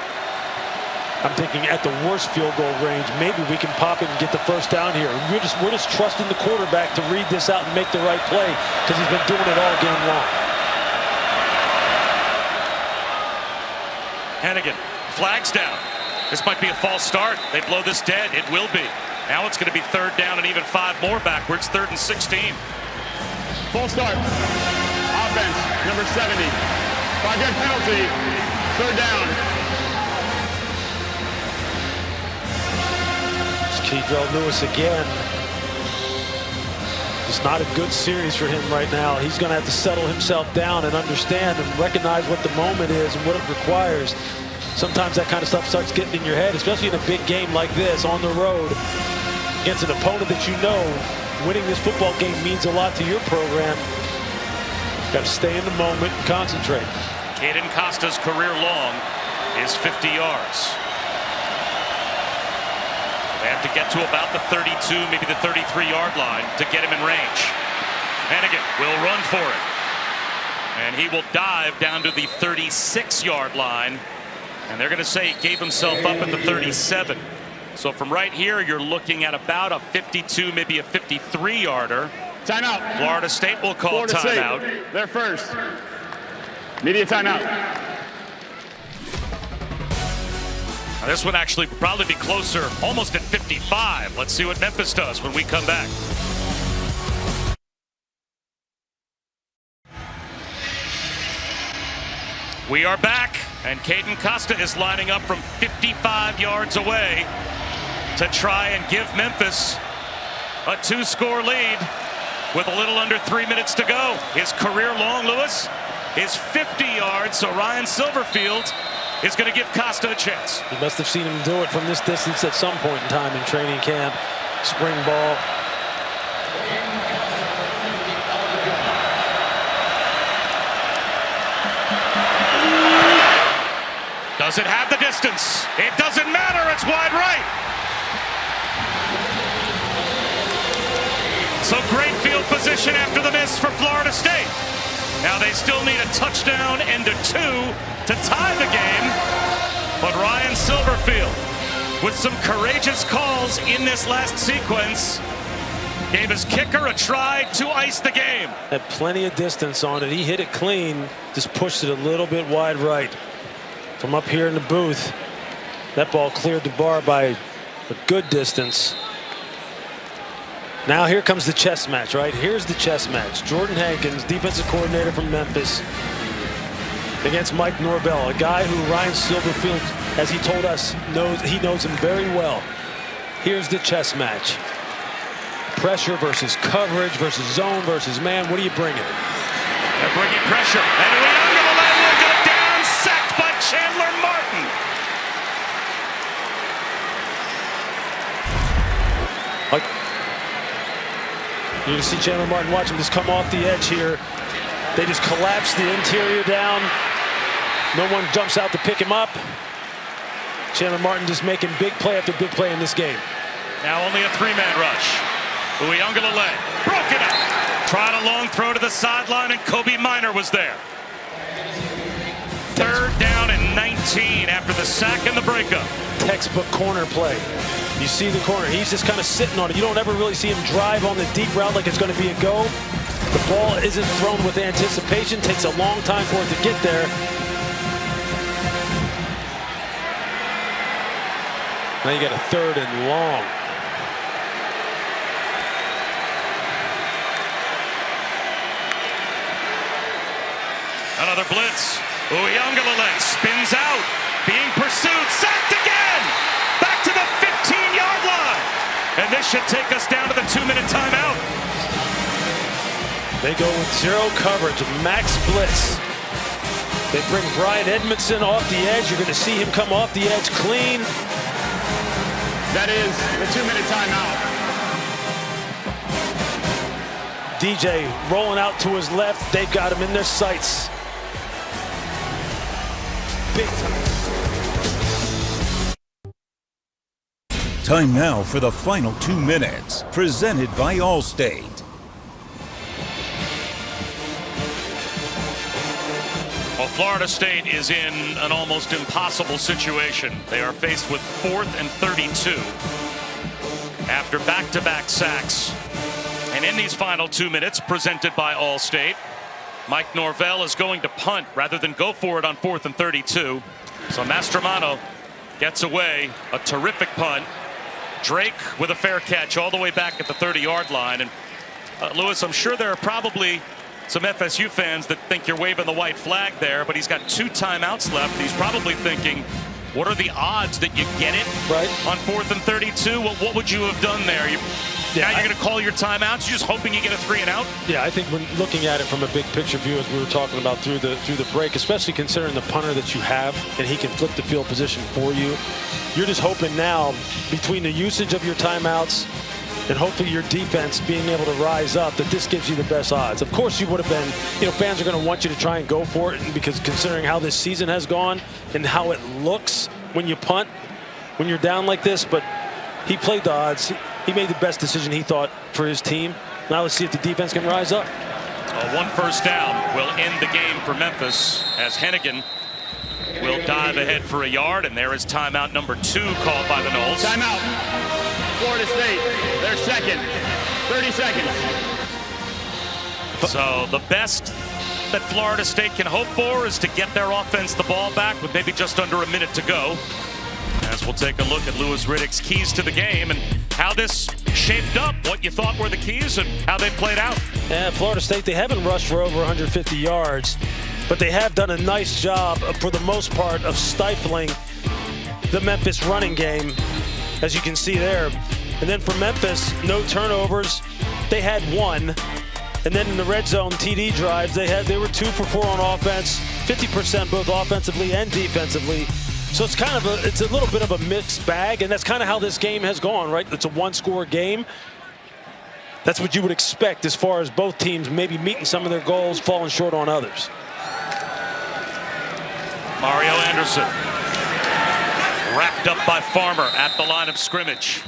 I'm thinking at the worst field goal range, maybe we can pop it and get the first down here. We're just trusting the quarterback to read this out and make the right play because he's been doing it all game long. Hennigan, flags down. This might be a false start. They blow this dead. It will be. Now it's going to be third down and even 5 more backwards. 3rd and 16. Full start. Offense, number 70. 5-yard penalty. Third down. It's Kedrell Lewis again. It's not a good series for him right now. He's going to have to settle himself down and understand and recognize what the moment is and what it requires. Sometimes that kind of stuff starts getting in your head, especially in a big game like this on the road against an opponent that you know winning this football game means a lot to your program. Got to stay in the moment and concentrate. Caden Costa's career long is 50 yards. They have to get to about the 32, maybe the 33-yard line to get him in range. Hennigan will run for it. And he will dive down to the 36-yard line. And they're going to say he gave himself up at the 37. So from right here, you're looking at about a 52, maybe a 53-yarder. Timeout. Florida State will call timeout. They're first. Media timeout. Now this would actually probably be closer, almost at 55. Let's see what Memphis does when we come back. We are back, and Caden Costa is lining up from 55 yards away to try and give Memphis a 2-score lead with a little under 3 minutes to go. His career long, Lewis, is 50 yards, so Ryan Silverfield is going to give Costa a chance. You must have seen him do it from this distance at some point in time in training camp. Spring ball. Does it have the distance? It doesn't matter. It's wide right. So great field position after the miss for Florida State. Now they still need a touchdown and a 2 to tie the game. But Ryan Silverfield, with some courageous calls in this last sequence, gave his kicker a try to ice the game. Had plenty of distance on it. He hit it clean, just pushed it a little bit wide right. From up here in the booth, that ball cleared the bar by a good distance. Now here comes the chess match, right? Here's the chess match. Jordan Hankins, defensive coordinator from Memphis, against Mike Norvell, a guy who Ryan Silverfield, as he told us, knows him very well. Here's the chess match. Pressure versus coverage versus zone versus man. What are you bringing? They're bringing pressure. And Leon will go down, sacked by Chandler Martin. You see Chandler Martin, watch him just come off the edge here. They just collapse the interior down. No one jumps out to pick him up. Chandler Martin just making big play after big play in this game. Now only a three-man rush. Uyunglele broke it up. Tried a long throw to the sideline, and Kobe Minor was there. Third down and 19 after the sack and the breakup. Textbook corner play. You see the corner. He's just kind of sitting on it. You don't ever really see him drive on the deep route like it's going to be a go. The ball isn't thrown with anticipation. Takes a long time for it to get there. Now you got a third and long. Another blitz. Uyunglele spins out, being pursued, sacked again, back to the 15-yard line. And this should take us down to the 2-minute timeout. They go with zero coverage, max blitz. They bring Brian Edmondson off the edge. You're going to see him come off the edge clean. That is the 2-minute timeout. DJ rolling out to his left. They've got him in their sights. Big time. Time now for the final 2 minutes, presented by Allstate. Well, Florida State is in an almost impossible situation. They are faced with 4th and 32 after back-to-back sacks. And in these final 2 minutes, presented by Allstate, Mike Norvell is going to punt rather than go for it on 4th and 32. So Mastromano gets away, a terrific punt. Drake with a fair catch all the way back at the 30-yard line. And Lewis, I'm sure there are probably some FSU fans that think you're waving the white flag there, but he's got 2 timeouts left. He's probably thinking, what are the odds that you get it right on 4th and 32? Well, what would you have done there? Now you're going to call your timeouts. You're just hoping you get a 3 and out. Yeah, I think when looking at it from a big picture view, as we were talking about through the break, especially considering the punter that you have, and he can flip the field position for you, you're just hoping now between the usage of your timeouts and hopefully your defense being able to rise up, that this gives you the best odds. Of course, you would have been, fans are going to want you to try and go for it, because considering how this season has gone and how it looks when you punt, when you're down like this, but he played the odds. He made the best decision he thought for his team. Now let's see if the defense can rise up. One first down will end the game for Memphis as Hennigan will dive ahead for a yard, and there is timeout number 2 called by the Noles. Timeout. Florida State, their second. 30 seconds. So the best that Florida State can hope for is to get their offense the ball back with maybe just under a minute to go. As we'll take a look at Louis Riddick's keys to the game and how this shaped up, what you thought were the keys and how they played out. Yeah, Florida State, they haven't rushed for over 150 yards, but they have done a nice job, for the most part, of stifling the Memphis running game, as you can see there. And then for Memphis, no turnovers. They had 1. And then in the red zone TD drives, they were 2 for 4 on offense, 50% both offensively and defensively. So it's it's a little bit of a mixed bag, and that's kind of how this game has gone, right? It's a 1-score game. That's what you would expect as far as both teams maybe meeting some of their goals, falling short on others. Mario Anderson wrapped up by Farmer at the line of scrimmage.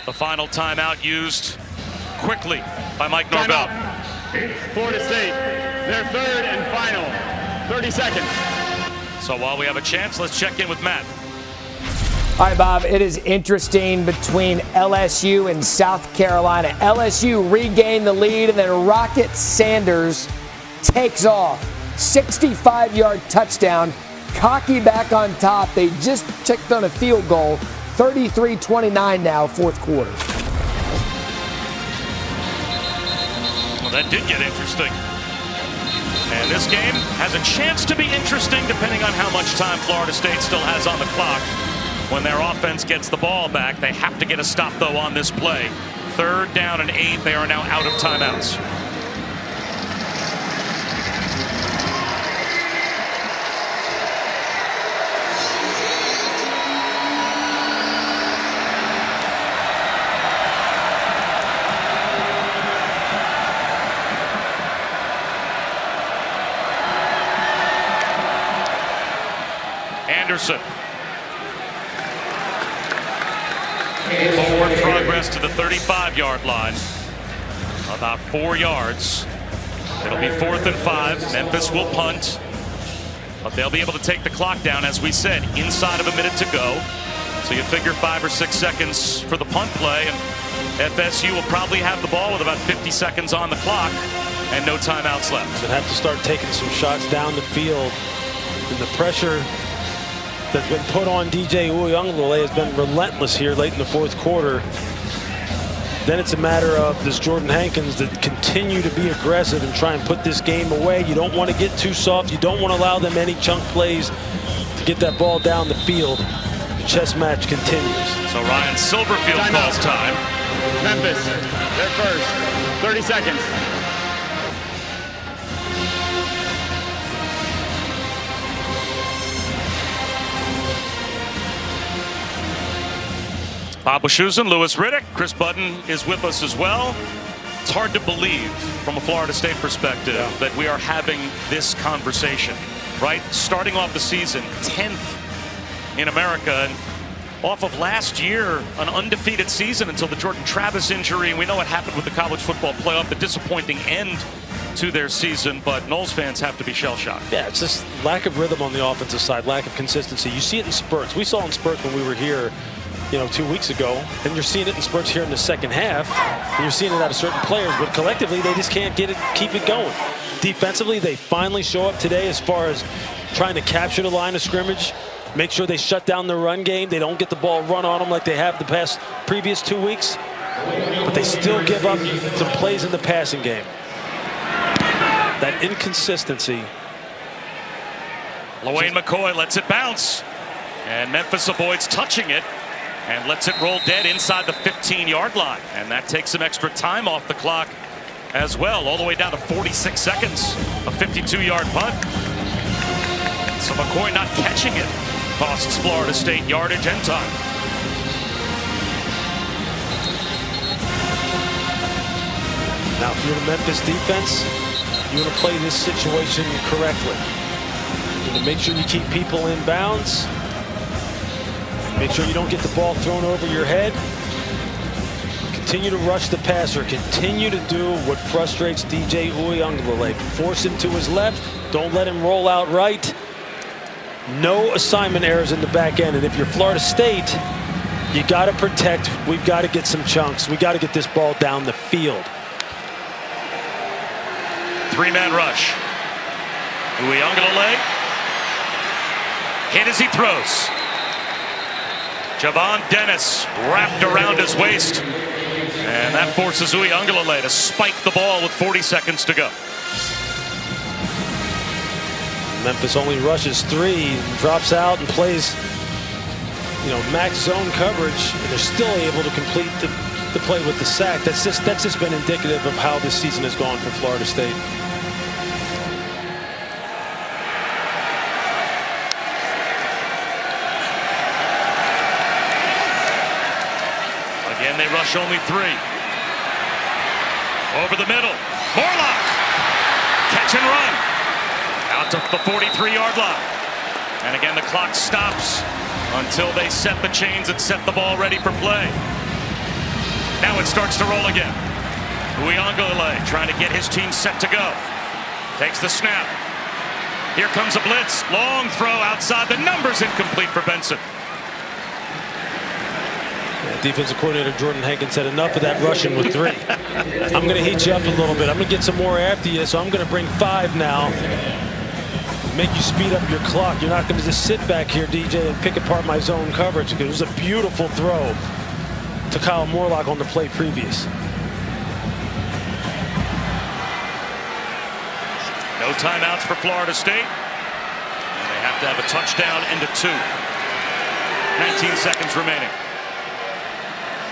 The final timeout used quickly by Mike Norvell. Florida State, their third and final. 30 seconds. So while we have a chance, let's check in with Matt. All right, Bob, it is interesting between LSU and South Carolina. LSU regained the lead, and then Rocket Sanders takes off. 65-yard touchdown. Cocky back on top. They just checked on a field goal. 33-29 now, 4th quarter. Well, that did get interesting. And this game has a chance to be interesting depending on how much time Florida State still has on the clock. When their offense gets the ball back, they have to get a stop, though, on this play. 3rd down and 8. They are now out of timeouts. Henderson. Forward progress to the 35-yard line. About 4 yards. It'll be 4th and 5. Memphis will punt. But they'll be able to take the clock down, as we said, inside of a minute to go. So you figure 5 or 6 seconds for the punt play. And FSU will probably have the ball with about 50 seconds on the clock and no timeouts left. They'll have to start taking some shots down the field. And the pressure that's been put on DJ Uiagalelei has been relentless here late in the 4th quarter. Then it's a matter of, does Jordan Hankins that continue to be aggressive and try and put this game away? You don't want to get too soft. You don't want to allow them any chunk plays to get that ball down the field. The chess match continues. So Ryan Silverfield calls time. Memphis, they're first. 30 seconds. Bob Wischusen, Louis Riddick, Chris Budden is with us as well. It's hard to believe from a Florida State perspective that we are having this conversation, right? Starting off the season 10th in America, and off of last year, an undefeated season until the Jordan Travis injury. And we know what happened with the college football playoff, the disappointing end to their season, but Noles fans have to be shell-shocked. Yeah, it's just lack of rhythm on the offensive side, lack of consistency. You see it in spurts. We saw it in spurts when we were here, 2 weeks ago, and you're seeing it in spurts here in the second half, and you're seeing it out of certain players, but collectively they just can't keep it going. Defensively, they finally show up today as far as trying to capture the line of scrimmage, make sure they shut down the run game, they don't get the ball run on them like they have the previous 2 weeks, but they still give up some plays in the passing game. That inconsistency. LaWayne McCoy lets it bounce, and Memphis avoids touching it and lets it roll dead inside the 15-yard line. And that takes some extra time off the clock as well, all the way down to 46 seconds. A 52-yard punt. So McCoy not catching it costs Florida State yardage and time. Now, if you're the Memphis defense, you want to play this situation correctly. You want to make sure you keep people in bounds. Make sure you don't get the ball thrown over your head. Continue to rush the passer. Continue to do what frustrates DJ Uiagalelei. Force him to his left. Don't let him roll out right. No assignment errors in the back end. And if you're Florida State, you got to protect. We've got to get some chunks. We got to get this ball down the field. 3-man rush. Uiagalelei hit as he throws. Javon Dennis wrapped around his waist. And that forces Uiagalelei to spike the ball with 40 seconds to go. Memphis only rushes 3, drops out and plays, max zone coverage, and they're still able to complete the play with the sack. That's just been indicative of how this season has gone for Florida State. Again, they rush only 3. Over the middle. Morlock. Catch and run. Out to the 43-yard line. And again, the clock stops until they set the chains and set the ball ready for play. Now it starts to roll again. Uiagalelei trying to get his team set to go. Takes the snap. Here comes a blitz. Long throw outside. The number's incomplete for Benson. Defensive coordinator Jordan Hankins said enough of that rushing with 3. I'm going to heat you up a little bit. I'm going to get some more after you, so I'm going to bring 5 now. Make you speed up your clock. You're not going to just sit back here, DJ, and pick apart my zone coverage, because it was a beautiful throw to Kyle Morlock on the play previous. No timeouts for Florida State. And they have to have a touchdown and a 2. 19 seconds remaining.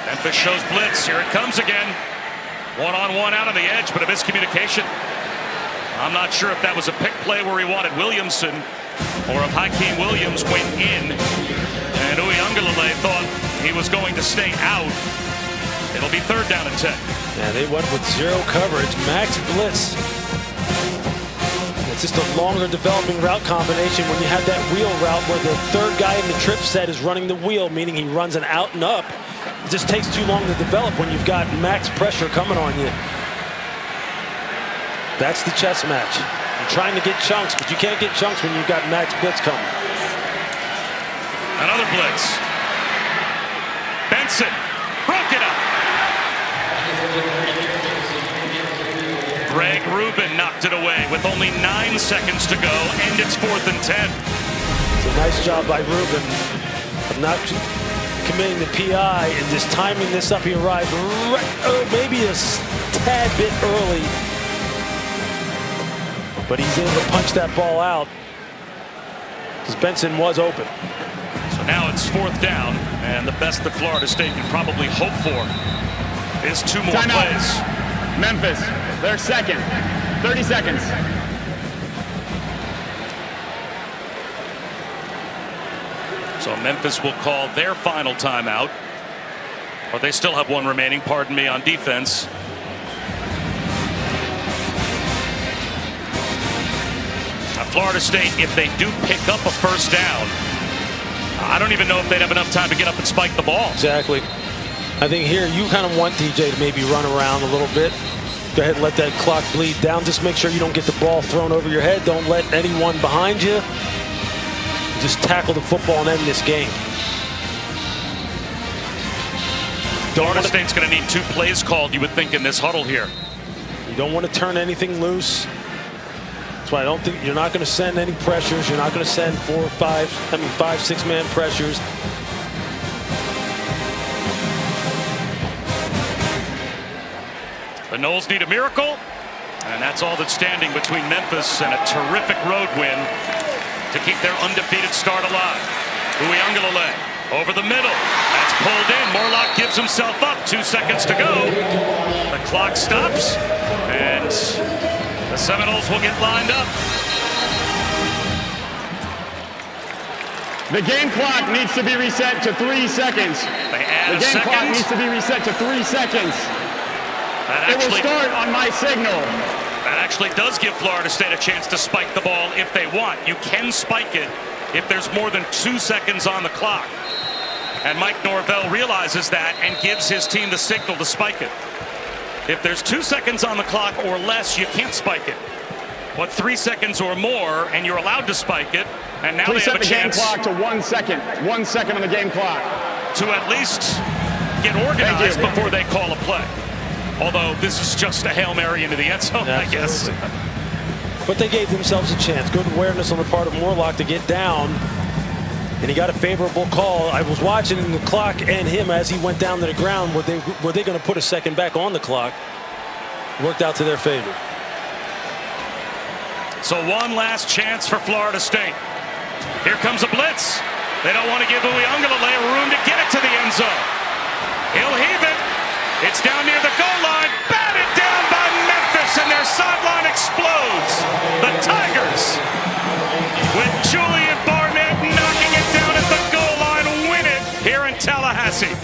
Memphis shows blitz. Here it comes again. One-on-one out on the edge, but a miscommunication. I'm not sure if that was a pick play where he wanted Williamson or if Hakeem Williams went in and Uiagalelei thought he was going to stay out. It'll be 3rd down and 10. Yeah, they went with 0 coverage. Max blitz. It's just a longer developing route combination when you have that wheel route where the third guy in the trip set is running the wheel, meaning he runs an out and up. It just takes too long to develop when you've got max pressure coming on you. That's the chess match. You're trying to get chunks, but you can't get chunks when you've got max blitz coming. Another blitz. Benson broke it up. Greg Rubin knocked it away with only 9 seconds to go, and it's 4th and 10. It's a nice job by Rubin of not committing the PI and just timing this up. He arrived maybe a tad bit early, but he's able to punch that ball out because Benson was open. So now it's 4th down, and the best that Florida State can probably hope for is 2 more plays. Memphis, they're second. 30 seconds. So Memphis will call their final timeout. Or they still have 1 remaining, pardon me, on defense. Now Florida State, if they do pick up a 1st down, I don't even know if they'd have enough time to get up and spike the ball. Exactly. I think here you kind of want DJ to maybe run around a little bit. Go ahead and let that clock bleed down. Just make sure you don't get the ball thrown over your head. Don't let anyone behind you. Just tackle the football and end this game. Florida State's going to need 2 plays called, you would think, in this huddle here. You don't want to turn anything loose. That's why I don't think you're not going to send any pressures. You're not going to send 5, 6-man pressures. The Noles need a miracle, and that's all that's standing between Memphis and a terrific road win to keep their undefeated start alive. Uiagalelei over the middle. That's pulled in. Morlock gives himself up. 2 seconds to go. The clock stops, and the Seminoles will get lined up. The game clock needs to be reset to 3 seconds. They add the game clock needs to be reset to 3 seconds. It will start on my signal. That actually does give Florida State a chance to spike the ball if they want. You can spike it if there's more than 2 seconds on the clock. And Mike Norvell realizes that and gives his team the signal to spike it. If there's 2 seconds on the clock or less, you can't spike it. But 3 seconds or more, and you're allowed to spike it. And now Please they have a chance. Set the game clock to 1 second. 1 second on the game clock. To at least get organized before they call a play. Although this is just a Hail Mary into the end zone, I guess. But they gave themselves a chance. Good awareness on the part of Morlock to get down. And he got a favorable call. I was watching the clock and him as he went down to the ground. Were they going to put a second back on the clock? Worked out to their favor. So 1 last chance for Florida State. Here comes a blitz. They don't want to give Uiagalelei room to get it to the end zone. He'll heave it. It's down near the goal line, batted down by Memphis, and their sideline explodes. The Tigers, with Julian Barnett knocking it down at the goal line, win it here in Tallahassee.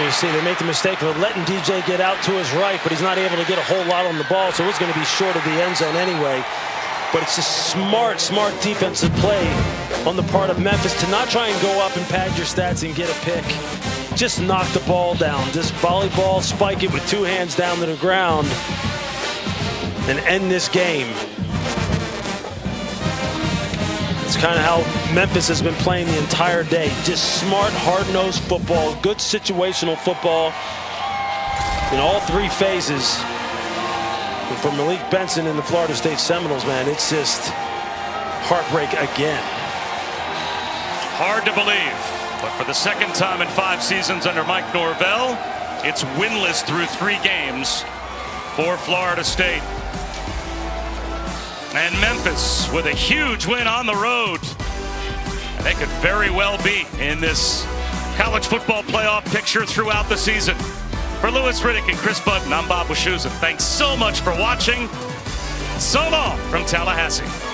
You see, they make the mistake of letting DJ get out to his right, but he's not able to get a whole lot on the ball, so it's going to be short of the end zone anyway. But it's a smart defensive play on the part of Memphis to not try and go up and pad your stats and get a pick. Just knock the ball down. Just volleyball, spike it with 2 hands down to the ground and end this game. It's kind of how Memphis has been playing the entire day. Just smart, hard-nosed football, good situational football in all 3 phases. And for Malik Benson and the Florida State Seminoles, man, it's just heartbreak again. Hard to believe, but for the second time in 5 seasons under Mike Norvell, it's winless through 3 games for Florida State. And Memphis with a huge win on the road. And they could very well be in this college football playoff picture throughout the season. For Lewis Riddick and Chris Button, I'm Bob Wischusen. Thanks so much for watching. So long from Tallahassee.